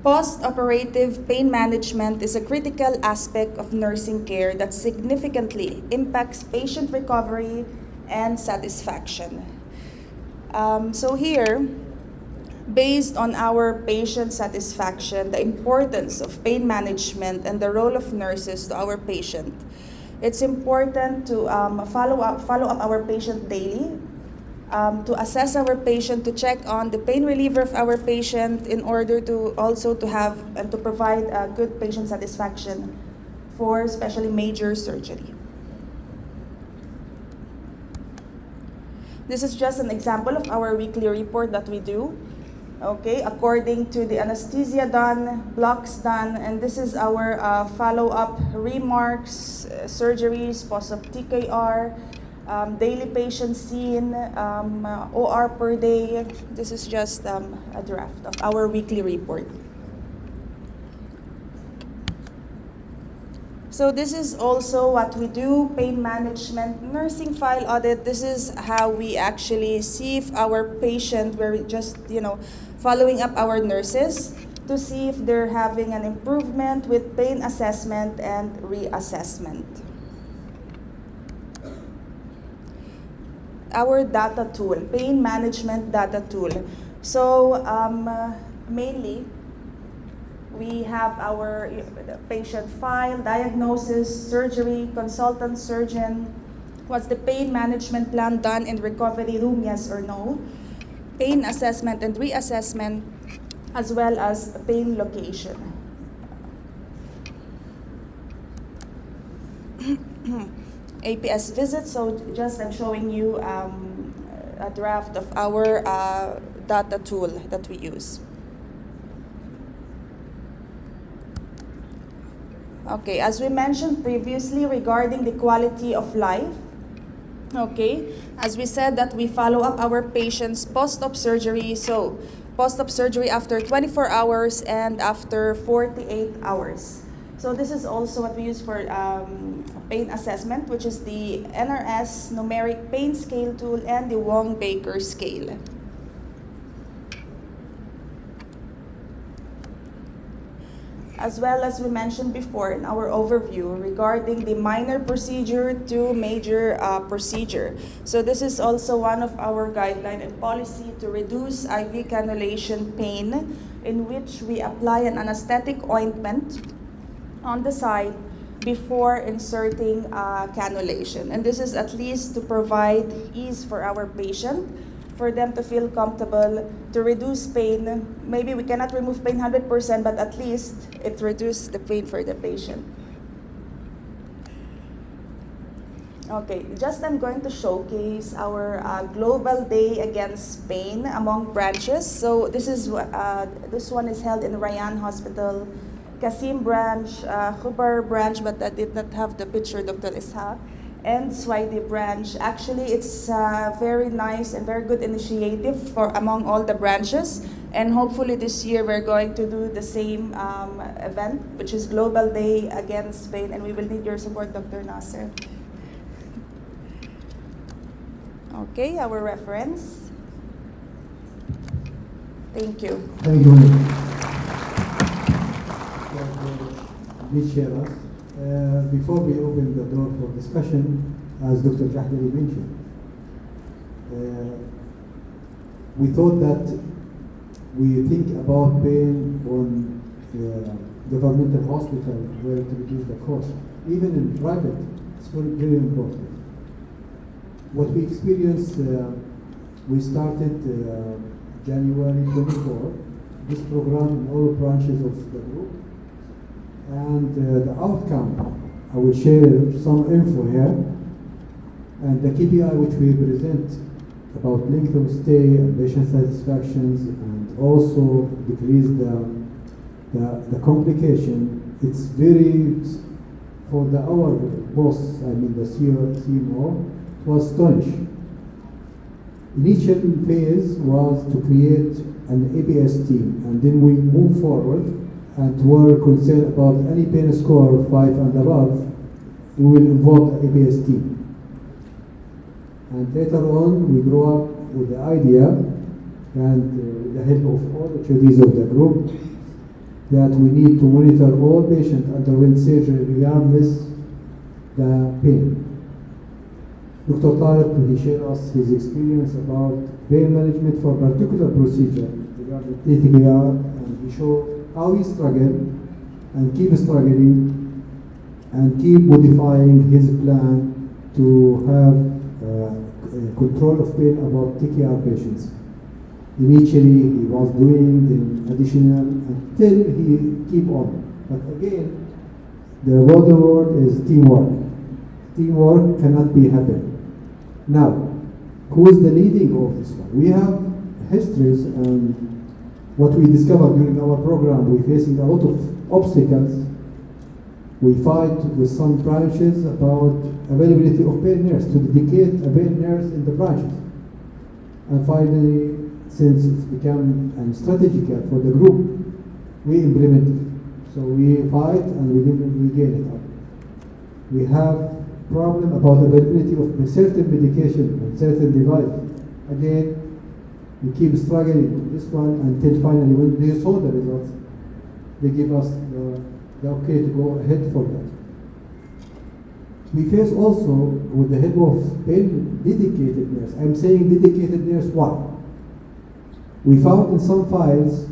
Post-operative pain management is a critical aspect of nursing care that significantly impacts patient recovery and satisfaction. So here, based on our patient satisfaction, the importance of pain management, and the role of nurses to our patient, it's important to follow up our patient daily, to assess our patient, to check on the pain reliever of our patient in order to also to have and to provide good patient satisfaction for especially major surgery. This is just an example of our weekly report that we do. Okay, according to the anesthesia done, blocks done, and this is our follow-up remarks, surgeries, post-op TKR, daily patient seen, OR per day. This is just a draft of our weekly report. So this is also what we do, pain management, nursing file audit. This is how we actually see if our patient, we're just, following up our nurses to see if they're having an improvement with pain assessment and reassessment. Our data tool, pain management data tool. So mainly, we have our patient file, diagnosis, surgery, consultant surgeon, what's the pain management plan done in recovery room, yes or no, pain assessment and reassessment, as well as pain location. APS visit, so just I'm showing you a draft of our data tool that we use. Okay, as we mentioned previously regarding the quality of life, okay, as we said that we follow up our patients post-op surgery, so post-op surgery after 24 hours and after 48 hours. So this is also what we use for pain assessment, which is the NRS numeric pain scale tool and the Wong-Baker scale. As well as we mentioned before in our overview regarding the minor procedure to major procedure. So this is also one of our guideline and policy to reduce IV cannulation pain, in which we apply an anesthetic ointment on the side before inserting cannulation. And this is at least to provide ease for our patient, for them to feel comfortable, to reduce pain. Maybe we cannot remove pain 100%, but at least it reduces the pain for the patient. Okay, just I'm going to showcase our Global Day Against Pain among branches. So this one is held in Rayan Hospital, Qasim branch, Khubar branch, but that did not have the picture, Dr. Ishaq, and Swaidi branch. Actually, it's a very nice and very good initiative for among all the branches. And hopefully this year we're going to do the same event, which is Global Day Against Pain, and we will need your support, Dr. Nasser. Okay, our reference. Thank you. Thank you. Please share us. Before we open the door for discussion, as Dr. Jahdari mentioned, we thought that we think about pain on governmental hospital where to reduce the cost. Even in private, it's very, very important. What we experience We started January 24, this program in all branches of the group. And the outcome, I will share some info here. And the KPI which we present about length of stay and patient satisfactions, and also decrease the complication. It's very, for our boss, I mean the CMO, was astonished. Initial phase was to create an ABS team, and then we move forward and were concerned about any pain score of 5 and above, we will involve the ABS team. And later on, we grew up with the idea, and with the help of all the HODs of the group, that we need to monitor all patients underwent surgery regardless the pain. Dr. Tariq, he shared us his experience about pain management for particular procedure regarding TTPR, and he showed how he struggled and keep struggling and keep modifying his plan to have control of pain about TKR patients. Initially, he was doing the additional until he keep on. But again, the word is teamwork. Teamwork cannot be happen. Now, who is the leading of this one? We have histories, and what we discovered during our program, we're facing a lot of obstacles. We fight with some branches about availability of pain nurse, to dedicate a pain nurse in the branches. And finally, since it's become strategical for the group, we implement it. So we fight and we gain it up. We have problem about availability of certain medication and certain device. Again, we keep struggling with this one until finally when they saw the results, they give us the okay to go ahead for that. We face also, with the help of pain dedicated nurse. I'm saying dedicated nurse, why? We found in some files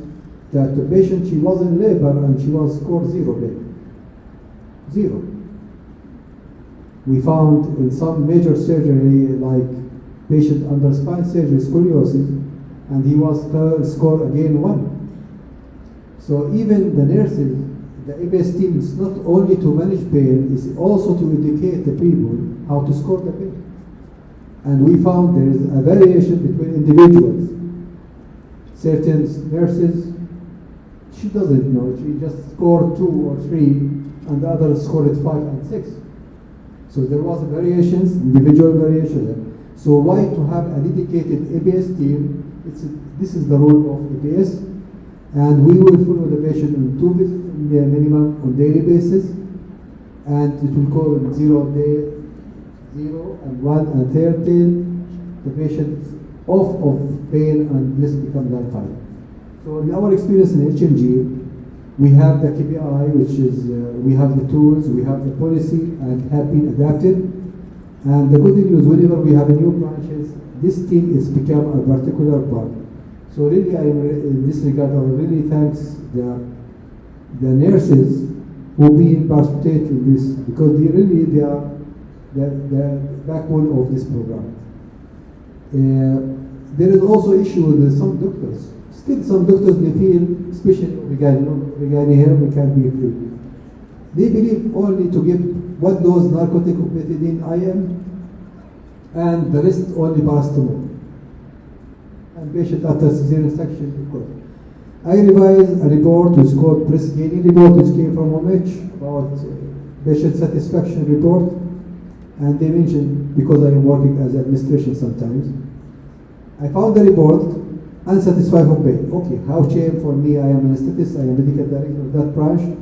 that the patient, she was in labor and she was scored 0 pain. 0. We found in some major surgery, like patient under spine surgery, scoliosis, and he was scored again 1. So even the nurses, the ABS team is not only to manage pain, it's also to educate the people how to score the pain. And we found there is a variation between individuals. Certain nurses, she doesn't know, she just scored 2 or 3, and the others scored 5 and 6. So there was variations, individual variation. So why to have a dedicated ABS team? This is the role of ABS, and we will follow the patient on 2 visits minimum on daily basis, and it will go 0 day, 0 and 1 and 13. The patient is off of pain and this becomes fine. So in our experience in HMG, we have the KPI, which is we have the tools, we have the policy, and have been adapted. And the good news, whenever we have a new branches, this team is become a particular part. So really, in this regard, I really thanks the nurses who been participating in this, because they are the backbone of this program. There is also issue with some doctors. Still some doctors, they feel, especially regarding here, we can't be free. They believe only to give 1 dose narcotic of betadine IM and the rest only paracetamol. And patient after cesarean section, of course. I revised a report which is called press gaining report, which came from OMH about patient satisfaction report. And they mentioned, because I am working as administration sometimes, I found the report, unsatisfied for pain. Okay, how shame for me, I am an anesthetist, I am medical director of that branch,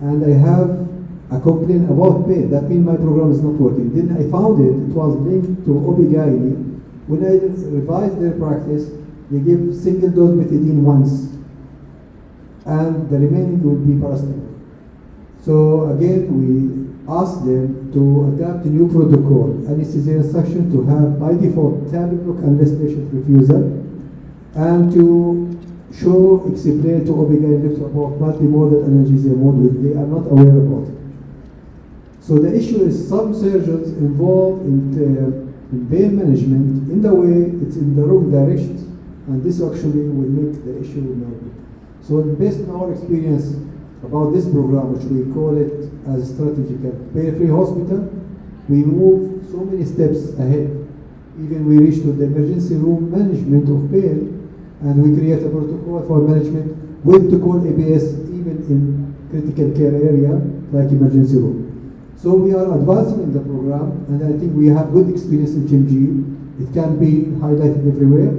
and I have a complaint about pain. That means my program is not working. Then I found it was linked to OB-GYN. When I revised their practice, they give single dose betadine once, and the remaining would be paracetamol. So again, we asked them to adapt a new protocol, anesthesia instruction to have by default tablet block unless patient refusal, and to explain to OB-GYN about multimodal analgesia mode, which they are not aware about it. So the issue is some surgeons involved in in pain management in the way it's in the wrong directions, and this actually will make the issue more. So based on our experience about this program, which we call it as a strategic pain-free hospital, we move so many steps ahead. Even we reach to the emergency room management of pain, and we create a protocol for management when to call ABS even in critical care area like emergency room. So we are advancing in the program, and I think we have good experience in TMG. It can be highlighted everywhere.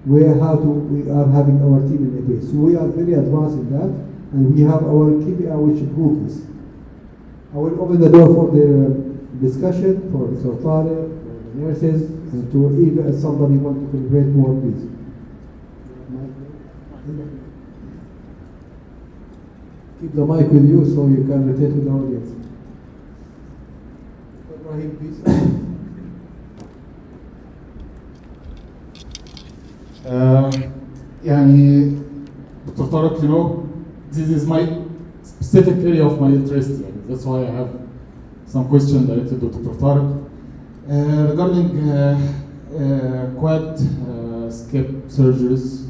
We are having our team in ABS. So we are very advanced in that, and we have our KPI which prove this. I will open the door for the discussion for Dr. Tariq, for the nurses, and to if somebody want to collaborate more, please. Keep the mic with you so you can rotate with the audience. Ibrahim, please. يعني Dr. Tariq, you know, this is my specific area of my interest. That's why I have some questions directed to Dr. Tariq. Regarding quad skip surgeries,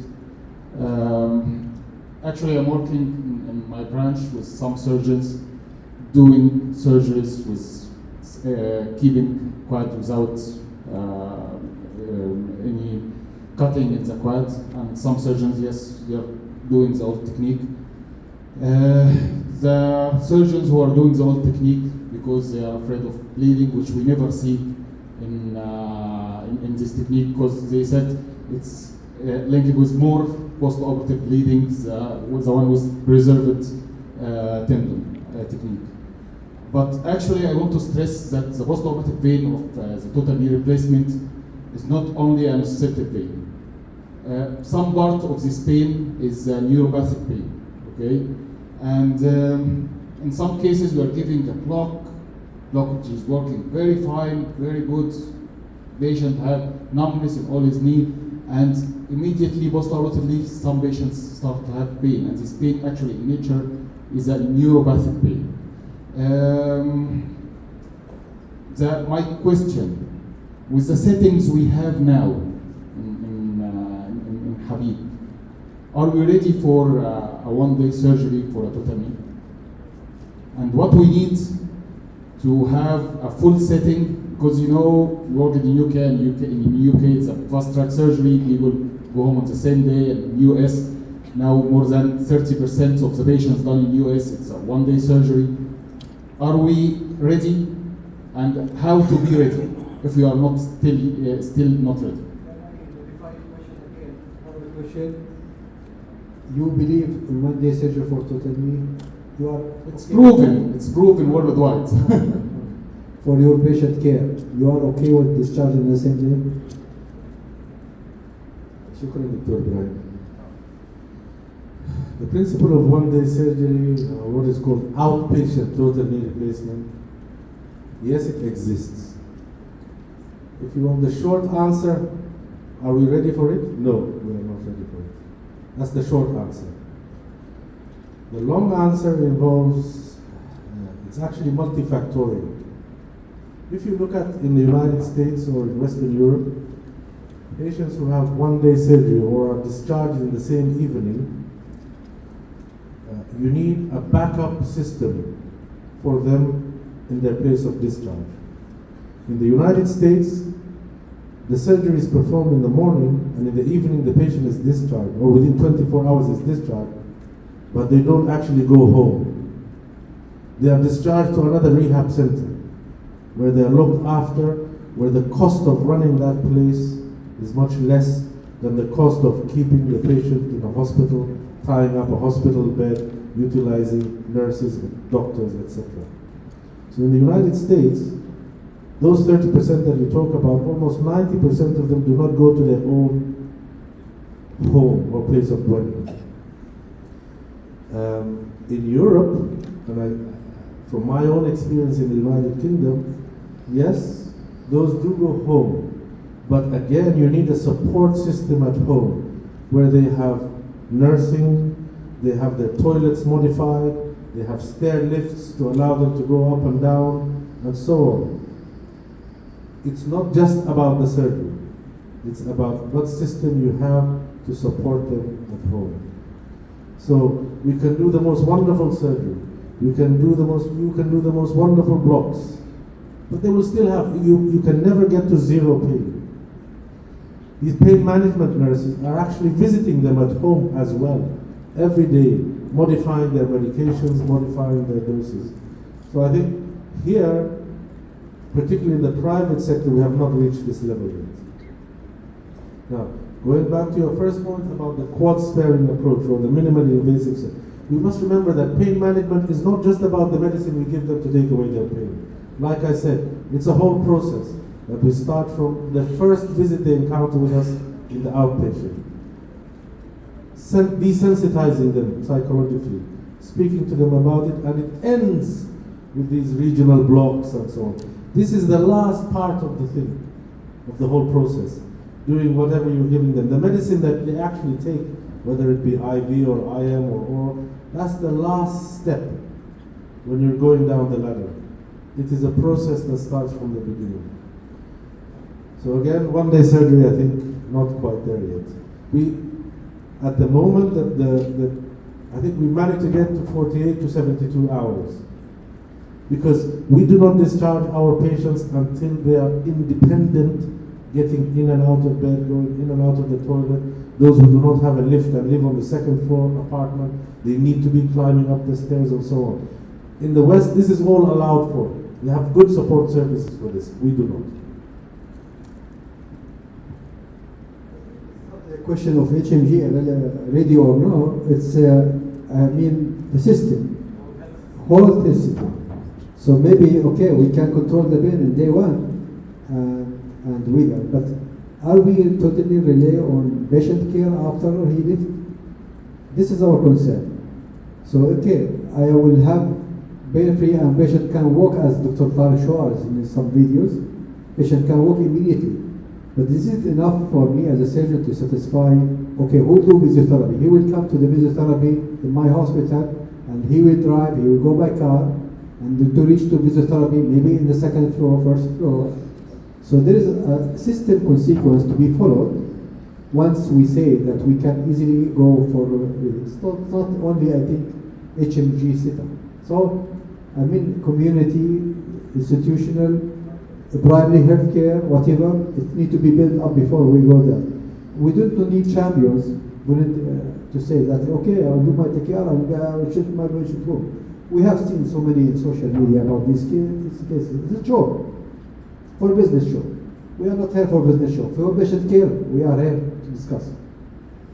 actually I'm working in my branch with some surgeons doing surgeries with keeping quad without any cutting in the quad, and some surgeons, yes, they are doing the old technique. The surgeons who are doing the old technique because they are afraid of bleeding, which we never see in this technique, because they said it's linked with more post-operative bleeding, the one with preserved tendon technique. But actually, I want to stress that the post-operative pain of the total knee replacement is not only an anesthetic pain. Some part of this pain is neuropathic pain, okay? And in some cases, we are giving a block which is working very fine, very good. Patient have numbness in all his knee, and immediately post-operatively, some patients start to have pain, and this pain actually in nature is a neuropathic pain. My question, with the settings we have now in Habib, are we ready for a one-day surgery for a total knee? And what we need to have a full setting, because you know, we work in the UK, and in the UK it's a fast-track surgery, people go home on the same day, and in the US, now more than 30% of the patients done in the US, it's a one-day surgery. Are we ready? And how to be ready if we are not still not ready? You believe in one-day surgery for total knee? You are It's proven. It's proven worldwide. For your patient care, you are okay with discharging the same day? شكرا دكتور إبراهيم. The principle of one-day surgery, what is called outpatient total knee replacement, yes, it exists. If you want the short answer, are we ready for it? No, we are not ready for it. That's the short answer. The long answer involves, it's actually multifactorial. If you look at in the United States or in Western Europe, patients who have one-day surgery or are discharged in the same evening, you need a backup system for them in their place of discharge. In the United States, the surgery is performed in the morning, and in the evening the patient is discharged, or within 24 hours is discharged, but they don't actually go home. They are discharged to another rehab center, where they are looked after, where the cost of running that place is much less than the cost of keeping the patient in a hospital, tying up a hospital bed, utilizing nurses, doctors, etc. So in the United States, those 30% that you talk about, almost 90% of them do not go to their own home or place of dwelling. In Europe, and from my own experience in the United Kingdom, yes, those do go home. But again, you need a support system at home where they have nursing, they have their toilets modified, they have stair lifts to allow them to go up and down, and so on. it's not just about the surgery. It's about what system you have to support them at home. So we can do the most wonderful surgery. You can do the most wonderful blocks. But they will still have, you can never get to zero pain. These pain management nurses are actually visiting them at home as well, every day, modifying their medications, modifying their doses. So I think here, particularly in the private sector, we have not reached this level yet. Now, going back to your first point about the quad-sparing approach or the minimally invasive, we must remember that pain management is not just about the medicine we give them to take away their pain. Like I said, it's a whole process that we start from the first visit they encounter with us in the outpatient. Desensitizing them psychologically, speaking to them about it, and it ends with these regional blocks and so on. This is the last part of the thing, of the whole process, doing whatever you're giving them. The medicine that they actually take, whether it be IV or IM or oral, that's the last step when you're going down the ladder. It is a process that starts from the beginning. So again, one-day surgery, I think, not quite there yet. At the moment, I think we managed to get to 48 to 72 hours. Because we do not discharge our patients until they are independent, getting in and out of bed, going in and out of the toilet. Those who do not have a lift and live on the second floor apartment, they need to be climbing up the stairs and so on. In the West, this is all allowed for. We have good support services for this. We do not. The question of HMG, ready or no, it's, the system, whole system. So maybe, okay, we can control the pain in day one, and we are, but are we totally rely on patient care after he left? This is our concern. So, okay, I will have pain-free and patient can walk, as Dr. Tariq showed us in some videos. Patient can walk immediately. But is it enough for me as a surgeon to satisfy, okay, who will do physiotherapy? He will come to the physiotherapy in my hospital, and he will drive, he will go by car, and to reach to physiotherapy, maybe in the second floor, first floor. So there is a system consequence to be followed once we say that we can easily go for, it's not only, I think, HMG setup. So, community, institutional, primary healthcare, whatever, it needs to be built up before we go there. We don't need champions to say that, okay, I'll do my TKR, I'll shoot my patient home. We have seen so many in social media about these cases. It's a joke. For business show. We are not here for business show. For patient care, we are here to discuss.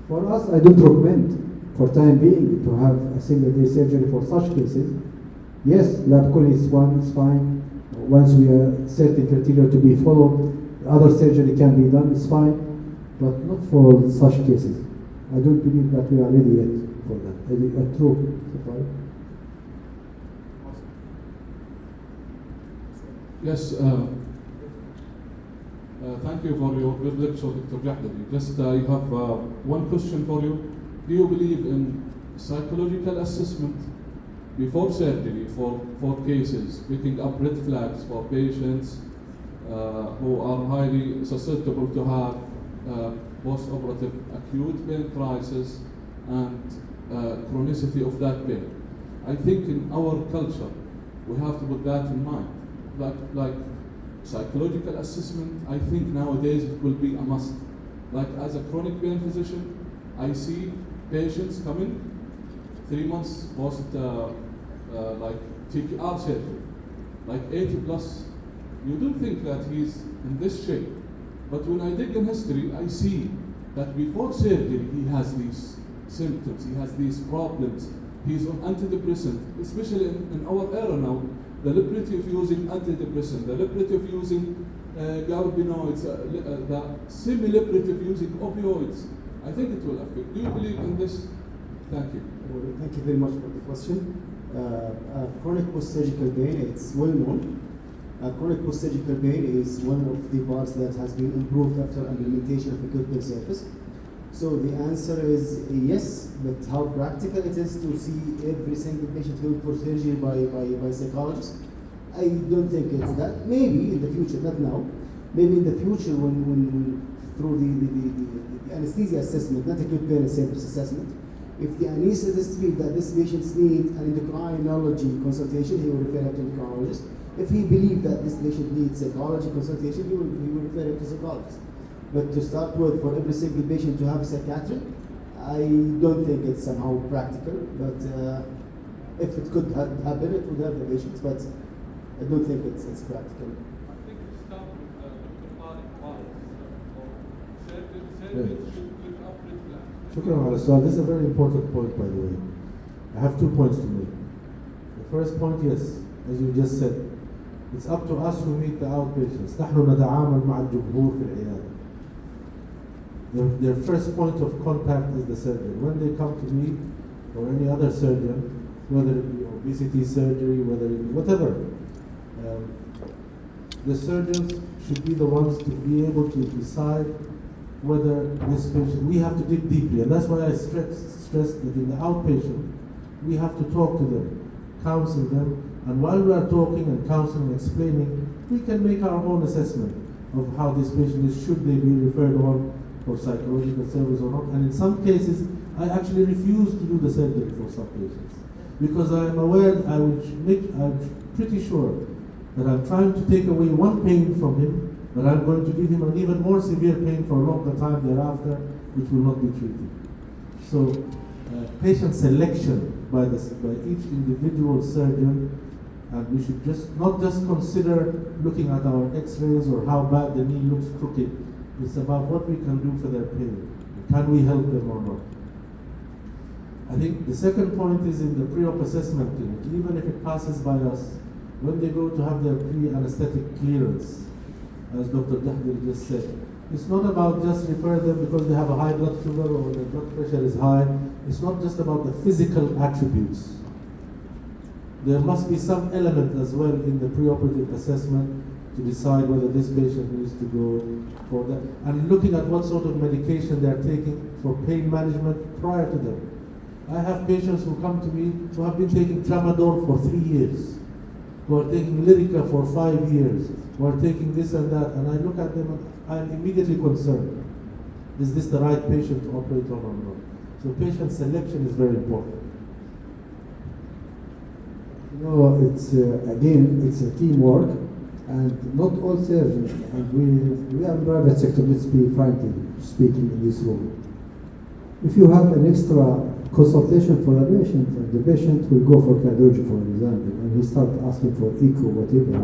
For us, I don't recommend, for time being, to have a single day surgery for such cases. Yes, lab call is fine. Once we have certain criteria to be followed, other surgery can be done, it's fine, but not for such cases. I don't believe that we are ready yet for that. True. Yes, thank you for your good lecture, Dr. Jahdari. Just I have one question for you. Do you believe in psychological assessment before surgery for cases, picking up red flags for patients who are highly susceptible to have post-operative acute pain crisis and chronicity of that pain? I think in our culture, we have to put that in mind. Like psychological assessment, I think nowadays it will be a must. Like as a chronic pain physician, I see patients coming 3 months post like TKR surgery, like 80 plus. You don't think that he's in this shape, but when I dig in history, I see that before surgery he has these symptoms, he has these problems. He's on antidepressant, especially in our era now. The liberty of using antidepressant, the liberty of using gabapentinoids, the semi-liberty of using opioids. I think it will affect. Do you believe in this? Thank you. Thank you very much for the question. Chronic post-surgical pain, it's well known. Chronic post-surgical pain is one of the parts that has been improved after implementation of acute pain surface. So the answer is yes, but how practical it is to see every single patient going for surgery by psychologists, I don't think it's that. Maybe in the future, not now. maybe in the future when through the anesthesia assessment, not acute pain symptoms assessment, if the anesthetist feels that this patient needs an endocrinology consultation, he will refer him to the endocrinologist. If he believes that this patient needs psychology consultation, he will refer him to psychologist. But to start with, for every single patient to have a psychiatric, I don't think it's somehow practical. But if it could happen, it would help the patients. But I don't think it's practical. شكرا على السؤال. This is a very important point, by the way. I have 2 points to make. The first point, yes, as you just said, it's up to us who meet the outpatients. نحن نتعامل مع الجمهور في العيادة. Their first point of contact is the surgeon. When they come to me or any other surgeon, whether it be obesity surgery, whether it be whatever, the surgeons should be the ones to be able to decide whether this patient, we have to dig deeply, and that's why I stress that in the outpatient, we have to talk to them, counsel them, and while we are talking and counseling and explaining, we can make our own assessment of how this patient is, should they be referred on for psychological service or not. And in some cases, I actually refuse to do the surgery for some patients, because I am aware, I'm pretty sure that I'm trying to take away one pain from him, but I'm going to give him an even more severe pain for a longer time thereafter, which will not be treated. So patient selection by each individual surgeon, and we should not just consider looking at our x-rays or how bad the knee looks crooked. It's about what we can do for their pain. Can we help them or not? I think the second point is in the pre-op assessment clinic. Even if it passes by us, when they go to have their pre-anesthetic clearance, as Dr. Jahdil just said, it's not about just refer them because they have a high blood sugar or their blood pressure is high. It's not just about the physical attributes. There must be some element as well in the preoperative assessment to decide whether this patient needs to go for that, and looking at what sort of medication they're taking for pain management prior to them. I have patients who come to me who have been taking tramadol for 3 years, who are taking Lyrica for 5 years, who are taking this and that, and I look at them and I'm immediately concerned. Is this the right patient to operate on or not? So patient selection is very important. You know, it's it's a teamwork, and not all surgeons, and we are in private sector, let's be frankly speaking in this room. If you have an extra consultation for a patient, and the patient will go for cardiology, for example, and he starts asking for echo, whatever,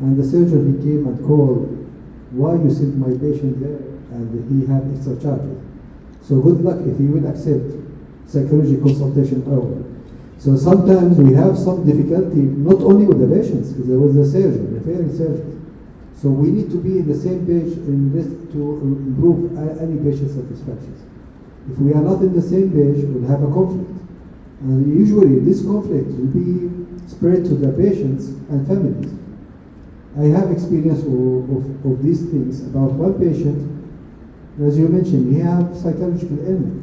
and the surgeon, he came and called, why you sent my patient there, and he had extra charges. So good luck if he will accept psychology consultation hour. So sometimes we have some difficulty, not only with the patients, with the surgeon, referring surgeon. So we need to be in the same page in this to improve any patient satisfaction. If we are not in the same page, we'll have a conflict. And usually this conflict will be spread to the patients and families. I have experience of these things about one patient, as you mentioned, he had psychological ailment.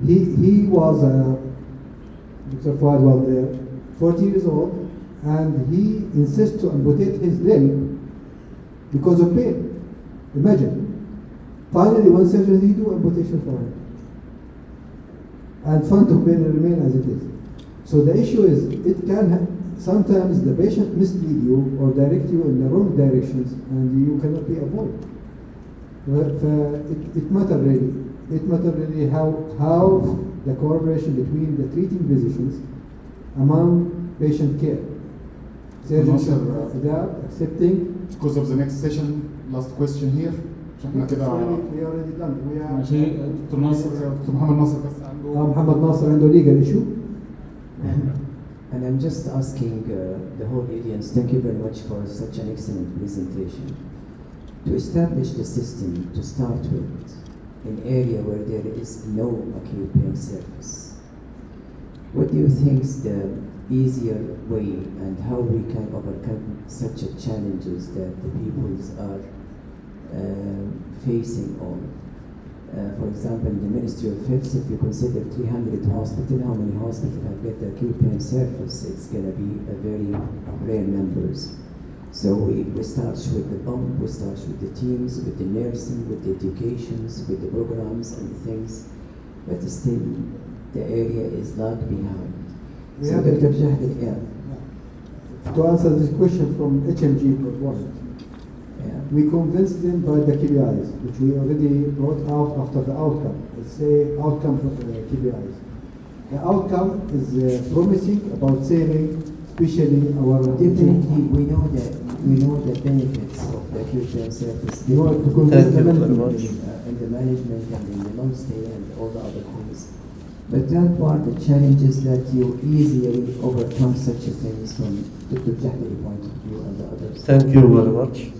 He was Dr. Fuad was there, 40 years old, and he insists to amputate his limb because of pain. Imagine. Finally, one surgeon, he do amputation for him. And fund of pain will remain as it is. So the issue is, it can sometimes the patient mislead you or direct you in the wrong directions, and you cannot be avoided. It matters really. It matters really how the cooperation between the treating physicians among patient care. Surgeons should adapt, accepting. Because of the next session, last question here. We already done. We are. ماشي دكتور ناصر دكتور محمد ناصر بس عنده. محمد ناصر عنده legal issue. And I'm just asking the whole audience, thank you very much for such an excellent presentation. To establish the system to start with, in area where there is no acute pain service, what do you think is the easier way and how we can overcome such a challenges that the peoples are facing on? For example, in the Ministry of Health, if you consider 300 hospitals, how many hospitals have got the acute pain service? It's going to be a very rare numbers. So we start with the pump, we start with the teams, with the nursing, with the educations, with the programs and the things, but still the area is lagged behind. We So have- Dr. Jahdil, yeah. To answer this question from HMG Project, we convinced them by the KPIs, which we already brought out after the outcome. Let's say outcome KPIs. The outcome is promising about saving, especially our Definitely, we know the benefits of the acute care service. You want to convince the management. In the management and in the long stay and all the other things. But that part, the challenge is that you easily overcome such things from Dr. Jahdili point of view and the others. Thank you very much.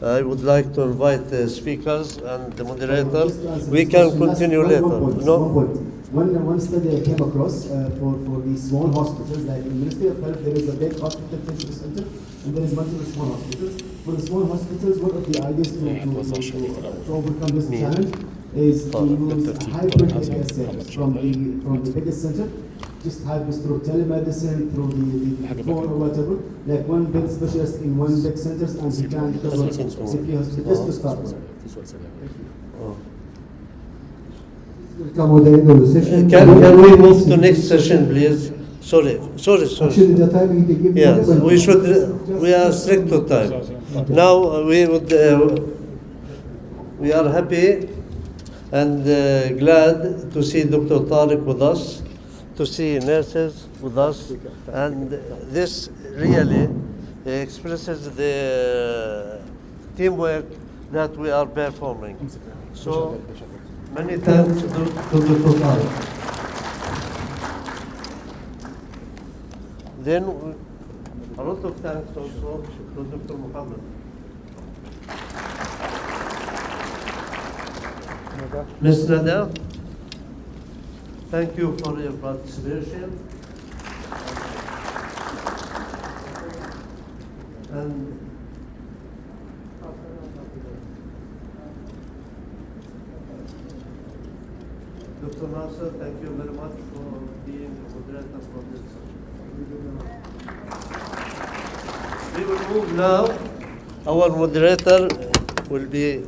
I would like to invite the speakers and the moderator. We can continue later. One study I came across for the small hospitals, like in Ministry of Health, there is a big hospital tertiary center, and there is multiple small hospitals. For the small hospitals, one of the ideas to overcome this challenge is to use hybrid APS service from the biggest center, just hybrid through telemedicine, through the phone or whatever, like one big specialist in one big center, and he can cover the 3 hospitals just to start with. Come with the end of the session. Can we move to next session, please? Sorry. Actually, the timing they give Yes, me. we are strict to time. Now we are happy and glad to see Dr. Tariq with us, to see nurses with us, and this really expresses the teamwork that we are performing. So many thanks to Dr. Tariq. Then a lot of thanks also to Dr. Muhammad. Ms. Nada, thank you for your participation. And Dr. Nasser, thank you very much for being the moderator for this. We will move now. Our moderator will be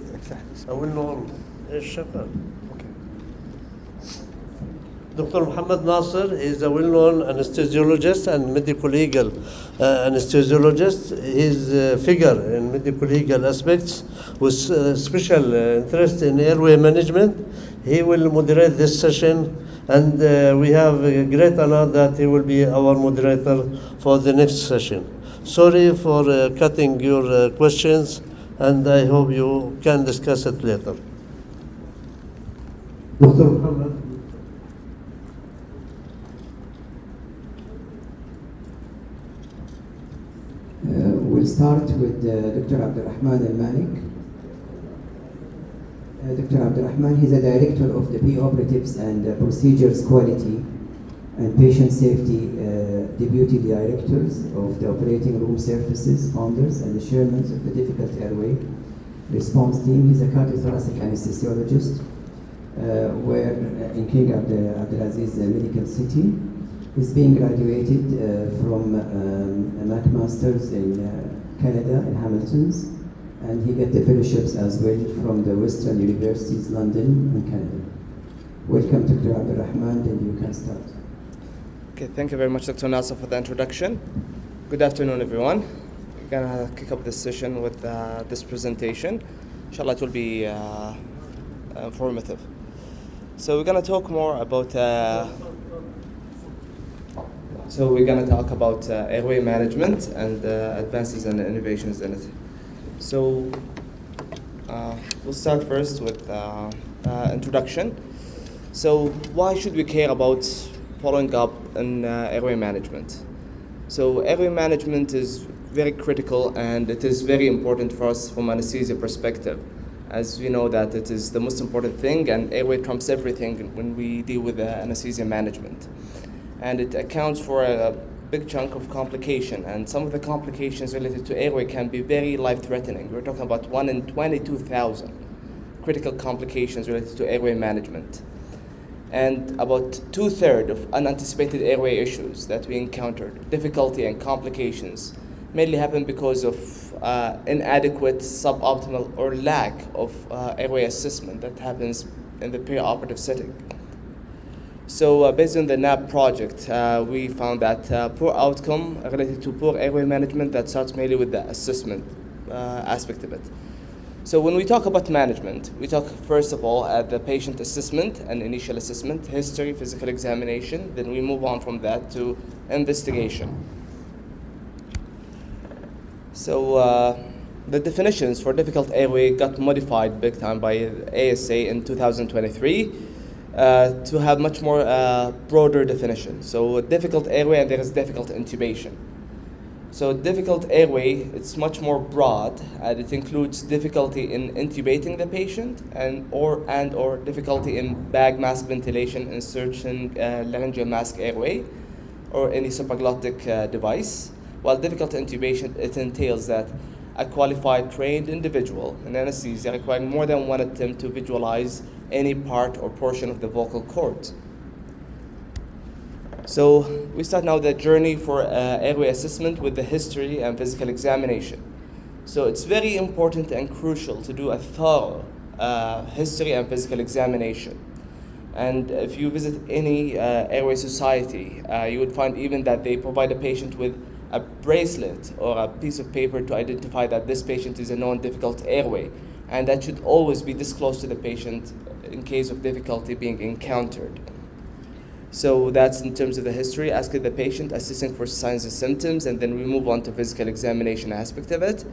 Dr. Muhammad Nasser is a well-known anesthesiologist and medical legal anesthesiologist. He's a figure in medical legal aspects with special interest in airway management. He will moderate this session, and we have a great honor that he will be our moderator for the next session. Sorry for cutting your questions, and I hope you can discuss it later. Dr. Muhammad. We'll start with Dr. Abdurrahman Al-Malik. Dr. Abdurrahman, he's a director of the pre-operatives and procedures quality and patient safety deputy directors of the operating room services, founders, and the chairmen of the difficult airway response team. He's a cardiothoracic anesthesiologist where in King Abdulaziz Medical City. He's being graduated from a Mac Masters in Canada, in Hamilton's, and he got the fellowships as well from the Western Universities, London and Canada. Welcome, Dr. Abdurrahman, and you can start. Okay, thank you very much, Dr. Nasser, for the introduction. Good afternoon, everyone. We're gonna kick up this session with this presentation. Inshallah, it will be informative. So we're gonna talk more about airway management and advances and innovations in it. So we'll start first with introduction. So why should we care about following up in airway management? So airway management is very critical, and it is very important for us from anesthesia perspective, as we know that it is the most important thing, and airway trumps everything when we deal with anesthesia management. And it accounts for a big chunk of complication, and some of the complications related to airway can be very life-threatening. We're talking about 1 in 22,000 critical complications related to airway management. And about 2/3 of unanticipated airway issues that we encountered, difficulty and complications, mainly happen because of inadequate, suboptimal, or lack of airway assessment that happens in the perioperative setting. So based on the NAP project, we found that poor outcome related to poor airway management that starts mainly with the assessment aspect of it. So when we talk about management, we talk first of all at the patient assessment and initial assessment, history, physical examination, then we move on from that to investigation. So the definitions for difficult airway got modified big time by ASA in 2023 to have much more broader definition. So difficult airway, and there is difficult intubation. So difficult airway, it's much more broad, and it includes difficulty in intubating the patient and or difficulty in bag mask ventilation in certain laryngeal mask airway or any supraglottic device. While difficult intubation, it entails that a qualified trained individual in anesthesia requiring more than one attempt to visualize any part or portion of the vocal cords. So we start now the journey for airway assessment with the history and physical examination. So it's very important and crucial to do a thorough history and physical examination. And if you visit any airway society, you would find even that they provide a patient with a bracelet or a piece of paper to identify that this patient is a known difficult airway. And that should always be disclosed to the patient in case of difficulty being encountered. So that's in terms of the history, asking the patient, assessing for signs and symptoms, and then we move on to physical examination aspect of it,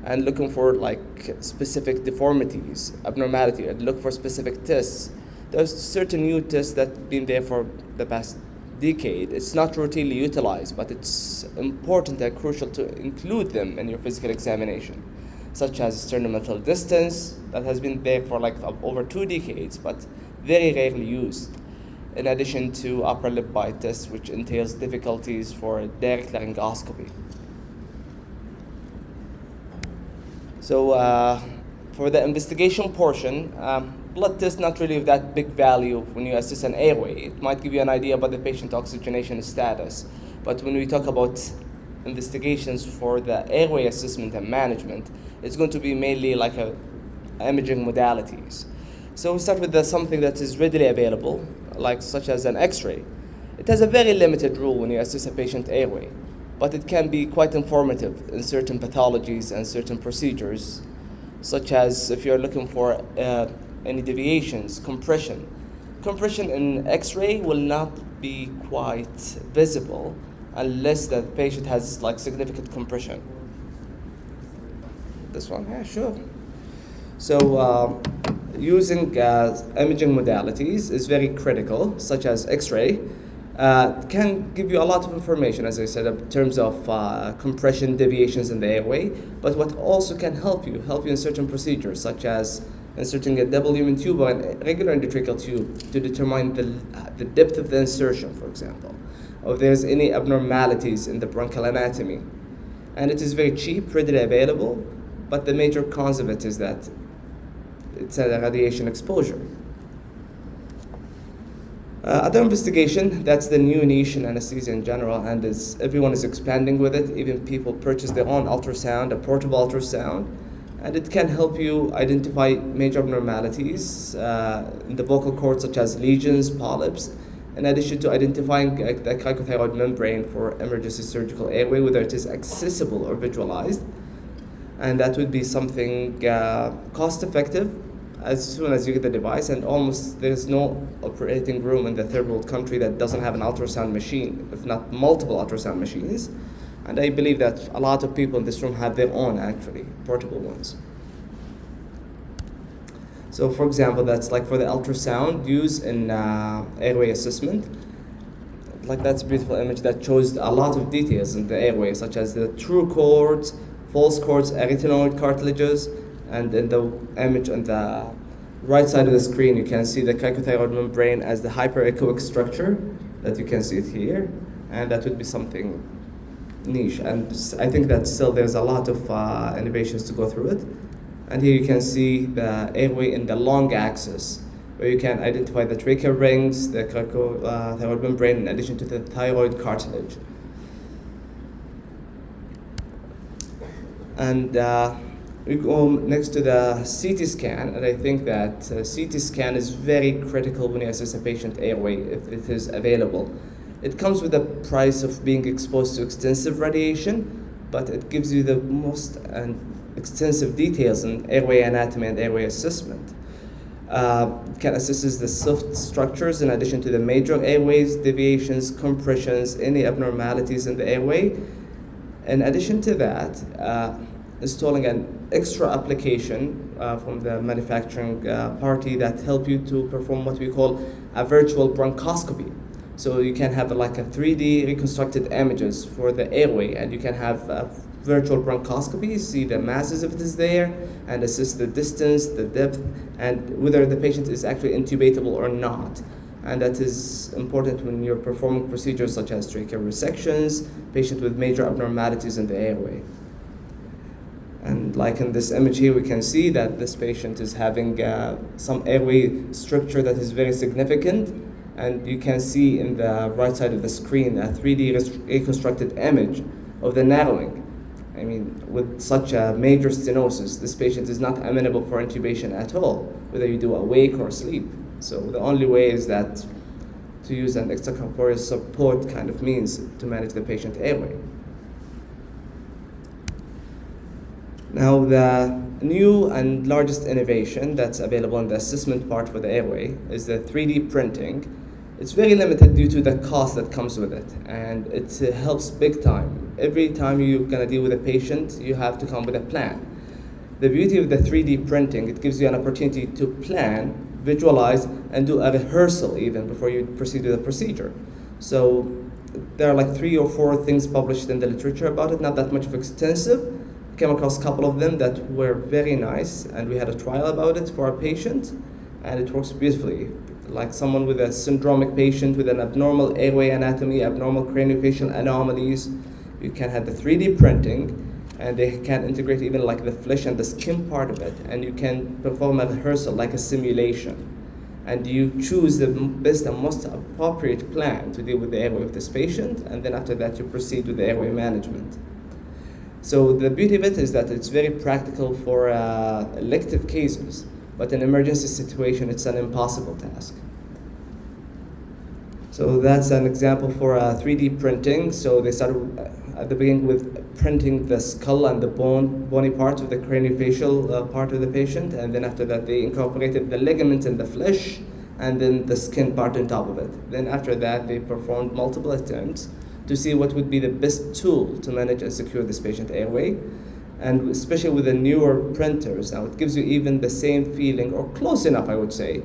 and looking for like specific deformities, abnormality, and look for specific tests. There's certain new tests that have been there for the past decade. It's not routinely utilized, but it's important and crucial to include them in your physical examination, such as sternomental distance, that has been there for like over 2 decades, but very rarely used. In addition to upper lip bite test, which entails difficulties for direct laryngoscopy. So for the investigation portion, blood test not really of that big value when you assess an airway. It might give you an idea about the patient oxygenation status. But when we talk about investigations for the airway assessment and management, it's going to be mainly like imaging modalities. So we start with something that is readily available, like such as an X-ray. It has a very limited role when you assess a patient airway, but it can be quite informative in certain pathologies and certain procedures, such as if you're looking for any deviations, compression. Compression in X-ray will not be quite visible unless the patient has like significant compression. This one, yeah, sure. So using imaging modalities is very critical, such as X-ray. Can give you a lot of information, as I said, in terms of compression deviations in the airway, but what also can help you in certain procedures, such as inserting a double human tube or a regular endotracheal tube to determine the depth of the insertion, for example, or if there's any abnormalities in the bronchial anatomy. And it is very cheap, readily available, but the major cons of it is that it's a radiation exposure. Other investigation, that's the new niche in anesthesia in general, and everyone is expanding with it. Even people purchase their own ultrasound, a portable ultrasound, and it can help you identify major abnormalities in the vocal cords, such as lesions, polyps, in addition to identifying the cricothyroid membrane for emergency surgical airway, whether it is accessible or visualized. And that would be something cost-effective as soon as you get the device, and almost there's no operating room in the third world country that doesn't have an ultrasound machine, if not multiple ultrasound machines. And I believe that a lot of people in this room have their own, actually, portable ones. So for example, that's like for the ultrasound used in airway assessment. Like that's a beautiful image that shows a lot of details in the airway, such as the true cords, false cords, arytenoid cartilages, and in the image on the right side of the screen, you can see the cricothyroid membrane as the hyperechoic structure that you can see it here, and that would be something niche. And I think that still there's a lot of innovations to go through it. And here you can see the airway in the long axis, where you can identify the tracheal rings, the cricothyroid membrane, in addition to the thyroid cartilage. And we go next to the CT scan, and I think that CT scan is very critical when you assess a patient airway if it is available. It comes with the price of being exposed to extensive radiation, but it gives you the most extensive details in airway anatomy and airway assessment. It can assess the soft structures in addition to the major airways, deviations, compressions, any abnormalities in the airway. In addition to that, installing an extra application from the manufacturing party that help you to perform what we call a virtual bronchoscopy. So you can have like a 3D reconstructed images for the airway, and you can have a virtual bronchoscopy, see the masses if it is there, and assess the distance, the depth, and whether the patient is actually intubatable or not. And that is important when you're performing procedures such as tracheal resections, patient with major abnormalities in the airway. And like in this image here, we can see that this patient is having some airway structure that is very significant. And you can see in the right side of the screen a 3D reconstructed image of the narrowing. I mean, with such a major stenosis, this patient is not amenable for intubation at all, whether you do awake or asleep. So the only way is that to use an extracorporeal support kind of means to manage the patient airway. Now, the new and largest innovation that's available in the assessment part for the airway is the 3D printing. It's very limited due to the cost that comes with it, and it helps big time. Every time you're gonna deal with a patient, you have to come with a plan. The beauty of the 3D printing, it gives you an opportunity to plan, visualize, and do a rehearsal even before you proceed with the procedure. So there are like 3 or 4 things published in the literature about it, not that much of extensive. Came across a couple of them that were very nice, and we had a trial about it for a patient, and it works beautifully. Like someone with a syndromic patient with an abnormal airway anatomy, abnormal craniofacial anomalies, you can have the 3D printing, and they can integrate even like the flesh and the skin part of it, and you can perform a rehearsal like a simulation. And you choose the best and most appropriate plan to deal with the airway of this patient, and then after that you proceed with the airway management. So the beauty of it is that it's very practical for elective cases, but in emergency situation, it's an impossible task. So that's an example for 3D printing. So they started at the beginning with printing the skull and the bony part of the craniofacial part of the patient, and then after that they incorporated the ligament and the flesh, and then the skin part on top of it. Then after that, they performed multiple attempts to see what would be the best tool to manage and secure this patient airway. And especially with the newer printers, now it gives you even the same feeling, or close enough, I would say,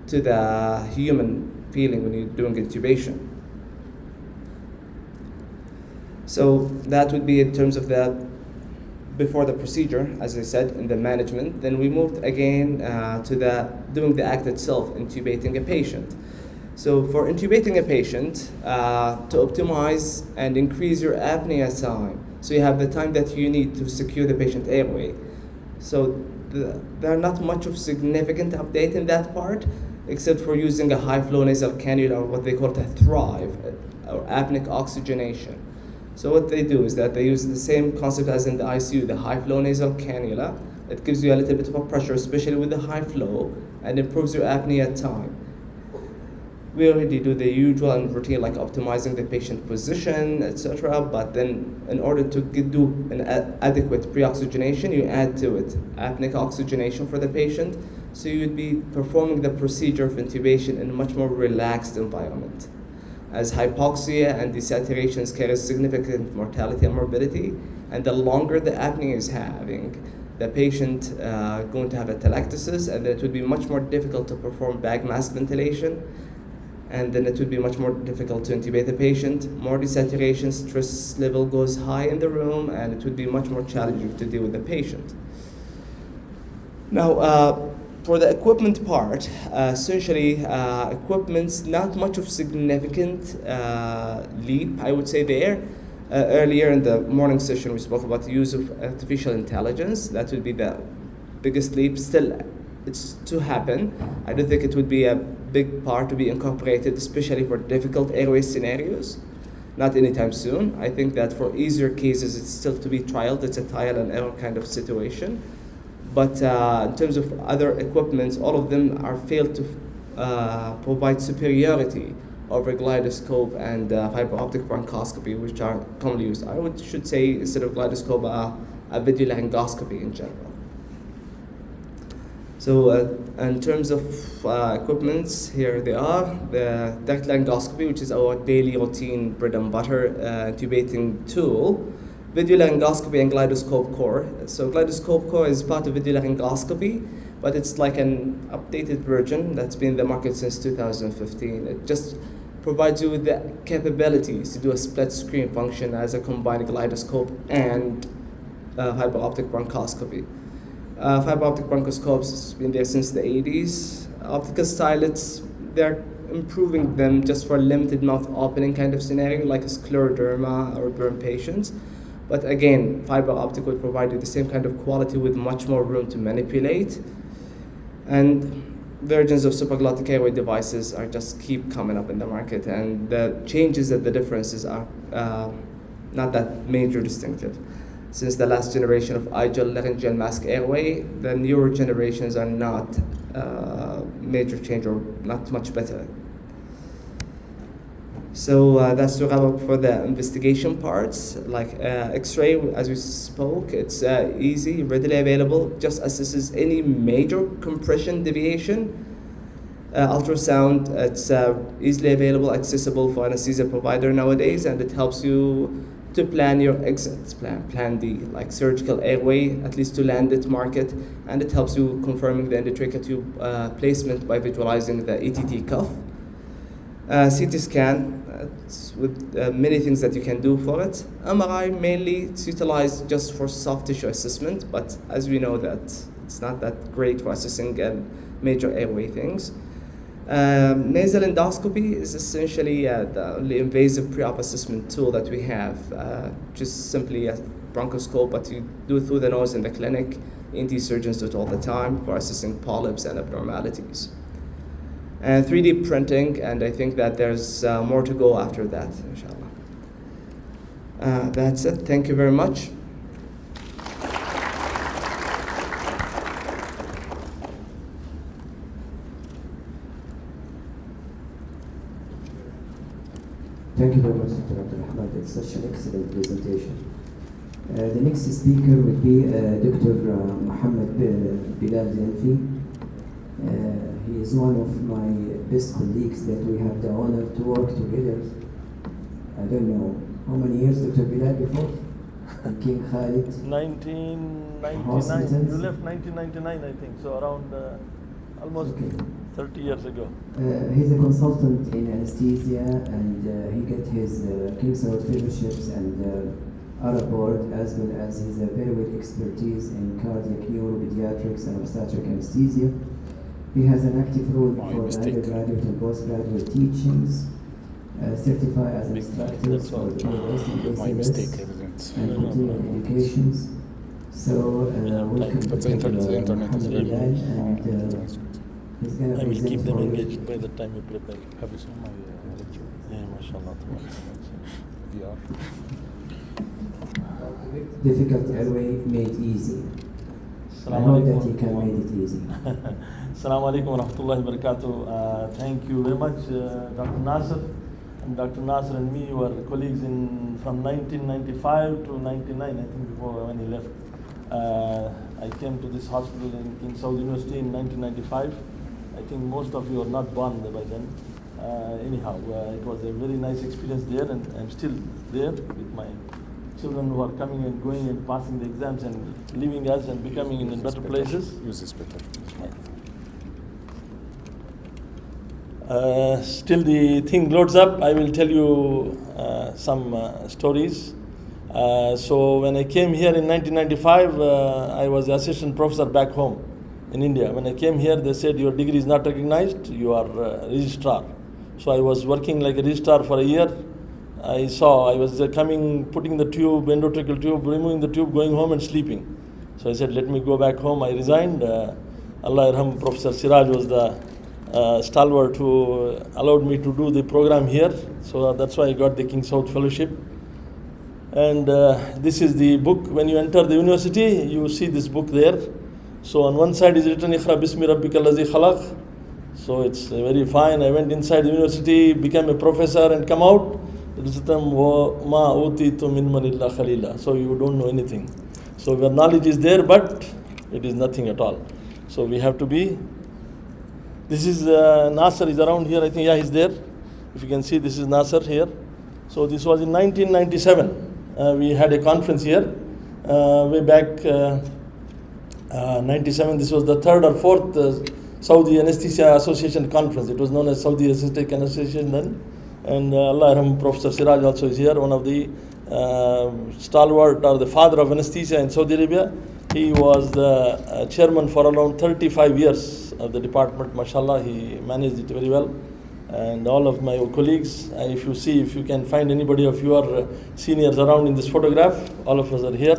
to the human feeling when you're doing intubation. So that would be in terms of the before the procedure, as I said, in the management. Then we moved again to the doing the act itself, intubating a patient. So for intubating a patient, to optimize and increase your apnea time, so you have the time that you need to secure the patient airway. So there are not much of significant update in that part, except for using a high flow nasal cannula, or what they call a Thrive, or apneic oxygenation. So what they do is that they use the same concept as in the ICU, the high flow nasal cannula. It gives you a little bit of a pressure, especially with the high flow, and improves your apnea time. We already do the usual and routine, like optimizing the patient position, etc. But then in order to do an adequate pre-oxygenation, you add to it apneic oxygenation for the patient. So you'd be performing the procedure of intubation in a much more relaxed environment, as hypoxia and desaturations carry significant mortality and morbidity. And the longer the apnea is having, the patient going to have atelectasis, and then it would be much more difficult to perform bag mask ventilation. And then it would be much more difficult to intubate the patient. More desaturation, stress level goes high in the room, and it would be much more challenging to deal with the patient. Now, for the equipment part, essentially, equipment's not much of significant leap, I would say there. Earlier in the morning session, we spoke about the use of artificial intelligence. That would be the biggest leap. Still, it's to happen. I don't think it would be a big part to be incorporated, especially for difficult airway scenarios. not anytime soon. I think that for easier cases, it's still to be trialed. It's a trial and error kind of situation. But in terms of other equipments, all of them are failed to provide superiority over gyroscope and fiber optic bronchoscopy, which are commonly used. Should say instead of gyroscope, a video laryngoscopy in general. So in terms of equipments, here they are. The direct laryngoscopy, which is our daily routine bread and butter intubating tool. Video laryngoscopy and gyroscope core. So gyroscope core is part of video laryngoscopy, but it's like an updated version that's been in the market since 2015. It just provides you with the capabilities to do a split screen function as a combined gyroscope and fiber optic bronchoscopy. Fiber optic bronchoscopes has been there since the 80s. Optical stylets, they're improving them just for a limited mouth opening kind of scenario, like a scleroderma or burn patients. But again, fiber optic will provide you the same kind of quality with much more room to manipulate. And versions of supraglottic airway devices are just keep coming up in the market, and the changes and the differences are not that major distinctive. Since the last generation of iGel laryngeal mask airway, the newer generations are not major change or not much better. So that's to wrap up for the investigation parts. Like X-ray, as we spoke, it's easy, readily available, just assesses any major compression deviation. Ultrasound, it's easily available, accessible for anesthesia provider nowadays, and it helps you to plan your exit plan D, like surgical airway, at least to land it market, and it helps you confirming the endotracheal tube placement by visualizing the ETT cuff. CT scan, with many things that you can do for it. MRI, mainly it's utilized just for soft tissue assessment, but as we know that it's not that great for assessing major airway things. Nasal endoscopy is essentially the only invasive pre-op assessment tool that we have. Just simply a bronchoscope, but you do it through the nose in the clinic. ENT surgeons do it all the time for assessing polyps and abnormalities. And 3D printing, and I think that there's more to go after that, inshallah. That's it. Thank you very much. Thank you very much, Dr. Ahmed. It's such an excellent presentation. The next speaker will be Dr. Mohammed Bilal Zanfi. He is one of my best colleagues that we have the honor to work together. I don't know how many years, Dr. Bilal, before? King Khalid? 1999. You left 1999, I think, so around almost 30 years ago. He's a consultant in anesthesia, and he got his King's Award fellowships and Arab board, as well as he's a very well expertise in cardiac neuropediatrics and obstetric anesthesia. He has an active role for undergraduate and postgraduate teachings, certified as instructors for the ALS and ACLS, and continuing educations. So welcome to the internet is very Bilal, and he's going to I will present keep them for engaged by the time you prepare. Have you seen my lecture? Yeah, mashallah. difficult airway made easy. I hope that he can make it easy. Assalamu alaikum wa rahmatullahi wa barakatuh. Thank you very much, Dr. Nasser. And Dr. Nasser and me were colleagues from 1995 to 99, I think, before when he left. I came to this hospital in Saudi University in 1995. I think most of you are not born by then. Anyhow, it was a very nice experience there, and I'm still there with my children who are coming and going and passing the exams and leaving us and becoming in better places. Use this better. Still the thing loads up. I will tell you some stories. So when I came here in 1995, I was the assistant professor back home in India. When I came here, they said your degree is not recognized, you are a registrar. So I was working like a registrar for a year. I was coming, putting the tube, endotracheal tube, removing the tube, going home and sleeping. So I said, let me go back home. I resigned. Allah yarham, Professor Siraj was the stalwart who allowed me to do the program here. So that's why I got the King Saud Fellowship. And this is the book. When you enter the university, you see this book there. So on one side is written Iqra Bismi Rabbika Allazi Khalaq. So it's very fine. I went inside the university, became a professor, and come out. It is written Ma utitu min manillah khalila. So you don't know anything. So your knowledge is there, but it is nothing at all. So we have to be. This is Nasser is around here. I think, yeah, he's there. If you can see, this is Nasser here. So this was in 1997. We had a conference here way back 97. This was the third or fourth Saudi Anesthesia Association conference. It was known as Saudi Anesthetic Association then. And Allah Rahman, Professor Siraj also is here, one of the stalwart or the father of anesthesia in Saudi Arabia. He was the chairman for around 35 years of the department. MashaAllah, he managed it very well. And all of my colleagues, if you can find anybody of your seniors around in this photograph, all of us are here.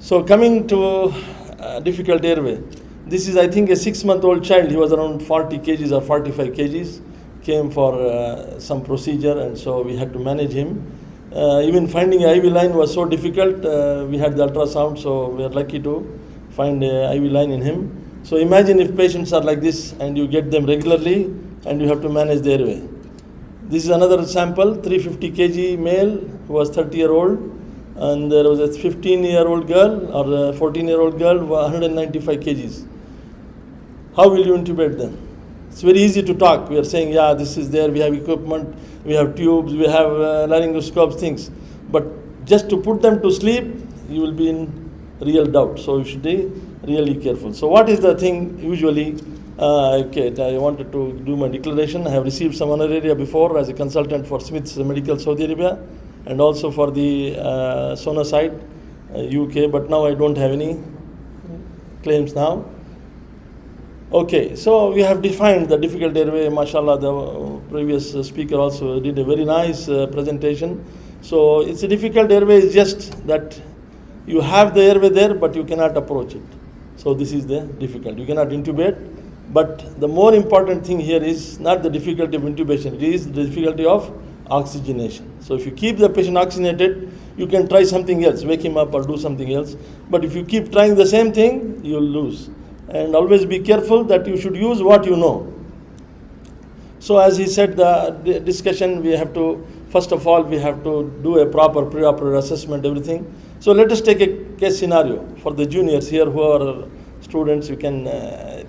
So coming to difficult airway. This is, I think, a 6-month-old child. He was around 40 kgs or 45 kgs. Came for some procedure, and so we had to manage him. Even finding an IV line was so difficult. We had the ultrasound, so we are lucky to find an IV line in him. So imagine if patients are like this and you get them regularly and you have to manage the airway. This is another sample, 350 kg male who was 30-year-old, and there was a 15-year-old girl or a 14-year-old girl, 195 kgs. How will you intubate them? It's very easy to talk. We are saying, yeah, this is there, we have equipment, we have tubes, we have laryngoscopes, things. But just to put them to sleep, you will be in real doubt. So you should be really careful. So what is the thing usually? Okay, I wanted to do my declaration. I have received some honoraria before as a consultant for Smith's Medical Saudi Arabia and also for the Sonosite UK, but now I don't have any claims now. Okay, so we have defined the difficult airway. MashaAllah, the previous speaker also did a very nice presentation. So it's a difficult airway, it's just that you have the airway there, but you cannot approach it. So this is the difficult. You cannot intubate, but the more important thing here is not the difficulty of intubation, it is the difficulty of oxygenation. So if you keep the patient oxygenated, you can try something else, wake him up or do something else. But if you keep trying the same thing, you'll lose. And always be careful that you should use what you know. So as he said, the discussion, we have to, first of all, we have to do a proper preoperative assessment, everything. So let us take a case scenario for the juniors here who are students. You can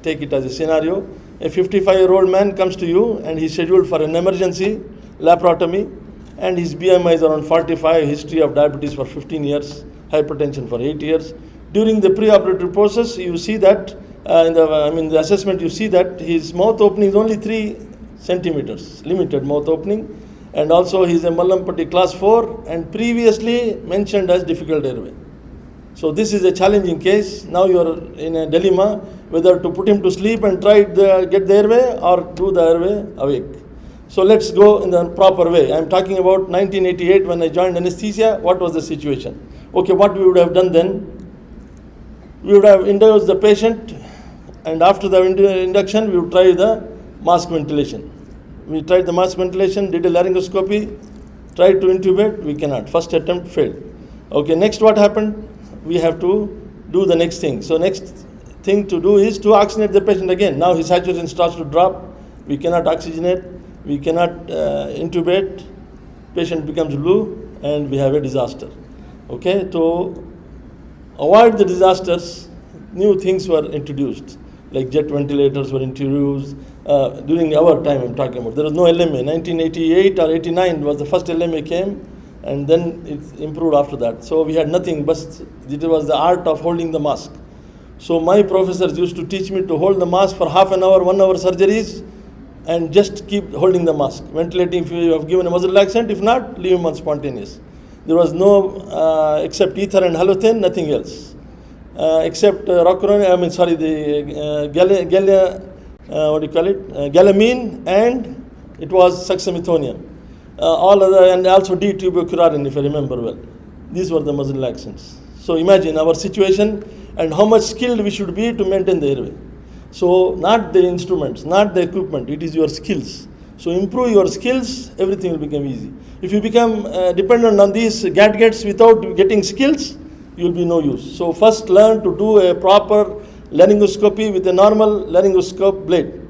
take it as a scenario. A 55-year-old man comes to you and he's scheduled for an emergency laparotomy, and his BMI is around 45, history of diabetes for 15 years, hypertension for 8 years. During the preoperative process, you see that, in the assessment, you see that his mouth opening is only 3 centimeters, limited mouth opening. And also he is a Mallampati class 4 and previously mentioned as difficult airway. So this is a challenging case. Now you are in a dilemma whether to put him to sleep and try to get the airway or do the airway awake. So let's go in the proper way. I am talking about 1988 when I joined anesthesia. What was the situation? Okay, what we would have done then? We would have induced the patient, and after the induction we would try the mask ventilation. We tried the mask ventilation, did a laryngoscopy, tried to intubate, we cannot. First attempt failed. Okay, next what happened? We have to do the next thing. So next thing to do is to oxygenate the patient again. Now his saturation starts to drop, we cannot oxygenate, we cannot intubate, patient becomes blue, and we have a disaster. Okay, to avoid the disasters, new things were introduced, like jet ventilators were introduced. During our time I'm talking about. There was no LMA. 1988 or 89 was the first LMA came, and then it improved after that. So we had nothing, but it was the art of holding the mask. So my professors used to teach me to hold the mask for half an hour, 1 hour surgeries, and just keep holding the mask. Ventilating if you have given a muscle relaxant, if not, leave him on spontaneous. There was no, except ether and halothane, nothing else. Except galamine, and it was succinylcholine. All other, and also D-tubocurarine, if I remember well. These were the muscle relaxants. So imagine our situation and how much skilled we should be to maintain the airway. So not the instruments, not the equipment, it is your skills. So improve your skills, everything will become easy. If you become dependent on these gadgets without getting skills, you will be no use. So first learn to do a proper laryngoscopy with a normal laryngoscope blade.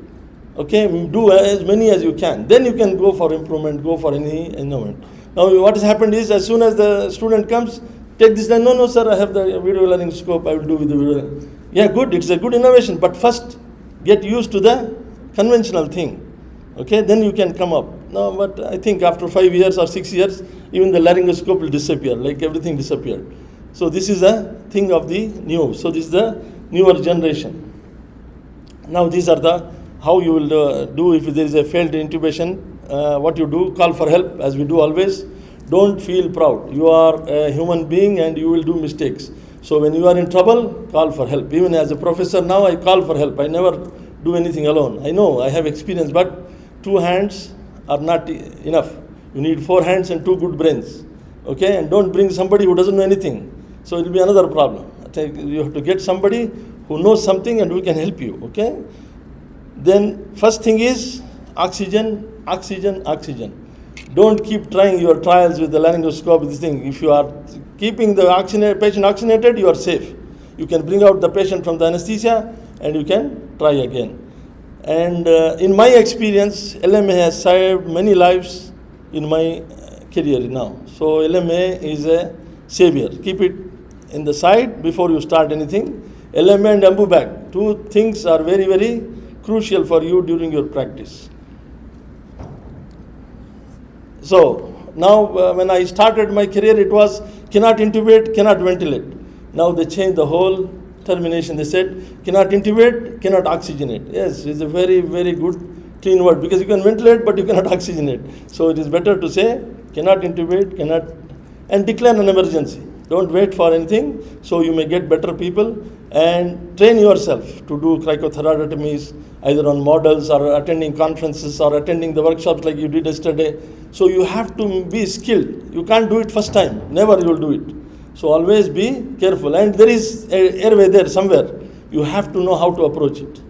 Okay, do as many as you can. Then you can go for improvement, go for any innovation. Now what has happened is, as soon as the student comes, take this, no sir, I have the video laryngoscope, I will do with the video. Yeah, good, it's a good innovation, but first get used to the conventional thing. Okay, then you can come up. No, but I think after 5 years or 6 years, even the laryngoscope will disappear, like everything disappeared. So this is a thing of the new. So this is the newer generation. Now these are the, how you will do if there is a failed intubation. What you do, call for help, as we do always. Don't feel proud. You are a human being and you will do mistakes. So when you are in trouble, call for help. Even as a professor now, I call for help. I never do anything alone. I know, I have experience, but 2 hands are not enough. You need 4 hands and 2 good brains. Okay, and don't bring somebody who doesn't know anything. So it will be another problem. You have to get somebody who knows something and who can help you. Okay. Then first thing is oxygen, oxygen, oxygen. Don't keep trying your trials with the laryngoscope, this thing. If you are keeping the patient oxygenated, you are safe. You can bring out the patient from the anesthesia and you can try again. And in my experience, LMA has saved many lives in my career now. So LMA is a savior. Keep it in the side before you start anything. LMA and ambu bag, 2 things are very, very crucial for you during your practice. So now when I started my career, it was cannot intubate, cannot ventilate. Now they changed the whole termination. They said cannot intubate, cannot oxygenate. Yes, it's a very, very good clean word, because you can ventilate but you cannot oxygenate. So it is better to say cannot intubate, cannot, and declare an emergency. Don't wait for anything, so you may get better people, and train yourself to do cricothyroidotomies either on models or attending conferences or attending the workshops like you did yesterday. So you have to be skilled. You can't do it first time. Never you will do it. So always be careful. And there is an airway there somewhere. You have to know how to approach it.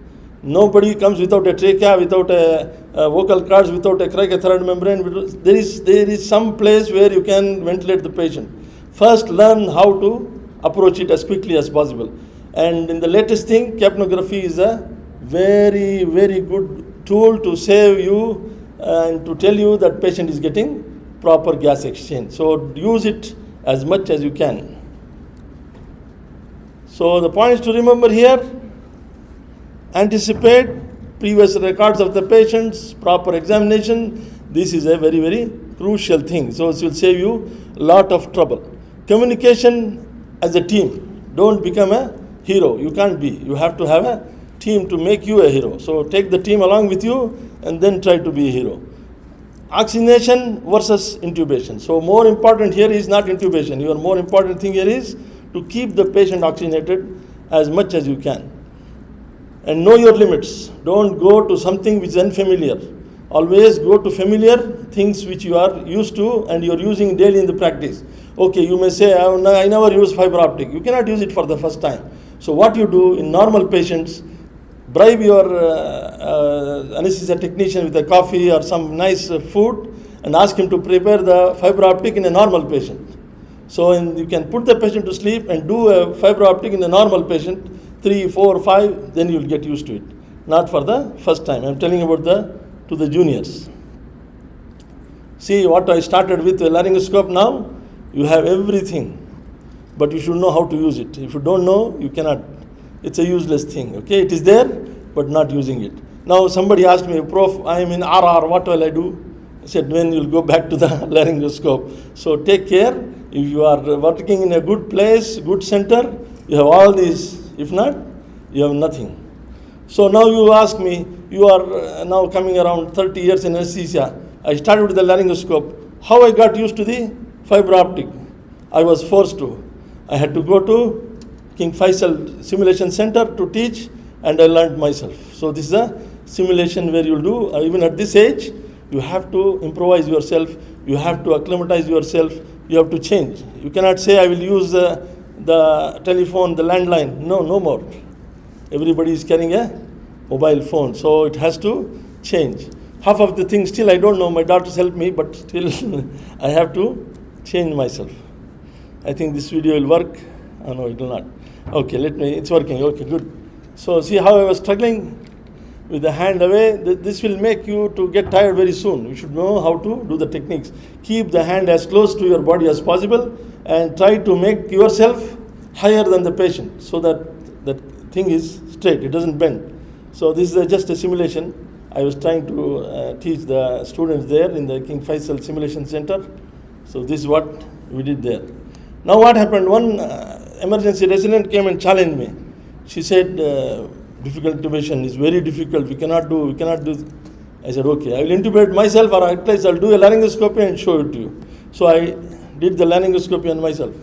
Nobody comes without a trachea, without a vocal cords, without a cricothyroid membrane. There is some place where you can ventilate the patient. First learn how to approach it as quickly as possible. And in the latest thing, capnography is a very, very good tool to save you and to tell you that patient is getting proper gas exchange. So use it as much as you can. So the points to remember here: anticipate previous records of the patients, proper examination. This is a very, very crucial thing. So it will save you a lot of trouble. Communication as a team. Don't become a hero. You can't be. You have to have a team to make you a hero. So take the team along with you and then try to be a hero. Oxygenation versus intubation. So more important here is not intubation. Your more important thing here is to keep the patient oxygenated as much as you can. And know your limits. Don't go to something which is unfamiliar. Always go to familiar things which you are used to and you are using daily in the practice. Okay, you may say, I never use fiber optic. You cannot use it for the first time. So what you do in normal patients, bribe your anesthesia technician with a coffee or some nice food and ask him to prepare the fiber optic in a normal patient. So you can put the patient to sleep and do a fiber optic in a normal patient, 3, 4, 5, then you will get used to it. Not for the first time. I am telling about to the juniors. See what I started with a laryngoscope now, you have everything, but you should know how to use it. If you don't know, you cannot. It's a useless thing, okay? It is there, but not using it. Now somebody asked me, Prof, I am in RR, what will I do? I said, when you'll go back to the laryngoscope. So take care. If you are working in a good place, good center, you have all these. If not, you have nothing. So now you ask me, you are now coming around 30 years in anesthesia. I started with the laryngoscope. How I got used to the fiber optic? I was forced to. I had to go to King Faisal Simulation Center to teach, and I learned myself. So this is a simulation where you'll do, even at this age, you have to improvise yourself, you have to acclimatize yourself, you have to change. You cannot say, I will use the telephone, the landline. No more. Everybody is carrying a mobile phone. So it has to change. Half of the things still I don't know. My daughters help me, but still I have to change myself. I think this video will work. Oh no, it will not. Okay, it's working. Okay, good. So see how I was struggling with the hand away. This will make you to get tired very soon. You should know how to do the techniques. Keep the hand as close to your body as possible and try to make yourself higher than the patient so that that thing is straight, it doesn't bend. So this is just a simulation. I was trying to teach the students there in the King Faisal Simulation Center. So this is what we did there. Now what happened, one emergency resident came and challenged me. She said, difficult intubation is very difficult, we cannot do. I said, okay, I will intubate myself, or at least I'll do a laryngoscopy and show it to you. So I did the laryngoscopy on myself.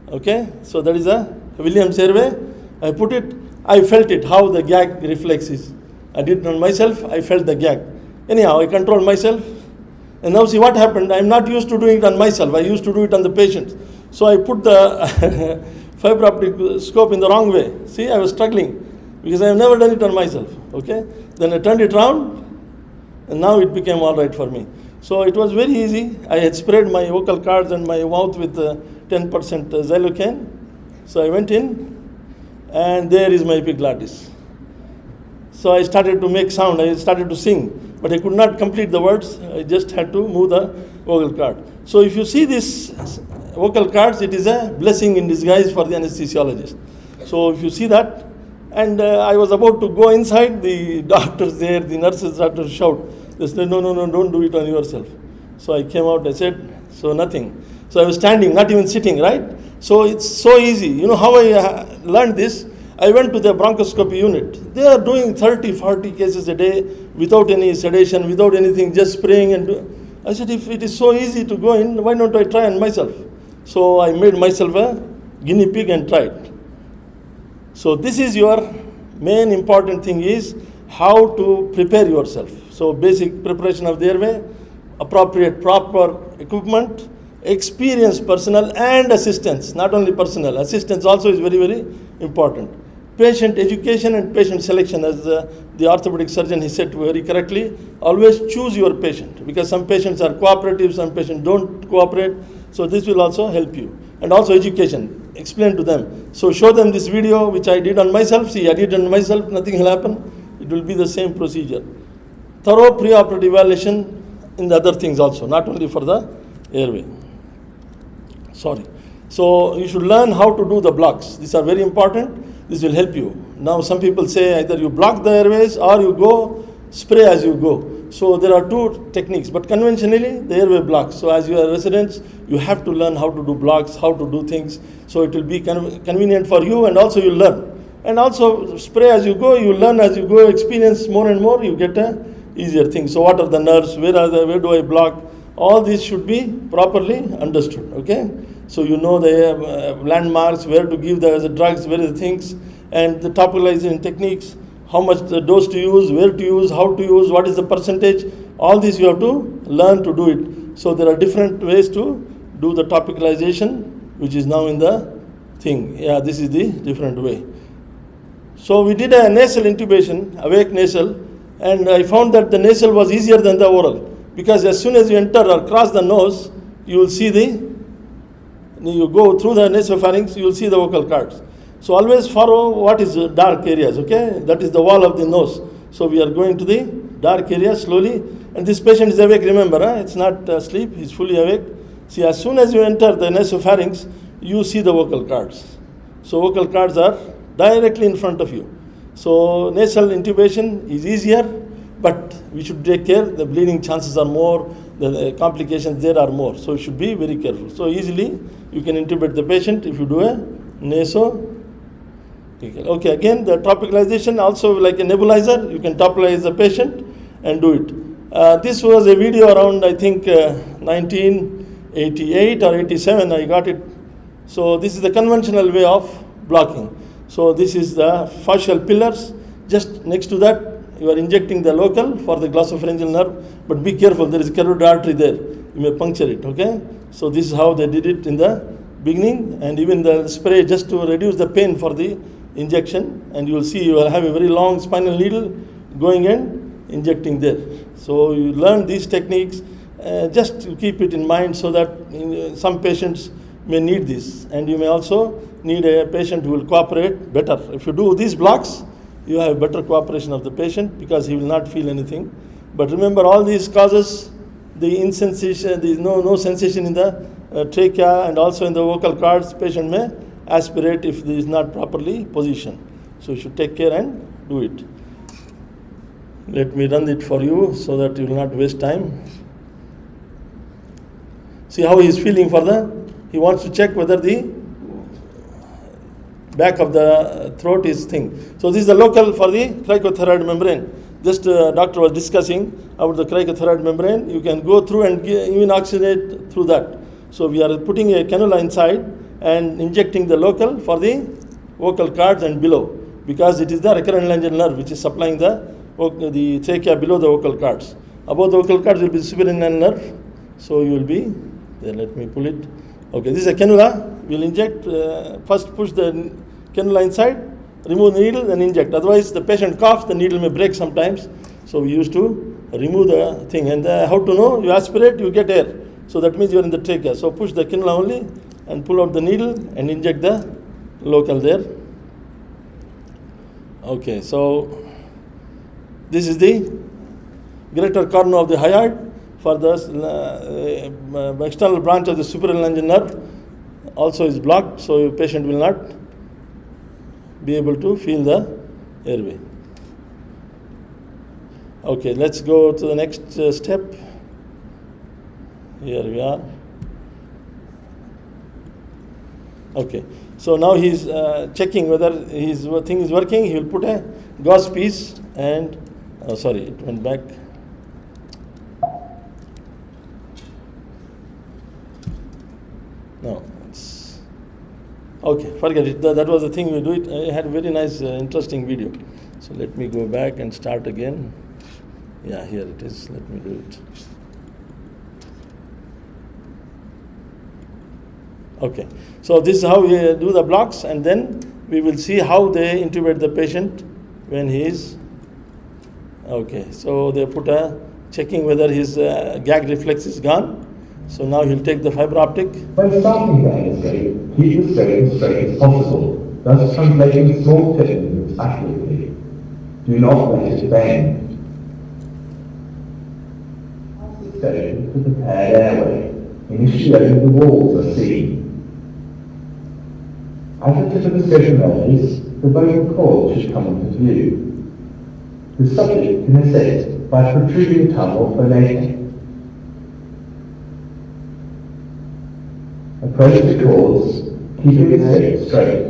Okay, so that is a Williams airway. I put it, I felt it, how the gag reflex is. I did it on myself, I felt the gag. Anyhow, I controlled myself. And now see what happened, I'm not used to doing it on myself, I used to do it on the patients. So I put the fiber optic scope in the wrong way. See, I was struggling because I have never done it on myself. Okay, then I turned it around and now it became all right for me. So it was very easy. I had sprayed my vocal cords and my mouth with 10% xylocaine. So I went in and there is my epiglottis. So I started to make sound, I started to sing, but I could not complete the words. I just had to move the vocal cord. So if you see this vocal cords, it is a blessing in disguise for the anesthesiologist. So if you see that, and I was about to go inside, the doctors there, the nurses started to shout. They said, no, don't do it on yourself. So I came out, I said, so nothing. So I was standing, not even sitting, right? So it's so easy. You know how I learned this? I went to the bronchoscopy unit. They are doing 30, 40 cases a day without any sedation, without anything, just spraying and do. I said, if it is so easy to go in, why don't I try on myself? So I made myself a guinea pig and tried. So this is your main important thing is how to prepare yourself. So basic preparation of the airway, appropriate proper equipment, experienced personnel and assistance, not only personnel, assistance also is very, very important. Patient education and patient selection, as the orthopedic surgeon, he said very correctly, always choose your patient because some patients are cooperative, some patients don't cooperate. So this will also help you. And also education, explain to them. So show them this video which I did on myself. See, I did on myself, nothing will happen. It will be the same procedure. Thorough preoperative evaluation in the other things also, not only for the airway. Sorry. So you should learn how to do the blocks. These are very important. This will help you. Now some people say either you block the airways or you go spray as you go. So there are two techniques, but conventionally the airway blocks. So as you are residents, you have to learn how to do blocks, how to do things. So it will be convenient for you and also you learn. And also spray as you go, you learn as you go, experience more and more, you get a easier thing. So what are the nerves, where do I block? All these should be properly understood, okay? So you know the landmarks, where to give the drugs, where are the things, and the topicalization techniques, how much the dose to use, where to use, how to use, what is the percentage, all this you have to learn to do it. So there are different ways to do the topicalization, which is now in the thing. Yeah, this is the different way. So we did a nasal intubation, awake nasal, and I found that the nasal was easier than the oral, because as soon as you enter or cross the nose, you will see you go through the nasopharynx, you will see the vocal cords. So always follow what is dark areas, okay? That is the wall of the nose. So we are going to the dark area slowly. And this patient is awake, remember, it's not asleep, he's fully awake. See, as soon as you enter the nasopharynx, you see the vocal cords. So vocal cords are directly in front of you. So nasal intubation is easier, but we should take care. The bleeding chances are more, the complications there are more. So you should be very careful. So easily you can intubate the patient if you do a naso. Okay, again, the topicalization also like a nebulizer. You can topicalize the patient and do it. This was a video around, I think, 1988 or 87, I got it. So this is the conventional way of blocking. So this is the fascial pillars. Just next to that, you are injecting the local for the glossopharyngeal nerve, but be careful, there is a carotid artery there. You may puncture it, okay? So this is how they did it in the beginning, and even the spray just to reduce the pain for the injection, and you will see you will have a very long spinal needle going and injecting there. So you learn these techniques just to keep it in mind, so that some patients may need this, and you may also need a patient who will cooperate better. If you do these blocks, you have better cooperation of the patient because he will not feel anything. But remember, all these causes the insensation, there is no sensation in the trachea and also in the vocal cords. Patient may aspirate if this is not properly positioned. So you should take care and do it. Let me run it for you so that you will not waste time. See how he is feeling he wants to check whether the back of the throat is thin. So this is the local for the cricothyroid membrane. Just doctor was discussing about the cricothyroid membrane. You can go through and even oxygenate through that. So we are putting a cannula inside and injecting the local for the vocal cords and below, because it is the recurrent laryngeal nerve which is supplying the trachea below the vocal cords. Above the vocal cords will be the suprarenal nerve. So you will be there. Let me pull it. Okay, this is a cannula. We'll inject. First push the cannula inside, remove the needle, then inject. Otherwise, the patient coughs, the needle may break sometimes. So we used to remove the thing. And how to know? You aspirate, you get air. So that means you're in the trachea. So push the cannula only and pull out the needle and inject the local there. Okay, so this is the greater corner of the hyoid for the external branch of the suprarenal nerve. Also is blocked, so your patient will not be able to feel the airway. Okay, let's go to the next step. Here we are. Okay, so now he's checking whether his thing is working. He will put a gauze piece and, sorry, it went back. No, it's okay, forget it. That was the thing we do it. I had a very nice, interesting video. So let me go back and start again. Yeah, here it is. Let me do it. Okay, so this is how we do the blocks, and then we will see how they intubate the patient when he is. Okay, so they put checking whether his gag reflex is gone. So now he'll take the fiber optic. When starting the anesthetic, keep the stroke as straight as possible, thus translating small tip movements accurately. Do not let it bend. Pass the station to the prepared airway, initiating the walls are seen. As the tip of the station rises, the vocal cord should come into view. The subject can assist by protruding the tongue or phonating. Approach the cords, keeping the state straight.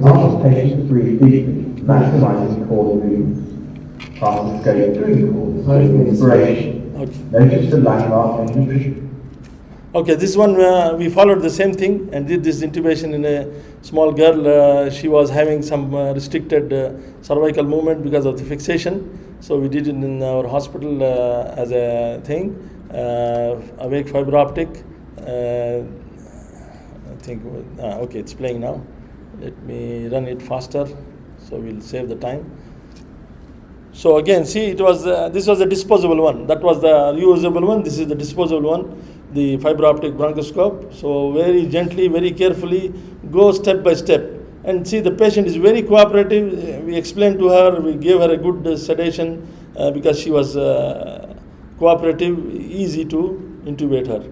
Ask patient to breathe deeply, maximising cord movement. Pass the scope through the cords, holding inspiration. Notice the landmark and nutrition. Okay, this one we followed the same thing and did this intubation in a small girl. She was having some restricted cervical movement because of the fixation. So we did it in our hospital as a thing. Awake fiber optic. I think, okay, it's playing now. Let me run it faster so we'll save the time. So again, see, it was this was a disposable one. That was the reusable one. This is the disposable one, the fiber optic bronchoscope. So very gently, very carefully, go step by step. And see, the patient is very cooperative. We explained to her, we gave her a good sedation because she was cooperative, easy to intubate her.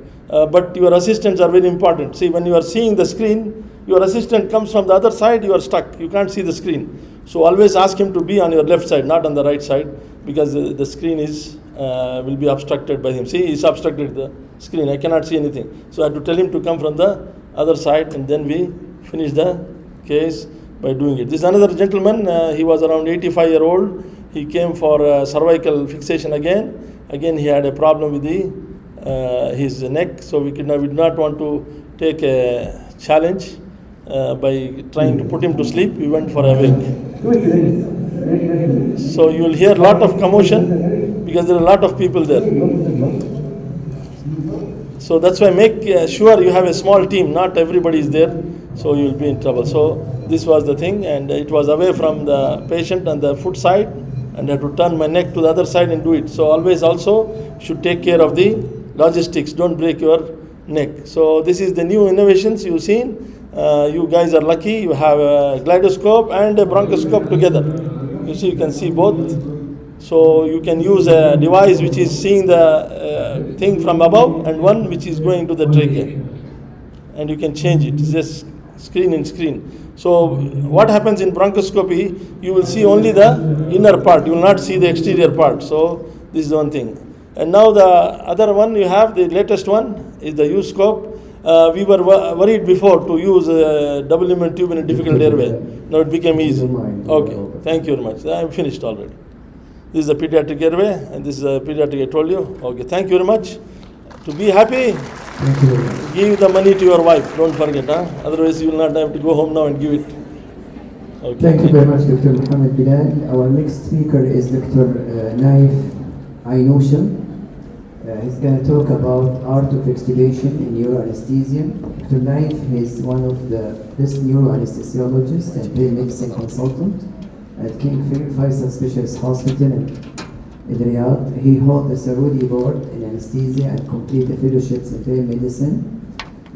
But your assistants are very important. See, when you are seeing the screen, your assistant comes from the other side, you are stuck. You can't see the screen. So always ask him to be on your left side, not on the right side, because the screen is will be obstructed by him. See, he's obstructed the screen. I cannot see anything. So I have to tell him to come from the other side, and then we finish the case by doing it. This is another gentleman. He was around 85-year-old. He came for cervical fixation again. Again, he had a problem with his neck, so we did not want to take a challenge by trying to put him to sleep. We went for a wake. So you will hear a lot of commotion because there are a lot of people there. So that's why make sure you have a small team, not everybody is there, so you will be in trouble. So This was the thing, and it was away from the patient on the foot side, and I had to turn my neck to the other side and do it. So always also should take care of the logistics. Don't break your neck. So this is the new innovations you've seen. You guys are lucky. You have a gyroscope and a bronchoscope together. You see, you can see both. So you can use a device which is seeing the thing from above and one which is going to the trachea. And you can change it. It's just screen in screen. So what happens in bronchoscopy, you will see only the inner part. You will not see the exterior part. So this is one thing. And now the other one you have, the latest one, is the U-scope. We were worried before to use a double lumen tube in a difficult airway. Now it became easy. Okay, thank you very much. I'm finished already. This is a pediatric airway, and this is a pediatric, I told you. Okay, thank you very much. To be happy, give the money to your wife. Don't forget, huh? Otherwise you will not have to go home now and give it. Okay. Thank you very much, Dr. Mohammed Bilal. Our next speaker is Dr. Naif Ainoucha. He's going to talk about art of extubation in neuroanesthesia. Dr. Naif is one of the best neuroanesthesiologists and pain medicine consultant at King Faisal Specialist Hospital in Riyadh. He holds the Saudi board in anesthesia and completed fellowships in pain medicine.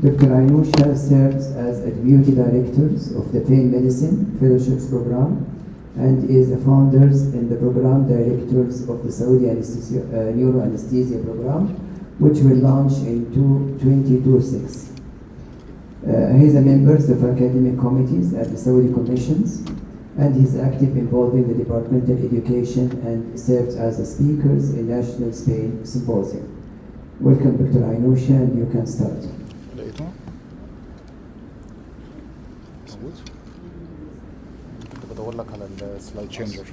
Dr. Ainoucha serves as a deputy director of the pain medicine fellowships program and is the founders and the program directors of the Saudi neuroanesthesia program, which will launch in 2026. He is a member of academic committees at the Saudi commissions, and he's active involved in the departmental education and serves as a speaker in National Spain Symposium. Welcome, Dr. Ainoucha, and you can start. كنت بدور لك على السلايد تشينجر.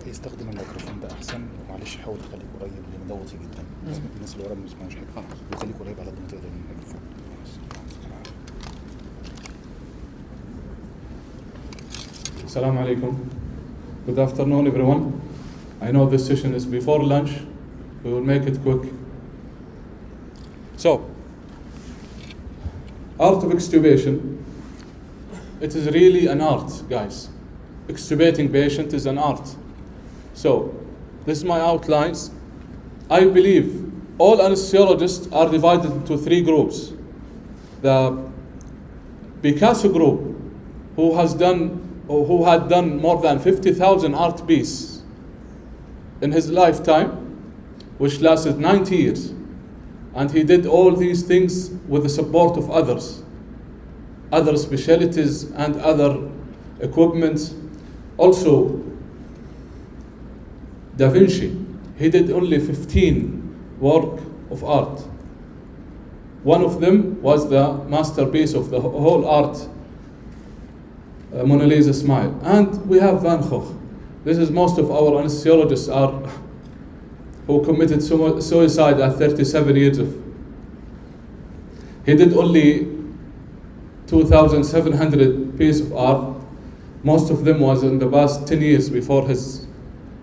يستخدم الميكروفون ده احسن، ومعلش حاول تخليك قريب لان ده واطي جدا. الناس اللي ورا ما بيسمعوش حاجه، وخليك قريب على قد ما تقدر من الميكروفون. Assalamu alaikum. Good afternoon, everyone. I know this session is before lunch. We will make it quick. So, art of extubation. It is really an art, guys. Extubating patient is an art. So, this is my outlines. I believe all anesthesiologists are divided into three groups. The Picasso group, who had done more than 50,000 art pieces in his lifetime, which lasted 90 years. And he did all these things with the support of others, other specialties and other equipment. Also, Da Vinci, he did only 15 work of art. One of them was the masterpiece of the whole art, Mona Lisa Smile. And we have Van Gogh. This is most of our anesthesiologists who committed suicide at 37 years of. He did only 2,700 pieces of art. Most of them was in the past 10 years before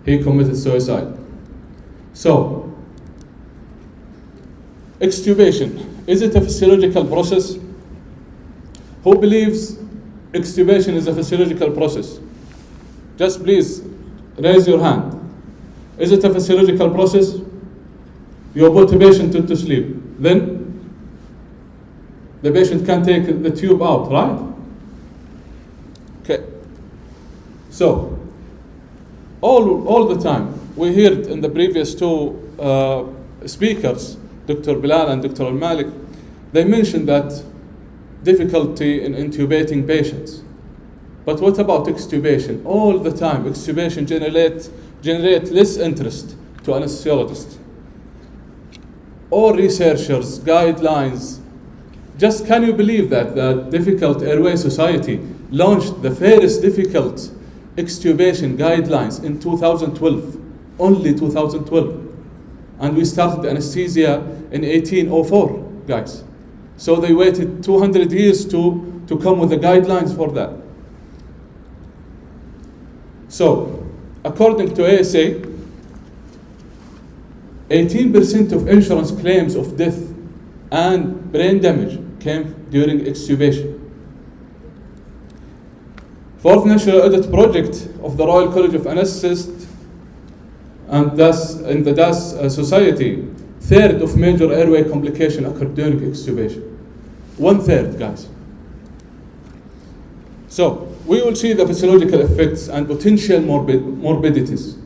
he committed suicide. So, extubation, is it a physiological process? Who believes extubation is a physiological process? Just please raise your hand. Is it a physiological process? You put the patient to sleep. Then the patient can take the tube out, right? Okay. So, all the time, we heard in the previous two speakers, Dr. Bilal and Dr. Al-Malik, they mentioned that difficulty in intubating patients. But what about extubation? All the time, extubation generate less interest to anesthesiologists. All researchers, guidelines. Just can you believe that the Difficult Airway Society launched the first difficult extubation guidelines in 2012, only 2012. And we started anesthesia in 1804, guys. So they waited 200 years to come with the guidelines for that. So, according to ASA, 18% of insurance claims of death and brain damage came during extubation. Fourth National Audit Project of the Royal College of Anesthetists and thus in the DAS Society, third of major airway complication occurred during extubation. 1/3, guys. So, we will see the physiological effects and potential morbidities.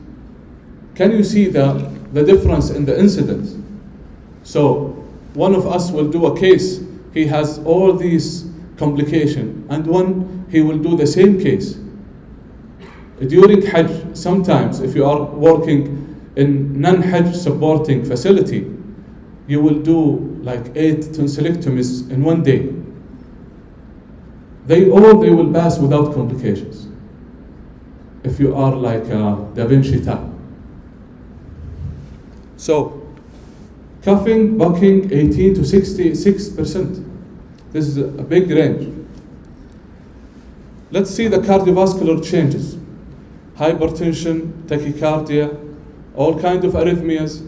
Can you see the difference in the incidence? So, one of us will do a case, he has all these complications, and one, he will do the same case. During Hajj, sometimes if you are working in non-Hajj supporting facility, you will do like 8 tonsillectomies in one day. They will pass without complications. If you are like Da Vinci type. So, coughing, bucking, 18 to 66%. This is a big range. Let's see the cardiovascular changes. Hypertension, tachycardia, all kinds of arrhythmias.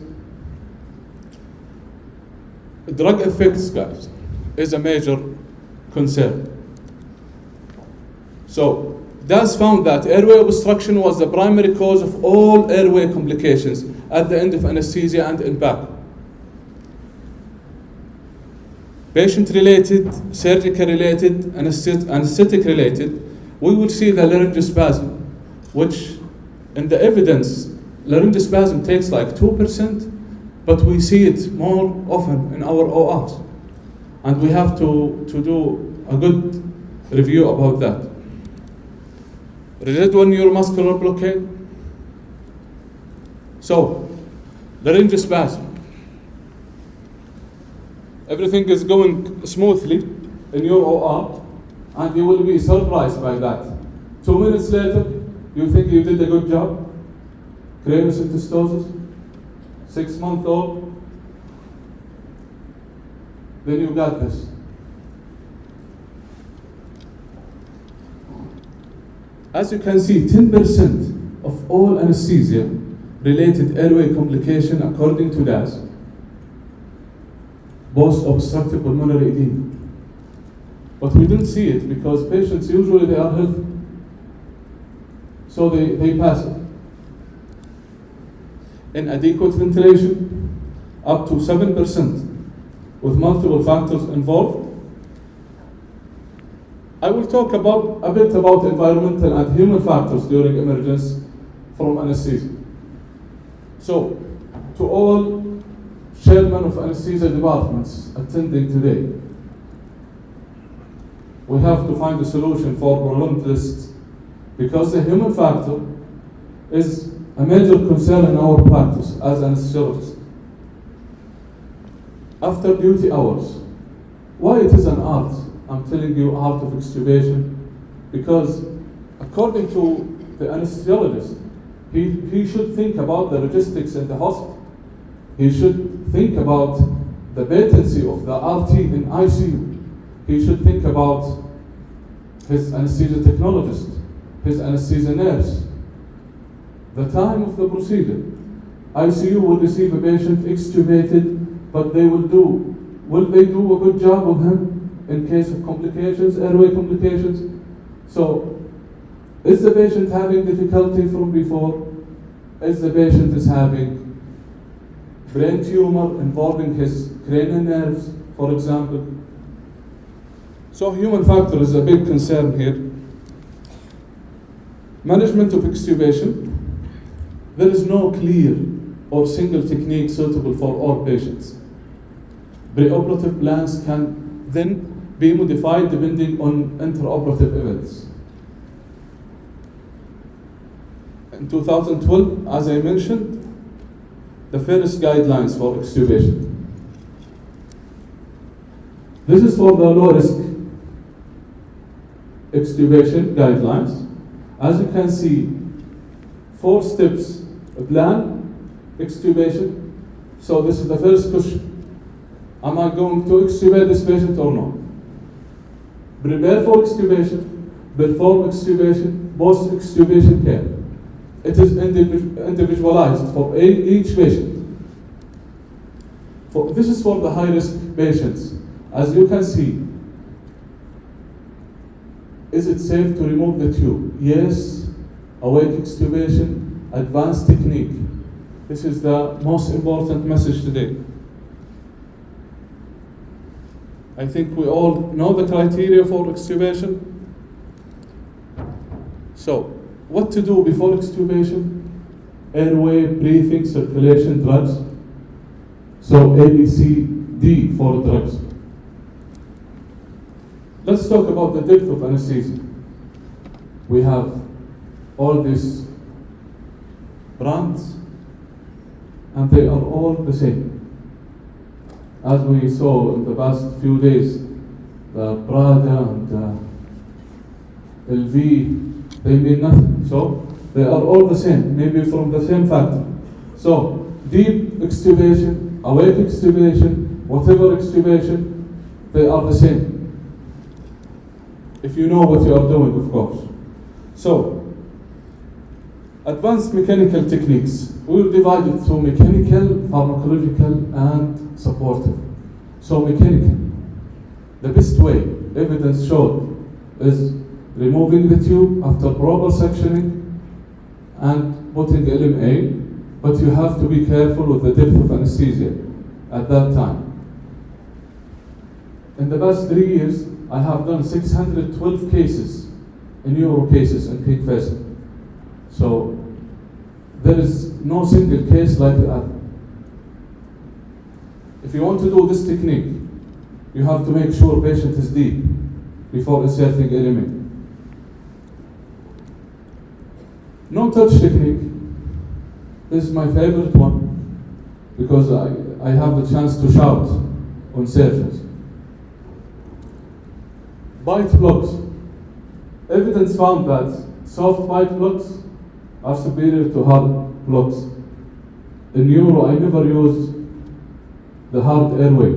Drug effects, guys, is a major concern. So, DAS found that airway obstruction was the primary cause of all airway complications at the end of anesthesia and in back. Patient-related, surgical-related, anesthetic-related, we will see the laryngospasm, which in the evidence, laryngospasm takes like 2%, but we see it more often in our ORs. And we have to do a good review about that. Residual neuromuscular blockade. So, laryngospasm. Everything is going smoothly in your OR, and you will be surprised by that. 2 minutes later, you think you did a good job. Craniosynostosis, 6-month-old. Then you got this. As you can see, 10% of all anesthesia-related airway complication, according to DAS, post-obstructive pulmonary edema. But we didn't see it because patients usually they are healthy. So they pass it. Inadequate ventilation, up to 7% with multiple factors involved. I will talk a bit about environmental and human factors during emergence from anesthesia. So, to all chairmen of anesthesia departments attending today, we have to find a solution for prolonged list because the human factor is a major concern in our practice as anesthesiologists. After duty hours, why it is an art? I'm telling you, art of extubation, because according to the anesthesiologist, he should think about the logistics in the hospital. He should think about the patency of the RT in ICU. He should think about his anesthesia technologist, his anesthesia nurse, the time of the procedure. ICU will receive a patient extubated, but will they do a good job with him in case of complications, airway complications? So, is the patient having difficulty from before? Is the patient is having brain tumor involving his cranial nerves, for example? So human factor is a big concern here. Management of extubation. There is no clear or single technique suitable for all patients. Preoperative plans can then be modified depending on intraoperative events. In 2012, as I mentioned, the first guidelines for extubation. This is for the low-risk extubation guidelines. As you can see, 4 steps: plan, extubation. So this is the first question. Am I going to extubate this patient or not? Prepare for extubation, perform extubation, post-extubation care. It is individualized for each patient. This is for the high-risk patients. As you can see, is it safe to remove the tube? Yes. Awake extubation, advanced technique. This is the most important message today. I think we all know the criteria for extubation. So, what to do before extubation? Airway, breathing, circulation, drugs. So A, B, C, D for drugs. Let's talk about the depth of anesthesia. We have all these brands, and they are all the same. As we saw in the past few days, the Prada and LV, they mean nothing. So they are all the same, maybe from the same factory. So deep extubation, awake extubation, whatever extubation, they are the same. If you know what you are doing, of course. So, advanced mechanical techniques. We will divide it to mechanical, pharmacological, and supportive. So mechanical, the best way, evidence showed, is removing the tube after proper sectioning and putting LMA, but you have to be careful with the depth of anesthesia at that time. In the past 3 years, I have done 612 cases, in neuro cases in King Faisal. So there is no single case like that. If you want to do this technique, you have to make sure patient is deep before inserting LMA. No touch technique. This is my favorite one because I have the chance to shout on surgeons. Bite blocks. Evidence found that soft bite blocks are superior to hard blocks. In neuro, I never use the hard airway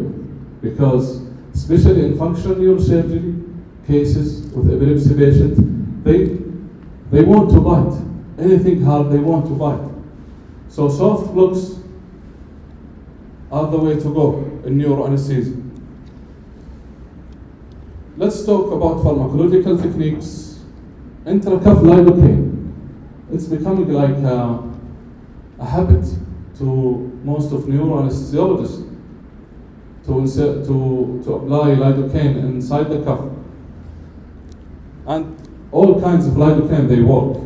because, especially in functional neurosurgery cases with epilepsy patients, they want to bite. Anything hard, they want to bite. So soft blocks are the way to go in neuro anesthesia. Let's talk about pharmacological techniques. Intracuff lidocaine. It's becoming like a habit to most of neuro anesthesiologists to apply lidocaine inside the cuff. And all kinds of lidocaine, they work.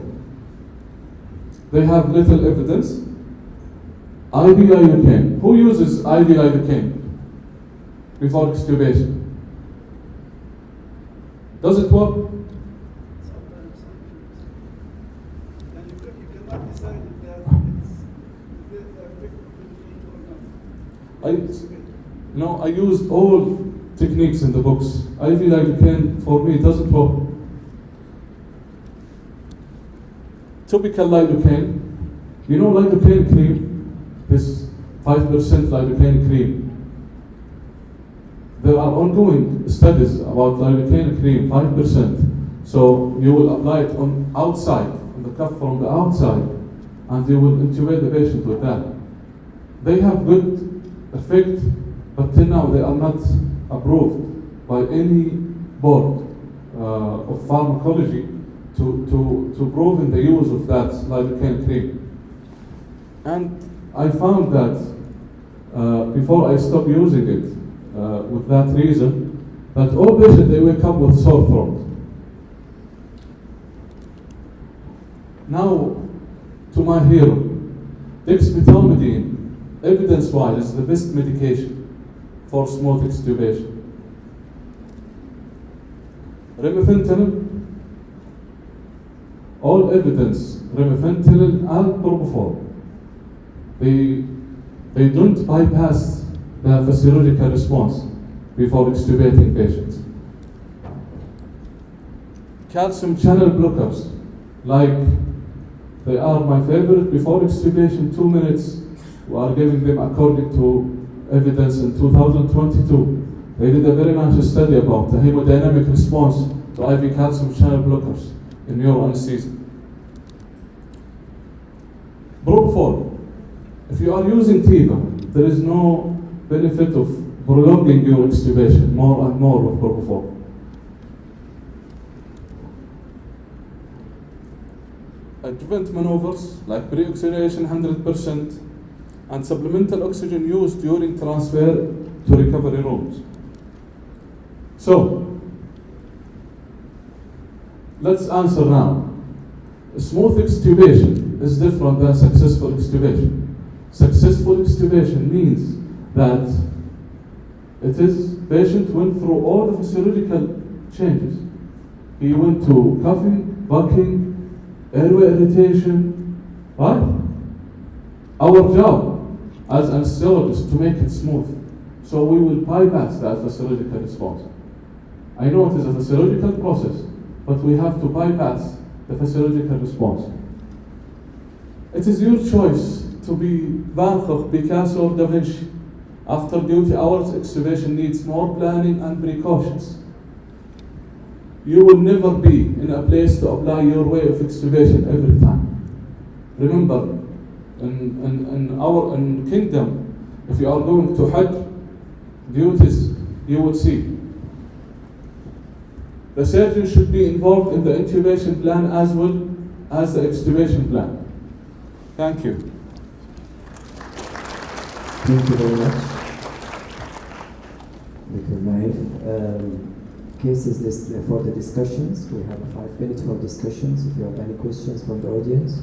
They have little evidence. IV lidocaine. Who uses IV lidocaine before extubation? Does it work? I used all techniques in the books. IV lidocaine for me doesn't work. Topical lidocaine. You know lidocaine cream? This 5% lidocaine cream. There are ongoing studies about lidocaine cream, 5%. So you will apply it on outside, on the cuff from the outside, and you will intubate the patient with that. They have good effect, but till now they are not approved by any board of pharmacology to prove in the use of that lidocaine cream. And I found that before I stopped using it, with that reason, that all patients, they wake up with sore throat. Now, to my hero, dexmedetomidine, evidence-wise, is the best medication for smooth extubation. Remifentanil, all evidence, remifentanil and propofol, they don't bypass the physiological response before extubating patients. Calcium channel blockers, like they are my favorite before extubation, 2 minutes. We are giving them according to evidence in 2022. They did a very nice study about the hemodynamic response to IV calcium channel blockers in neuro anesthesia. Propofol. If you are using TIVA, there is no benefit of prolonging your extubation more and more with propofol. Adjuvant maneuvers like pre-oxygenation 100% and supplemental oxygen used during transfer to recovery rooms. So, let's answer now. Smooth extubation is different than successful extubation. Successful extubation means that patient went through all the physiological changes. He went to coughing, bucking, airway irritation, right? Our job as anesthesiologists to make it smooth. So we will bypass that physiological response. I know it is a physiological process, but we have to bypass the physiological response. It is your choice to be Van Gogh, Picasso, or Da Vinci. After duty hours, extubation needs more planning and precautions. You will never be in a place to apply your way of extubation every time. Remember, in our kingdom, if you are going to Hajj duties, you would see. The surgeon should be involved in the intubation plan as well as the extubation plan. Thank you. Thank you very much, Dr. Naif. Cases list for the discussions. We have 5 minutes for discussions. If you have any questions from the audience.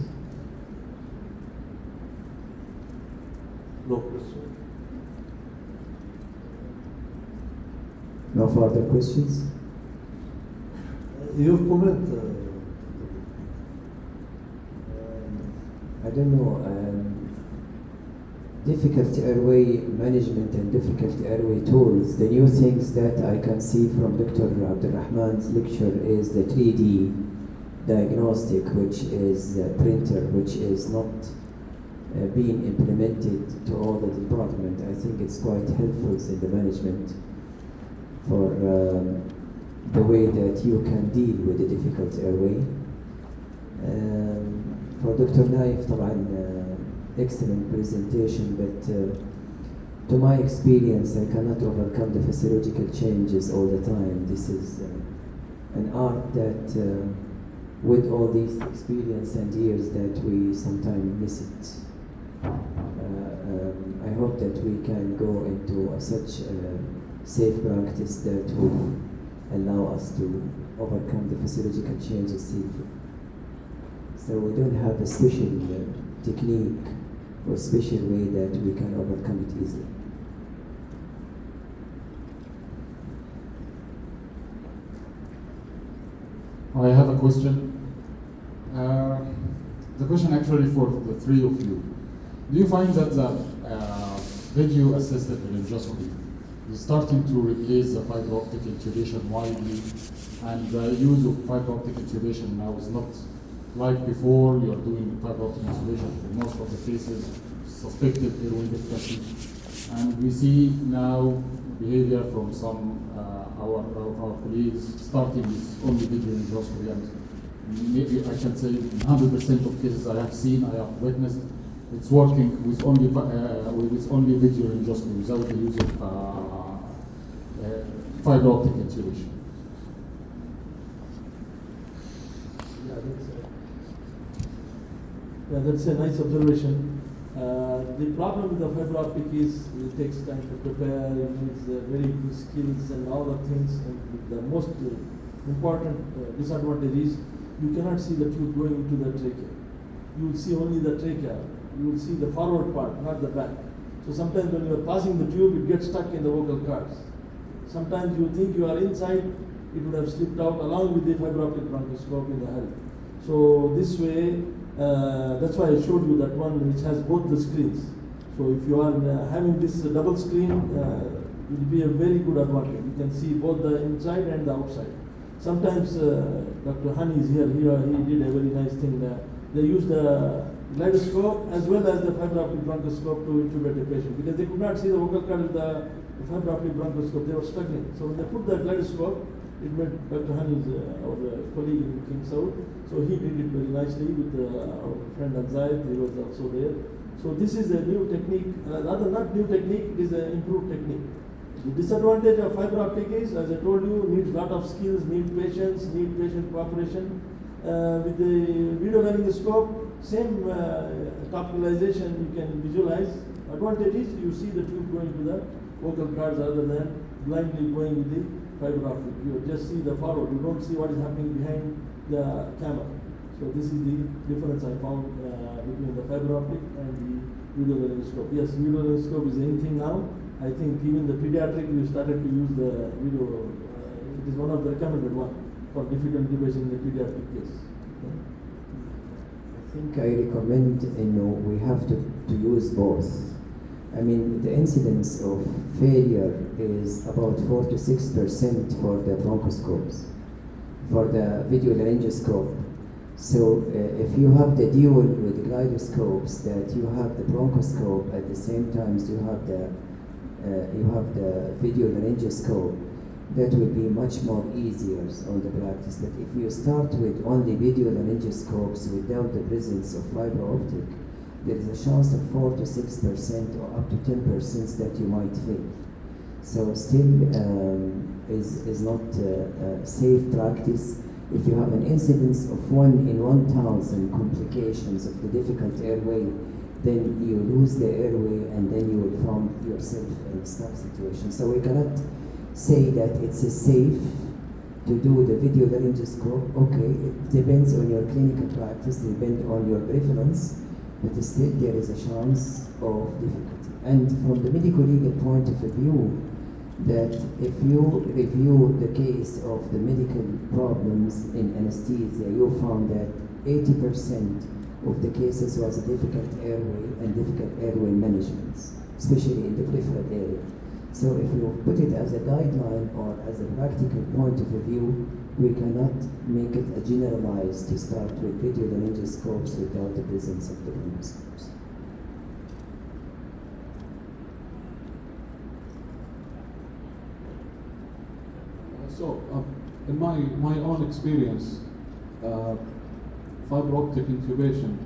No question. No further questions? Your comment? I don't know. Difficult airway management and difficult airway tools. The new things that I can see from Dr. Abdulrahman's lecture is the 3D diagnostic, which is a printer, which is not being implemented to all the department. I think it's quite helpful in the management for the way that you can deal with the difficult airway. For Dr. Naif, طبعا excellent presentation, but to my experience, I cannot overcome the physiological changes all the time. This is an art that, with all these experience and years, that we sometimes miss it. I hope that we can go into such a safe practice that will allow us to overcome the physiological changes safely. So we don't have a special technique or special way that we can overcome it easily. I have a question. The question actually for the three of you. Do you find that the video-assisted laryngoscopy is starting to replace the fiber optic intubation widely, and the use of fiber optic intubation now is not like before? You're doing fiber optic intubation for most of the cases, suspected airway difficulty, and we see now behavior from some our colleagues starting with only video laryngoscopy, and maybe I can say in 100% of cases I have seen, I have witnessed, it's working with only video laryngoscopy without the use of fiber optic intubation. Yeah, that's a nice observation. The problem with the fiber optic is it takes time to prepare, it needs very good skills and all the things. And the most important disadvantage is you cannot see the tube going into the trachea. You will see only the trachea. You will see the forward part, not the back. So sometimes when you are passing the tube, it gets stuck in the vocal cords. Sometimes you think you are inside, it would have slipped out along with the fiber optic bronchoscope in the hurry. So this way, that's why I showed you that one which has both the screens. So if you are having this double screen, it will be a very good advantage. You can see both the inside and the outside. Sometimes Dr. Hani is here. He did a very nice thing there. They used the gyroscope as well as the fiber optic bronchoscope to intubate the patient because they could not see the vocal cord with the fiber optic bronchoscope. They were struggling. So when they put the gyroscope, it made Dr. Hani, our colleague in King Saud, so he did it very nicely with our friend Anzayed, he was also there. So this is a new technique, rather not new technique, it is an improved technique. The disadvantage of fiber optic is, as I told you, needs lot of skills, need patience, need patient cooperation. With the video laryngoscope, same topicalization you can visualize. Advantage is you see the tube going to the vocal cords rather than blindly going with the fiber optic. You just see the forward. You don't see what is happening behind the camera. So this is the difference I found between the fiber optic and the video laryngoscope. Yes, video laryngoscope is anything now. I think even the pediatric we started to use the video. It is one of the recommended one for difficult intubation in the pediatric case. Okay. I think I recommend, we have to use both. I mean, the incidence of failure is about 4 to 6% for the bronchoscopes, for the video laryngoscope. So if you have the dual with the gyroscopes, that you have the bronchoscope at the same time as you have the video laryngoscope, that will be much more easier on the practice. But if you start with only video laryngoscopes without the presence of fiber optic, there is a chance of 4 to 6% or up to 10% that you might fail. So still is not a safe practice. If you have an incidence of 1 in 1,000 complications of the difficult airway, then you lose the airway and then you will find yourself in a stuck situation. So we cannot say that it's safe to do the video laryngoscope. Okay, it depends on your clinical practice, depends on your preference, but still there is a chance of difficulty. And from the medical legal point of view, that if you review the case of the medical problems in anesthesia, you found that 80% of the cases was a difficult airway and difficult airway management, especially in the peripheral area. So if you put it as a guideline or as a practical point of view, we cannot make it a generalized to start with video laryngoscopes without the presence of the bronchoscopes. So, in my own experience, fiber optic intubation,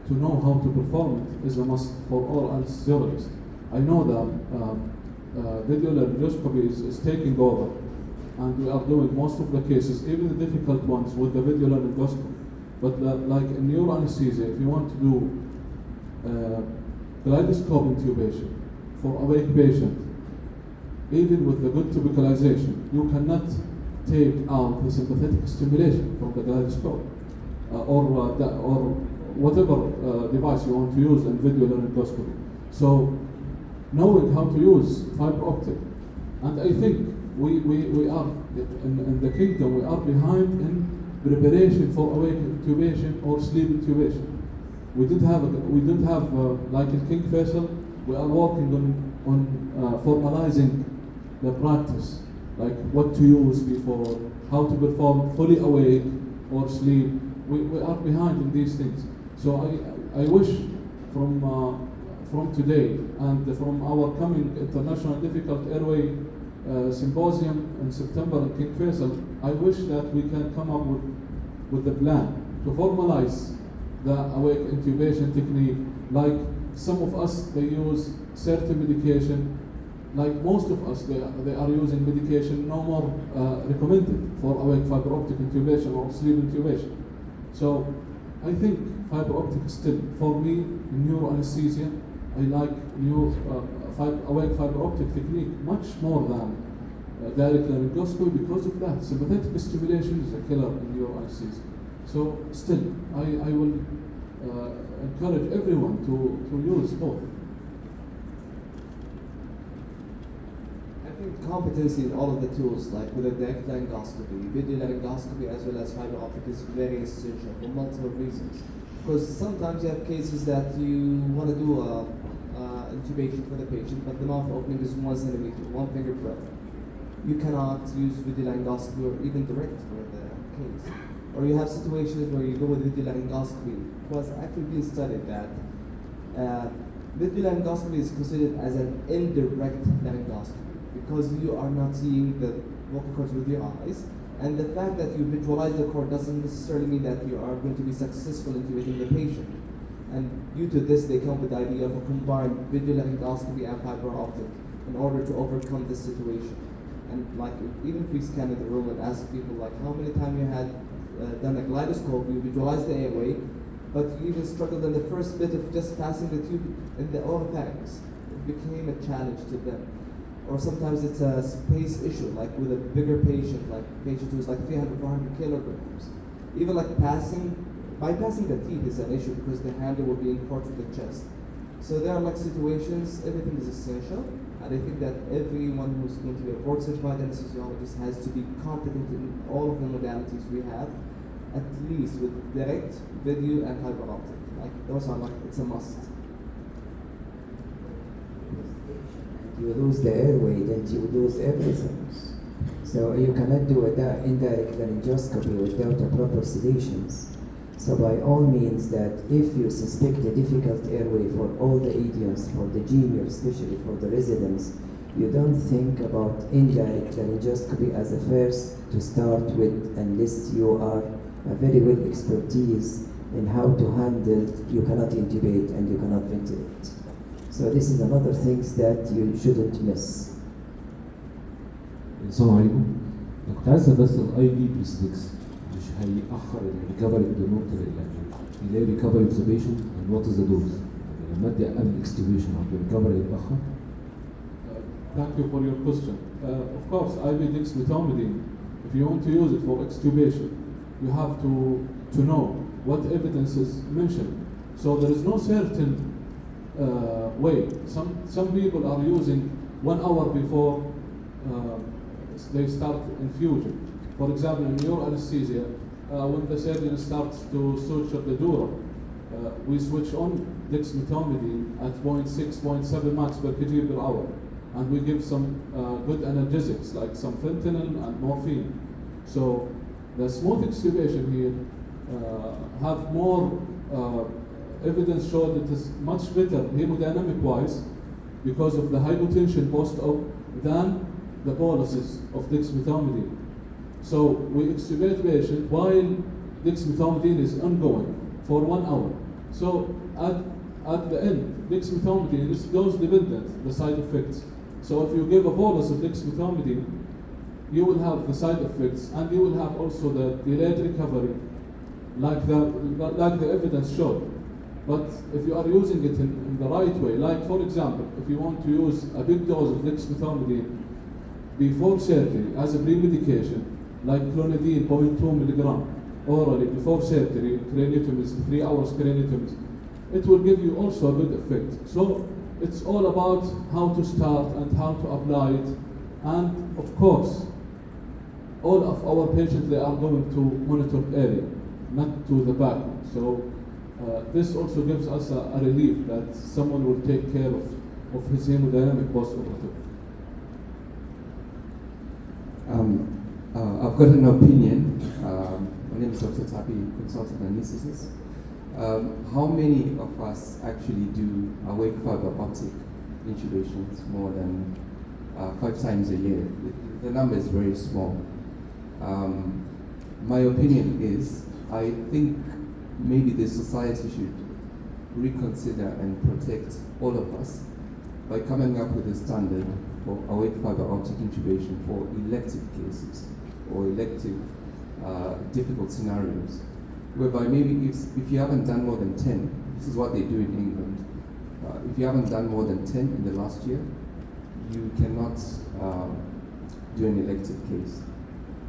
to know how to perform it is a must for all anesthesiologists. I know that video laryngoscopy is taking over, and we are doing most of the cases, even the difficult ones, with the video laryngoscopy. But like in neuroanesthesia, if you want to do kaleidoscope intubation for awake patient, even with the good topicalization, you cannot take out the sympathetic stimulation from the kaleidoscope or whatever device you want to use in video laryngoscopy. So knowing how to use fiber optic, and I think we are in the kingdom, we are behind in preparation for awake intubation or sleep intubation. We didn't have like in King Faisal, we are working on formalizing the practice, like what to use before, how to perform fully awake or sleep. We are behind in these things. So I wish from today and from our coming International Difficult Airway Symposium in September in King Faisal, I wish that we can come up with a plan to formalize the awake intubation technique. Like some of us, they use certain medication. Like most of us, they are using medication no more recommended for awake fiber optic intubation or sleep intubation. So I think fiber optic still, for me, in neuroanesthesia, I like awake fiber optic technique much more than direct laryngoscopy because of that. Sympathetic stimulation is a killer in neuroanesthesia. So still, I will encourage everyone to use both. Competency in all of the tools, like with the direct laryngoscopy, video laryngoscopy, as well as fiber optic, is very essential for multiple reasons. Because sometimes you have cases that you want to do intubation for the patient, but the mouth opening is 1 centimeter, 1 finger breadth. You cannot use video laryngoscopy or even direct for the case. Or you have situations where you go with video laryngoscopy. It was actually being studied that video laryngoscopy is considered as an indirect laryngoscopy, because you are not seeing the vocal cords with your eyes, and the fact that you visualize the cord doesn't necessarily mean that you are going to be successful in intubating the patient. And due to this, they come with the idea of a combined video laryngoscopy and fiber optic in order to overcome this situation. And like, even if we scan in the room and ask people like how many times you had done a gyroscope, you visualize the airway, but you even struggled in the first bit of just passing the tube in the oropharynx. It became a challenge to them. Or sometimes it's a space issue, like with a bigger patient, like a patient who's like 300, 400 kilograms. Even like bypassing the teeth is an issue because the handle will be in front of the chest. So there are like situations, everything is essential. And I think that everyone who's going to be a board certified anesthesiologist has to be competent in all of the modalities we have, at least with direct, video, and fiber optic. Like those are like, it's a must. You lose the airway, then you lose everything. So you cannot do a indirect laryngoscopy without a proper sedations. So by all means, that if you suspect a difficult airway for all the idioms, for the junior, especially for the residents, you don't think about indirect laryngoscopy as a first to start with, unless you are a very well expertise in how to handle, you cannot intubate and you cannot ventilate. So this is another thing that you shouldn't miss. السلام عليكم. أنا كنت عايز بس الاي في بريسبكس مش هيأخر الريكفري بدون يلاقي ريكفري اوف ذا بيشنت اند وات از ذا دوز. لما ادي قبل الاكستوبيشن او الريكفري يتأخر. Thank you for your question. Of course, IV dexmedetomidine, if you want to use it for extubation, you have to know what evidence is mentioned. So there is no certain way. Some people are using 1 hour before they start infusion. For example, in neuro anesthesia, when the surgeon starts to suture the dura, we switch on dexmedetomidine at 0.6, 0.7 max per kg per hour, and we give some good analgesics like some fentanyl and morphine. So the smooth extubation here have more evidence show that it is much better hemodynamic-wise because of the hypotension post-op than the boluses of dexmedetomidine. So we extubate patient while dexmedetomidine is ongoing for 1 hour. So at the end, dexmedetomidine is dose dependent, the side effects. So if you give a bolus of dexmedetomidine, you will have the side effects and you will have also the delayed recovery like the evidence showed. But if you are using it in the right way, like for example, if you want to use a big dose of dexmedetomidine before surgery as a pre-medication, like clonidine 0.2 milligram orally before surgery, craniotomies, 3 hours craniotomies, it will give you also a good effect. So it's all about how to start and how to apply it. And of course, all of our patients, they are going to monitored area, not to the back. So this also gives us a relief that someone will take care of his hemodynamic post-operative. I've got an opinion. My name is Dr. Tabi, consultant anesthetist. How many of us actually do awake fiber optic intubations more than 5 times a year? The number is very small. My opinion is, I think maybe the society should reconsider and protect all of us by coming up with a standard for awake fiber optic intubation for elective cases or elective difficult scenarios, whereby maybe if you haven't done more than 10, this is what they do in England, if you haven't done more than 10 in the last year, you cannot do an elective case.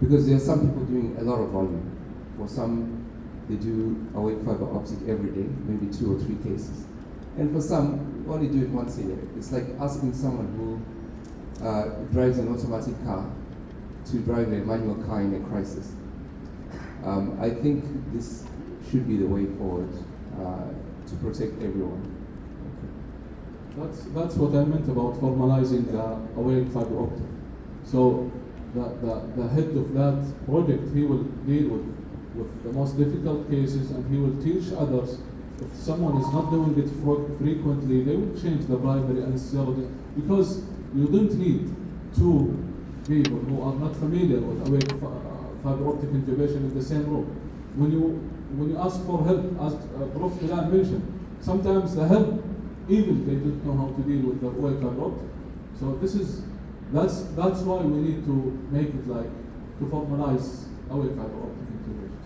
Because there are some people doing a lot of volume. For some, they do awake fiber optic every day, maybe 2 or 3 cases. And for some, only do it once a year. It's like asking someone who drives an automatic car to drive a manual car in a crisis. I think this should be the way forward to protect everyone. That's what I meant about formalizing the awake fiber optic. So the head of that project, he will deal with the most difficult cases and he will teach others. If someone is not doing it frequently, they will change the primary anesthesiologist, because you don't need 2 people who are not familiar with awake fiber optic intubation in the same room. When you ask for help, as Prof. Bilal mentioned, sometimes the help, even they don't know how to deal with the awake fiber optic. So that's why we need to make it like to formalize awake fiber optic intubation.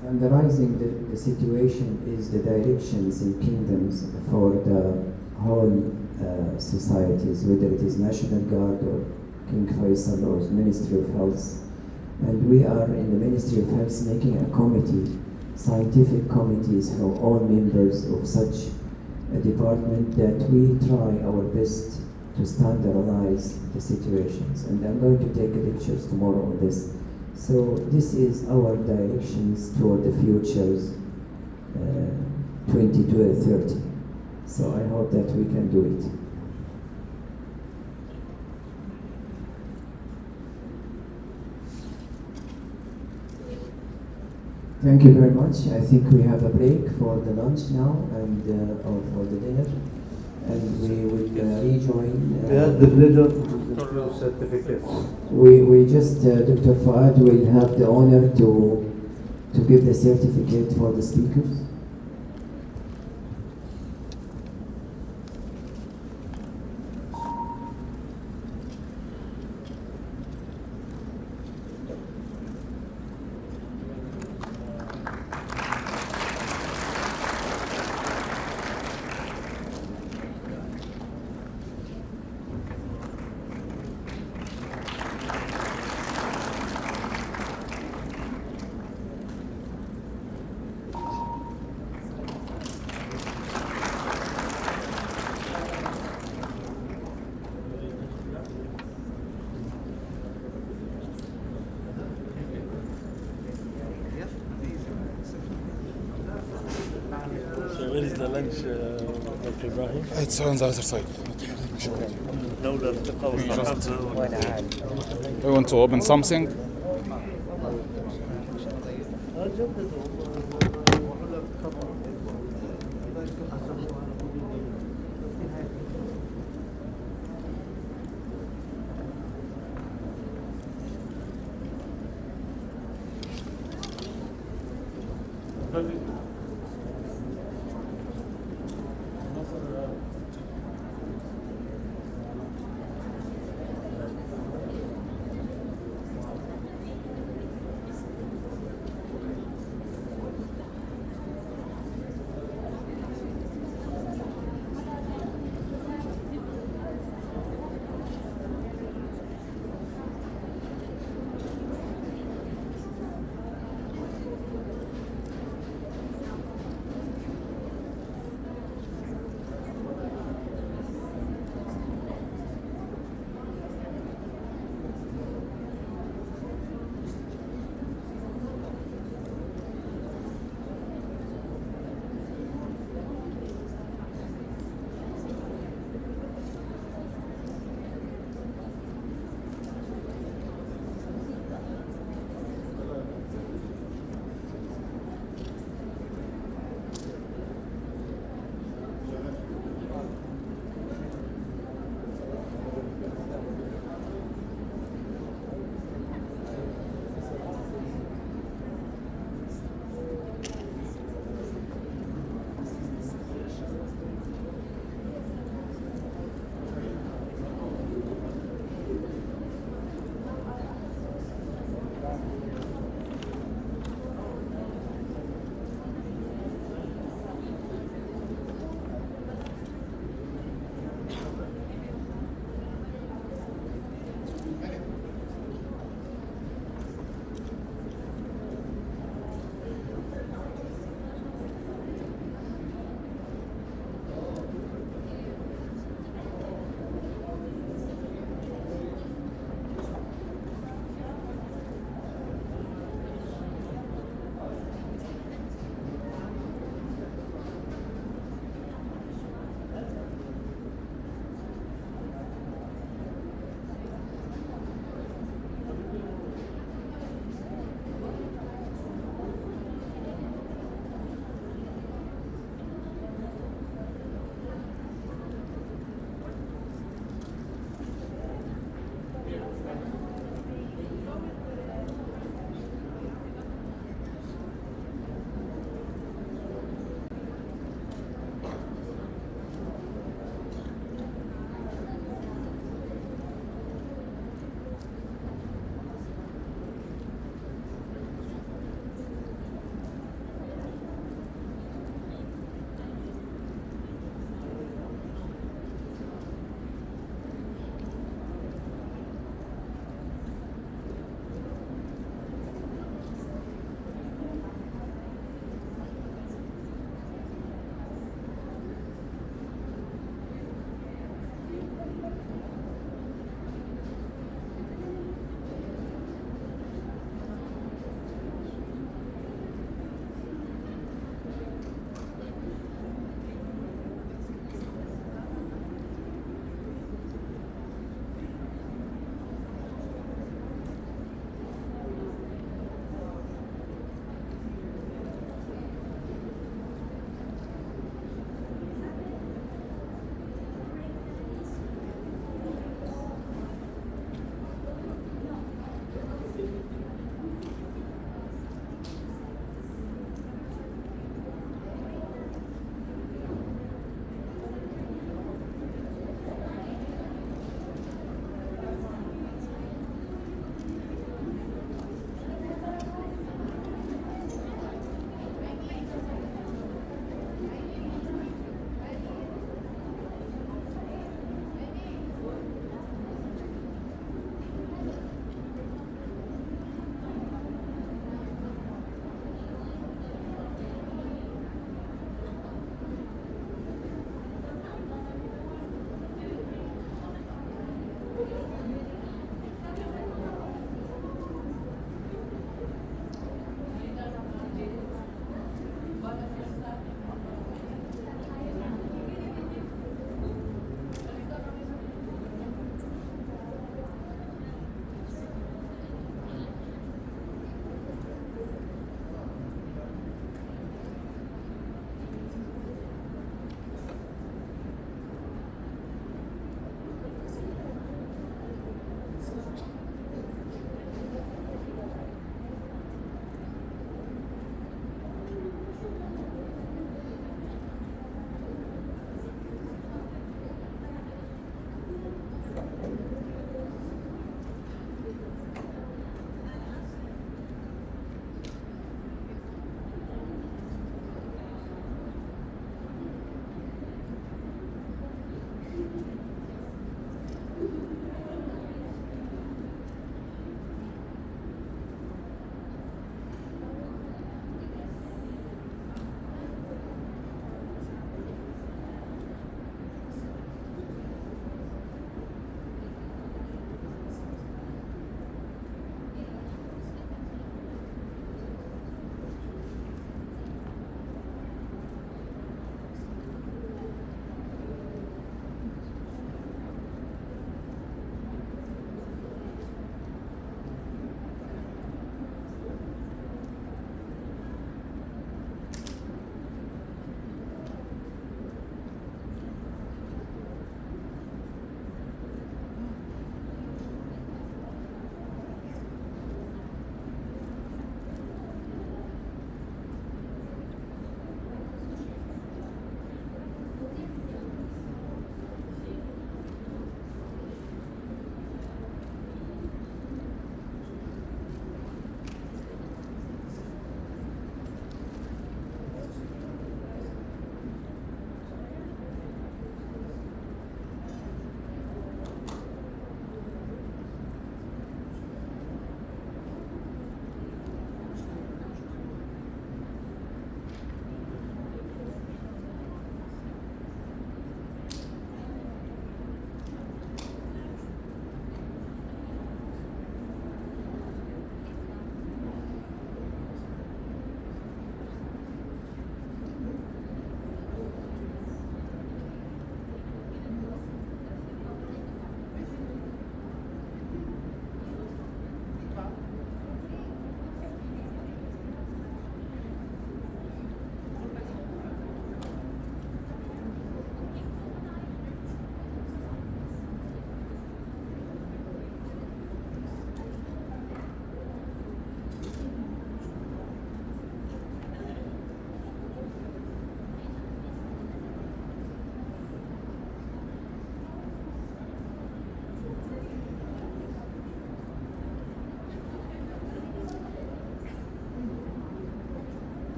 Standardizing the situation is the directions in kingdoms for the whole societies, whether it is National Guard or King Faisal or Ministry of Health. And we are in the Ministry of Health making a committee, scientific committees from all members of such a department, that we try our best to standardize the situations. And I'm going to take lectures tomorrow on this. So this is our directions toward the futures 2030. So I hope that we can do it. Thank you very much. I think we have a break for the lunch now and or for the dinner, and we will rejoin. We have the pleasure to certificates. We just Dr. Fuad will have the honor to give the certificate for the speakers. So where is the lunch, Dr. Ibrahim? It's on the other side. We want to open something.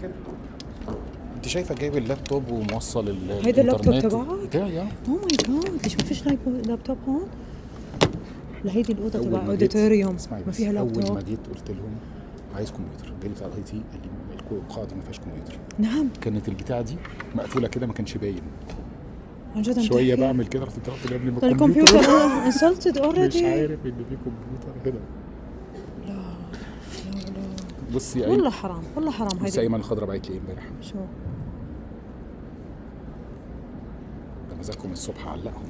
كده. انت شايفه جايب اللابتوب وموصل هيدا اللابتوب الانترنت تبعك؟ بتاعي. اوه ماي جاد، ليش ما فيش لابتوب هون؟ لهيدي الاوضه أول تبع ما جيت- اوديتوريوم اسمعي ما بس، فيها اول ما لابتوب. جيت قلت لهم عايز كمبيوتر، جاي بتاع الاي تي قال لي القاعه دي ما فيهاش كمبيوتر. نعم. كانت البتاعه دي مقفوله كده ما كانش باين. عن جد عم شويه تحكي؟ بعمل كده رحت طلعت قبل ما الكمبيوتر انسلتد مش اوريدي. عارف ان في كمبيوتر هنا. بصي يا والله حرام، والله حرام. بصي هيدي ايمن الخضراء بعت لي امبارح، شو؟ ده مزاجكم الصبح علقهم.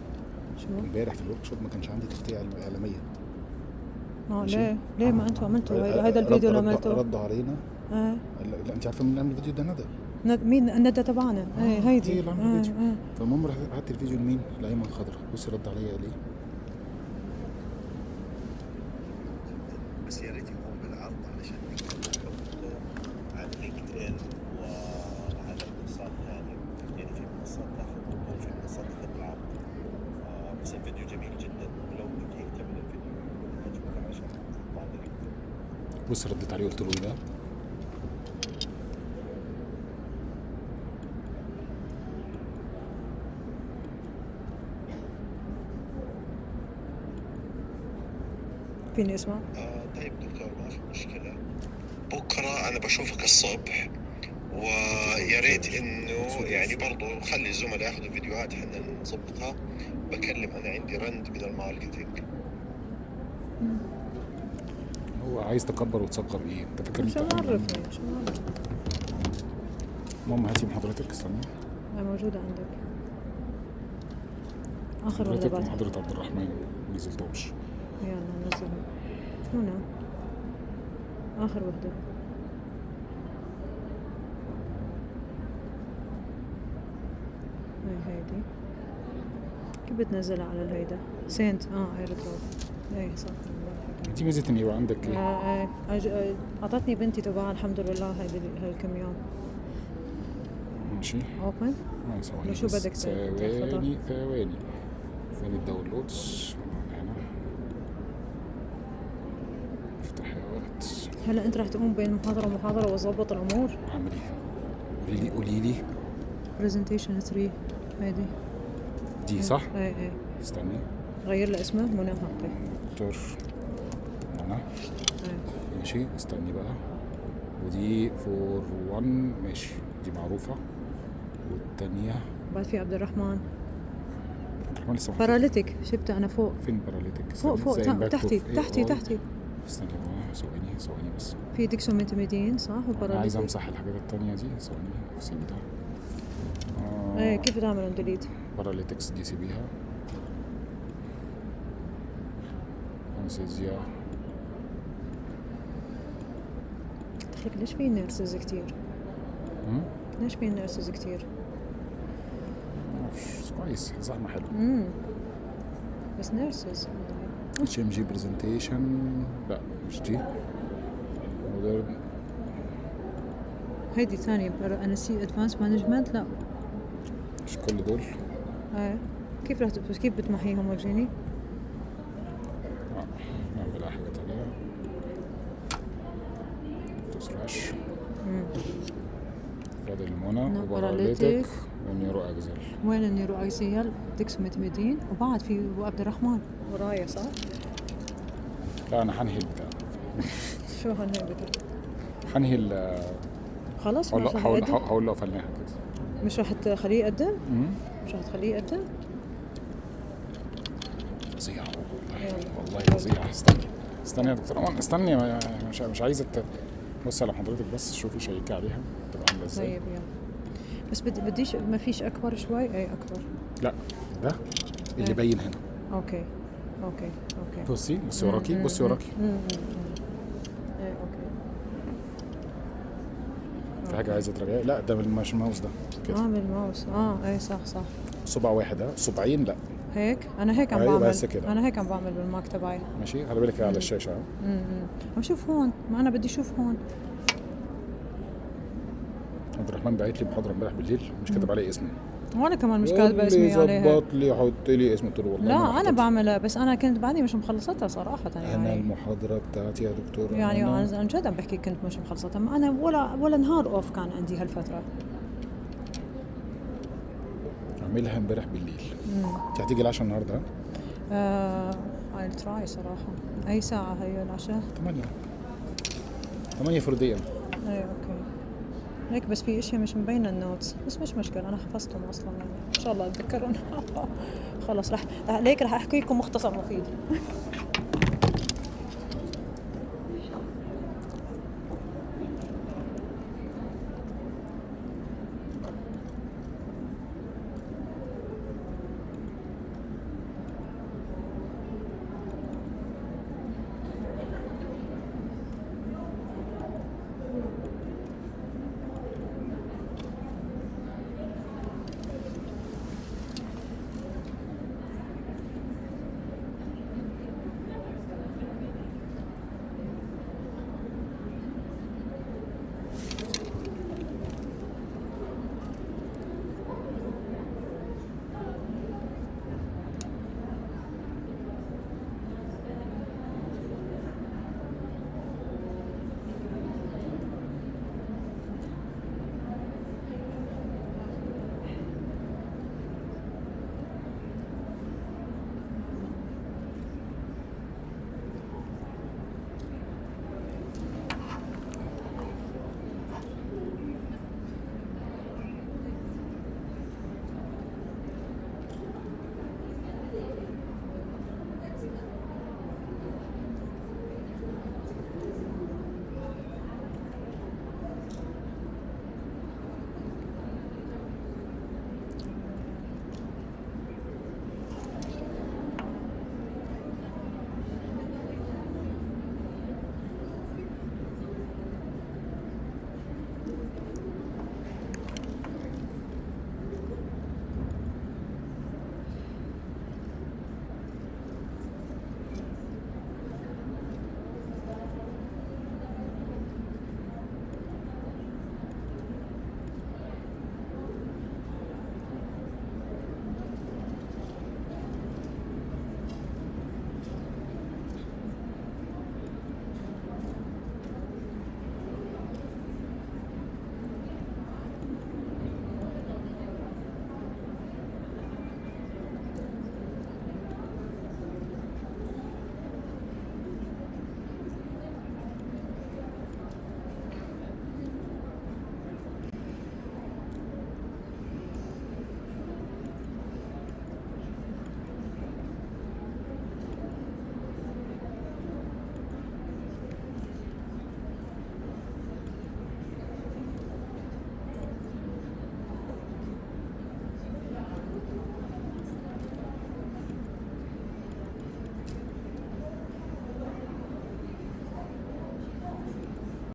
شو؟ امبارح في الورك شوب ما كانش عندي تغطيه اعلاميه. ليه؟ ليه ما انتوا عملتوا هيدا الفيديو اللي عملته؟ ردوا علينا. لا لا انت عارفه مين اللي عمل الفيديو ده؟ ندى. مين الندى تبعنا؟ هيدي هي اللي عملت الفيديو. فالمهم رحت بعت الفيديو لمين؟ لايمن الخضراء. بصي رد عليا قال ايه؟ بس يا ريت يكون بالعرض علشان نقدر نحطه على لينكد ان وعلى منصات ثانيه، يعني في منصات تاخذه وفي منصات تاخذ بالعرض. بس الفيديو جميل جدا، ولو بدك تعمل الفيديو مجبور عشان تحطه على لينكد ان. بص رديت عليه قلت له ايه ده؟ فيني اسمع؟ طيب دكتور ما في مشكلة، بكرة أنا بشوفك الصبح، ويا ريت إنه يعني برضو خلي الزملاء ياخذوا فيديوهات احنا نظبطها. بكلم أنا عندي رند من الماركتينج. هو عايز تكبر وتصغر ايه؟ انت فاكر شو عرفني؟ شو عرفني؟ ماما هاتي محاضرتك. استنى هي موجودة عندك. آخر محاضرتك ولا محاضرة عبد الرحمن نزلتهمش. يلا نزلها هنا آخر وحدة. هيدي كيف بتنزلها على الهيدا؟ سنت ايردروب. ايه صح. انت ميزة ان يبقى عندك ايه؟ اعطتني بنتي تبعها الحمد لله هاي الكم يوم. ماشي. اوبن. ثواني شو بس. بدك ثواني فين الداونلودز؟ هنا افتح يا ولد. هلا انت رح تقوم بين محاضرة ومحاضرة وظبط الامور؟ اعمل ايه؟ قولي لي برزنتيشن 3 هيدي دي صح؟ ايه استني غير لها اسمها منى حقي. دكتور منى. ماشي استني بقى. ودي فور 1 ماشي دي معروفة. والتانية بعد في عبد الرحمن. عبد الرحمن لسه باراليتيك شفتها انا فوق. فين باراليتيك؟ فوق تحتي استني ثواني بس. في ديكسوميتاميدين صح وباراليتيك. انا عايز امسح الحاجات التانية دي. ثواني في سي بي ده. ايه كيف تعمل ديليت؟ باراليتكس دي سيبيها. انستيزيا. دخلك ليش في نيرسز كتير؟ ليش في نيرسز كتير؟ كويس زحمة حلو. بس نيرسز. اتش ام جي برزنتيشن لا مش دي. مودرن. هيدي ثانية انستي ادفانس مانجمنت. لا مش كل دول. كيف رح كيف بتمحيهم ورجيني؟ نعمل حاجة تانية. سلاش فاد المنى وباراليتك والنيرو اكزل. وين النيرو اكزيال؟ ديكسوميتاميدين وبعد في عبد الرحمن ورايا صح؟ لا انا حنهي البتاع. شو هنهي البتاع؟ حنهي خلص هقول له فلناها كده. مش رح تخليه يقدم؟ مش رح تخليه يقدم؟ فظيع والله فظيع. استني يا دكتور امان استني. مش عايزه بصي على حضرتك بس شوفي شيكي عليها تبقى عامله ازاي. طيب يلا بس بديش ما فيش اكبر شوي. اي اكبر. لا ده اللي باين هنا. اوكي بصي وراكي. بصي وراكي. ايه اوكي. في حاجه عايزه تراجعي؟ لا ده بالماوس ده كده. بالماوس. ايه صح صبع واحد. صبعين لا هيك. انا هيك عم بعمل. انا هيك عم بعمل بالماك تبعي. ماشي خلي بالك على الشاشه. عم شوف هون. ما انا بدي اشوف هون. عبد الرحمن بعت لي محاضره امبارح بالليل مش كاتب عليه اسمه. وانا كمان مش كاتبه اسمي عليها. ظبط لي حط لي اسمه، قلت له والله لا انا بعملها، بس انا كنت بعدني مش مخلصتها صراحه يعني. انا المحاضره بتاعتي يا دكتور يعني عن جد عم بحكي كنت مش مخلصتها، ما انا ولا نهار اوف كان عندي هالفتره. اعملها امبارح بالليل. انت هتيجي العشاء النهارده؟ I'll try صراحه. اي ساعه هي العشاء؟ 8 فرديا. اي اوكي هيك، بس في اشياء مش مبينه النوتس، بس مش مشكله انا حفظتهم اصلا يعني ان شاء الله اتذكرهم. خلص رح احكي لكم مختصر مفيد.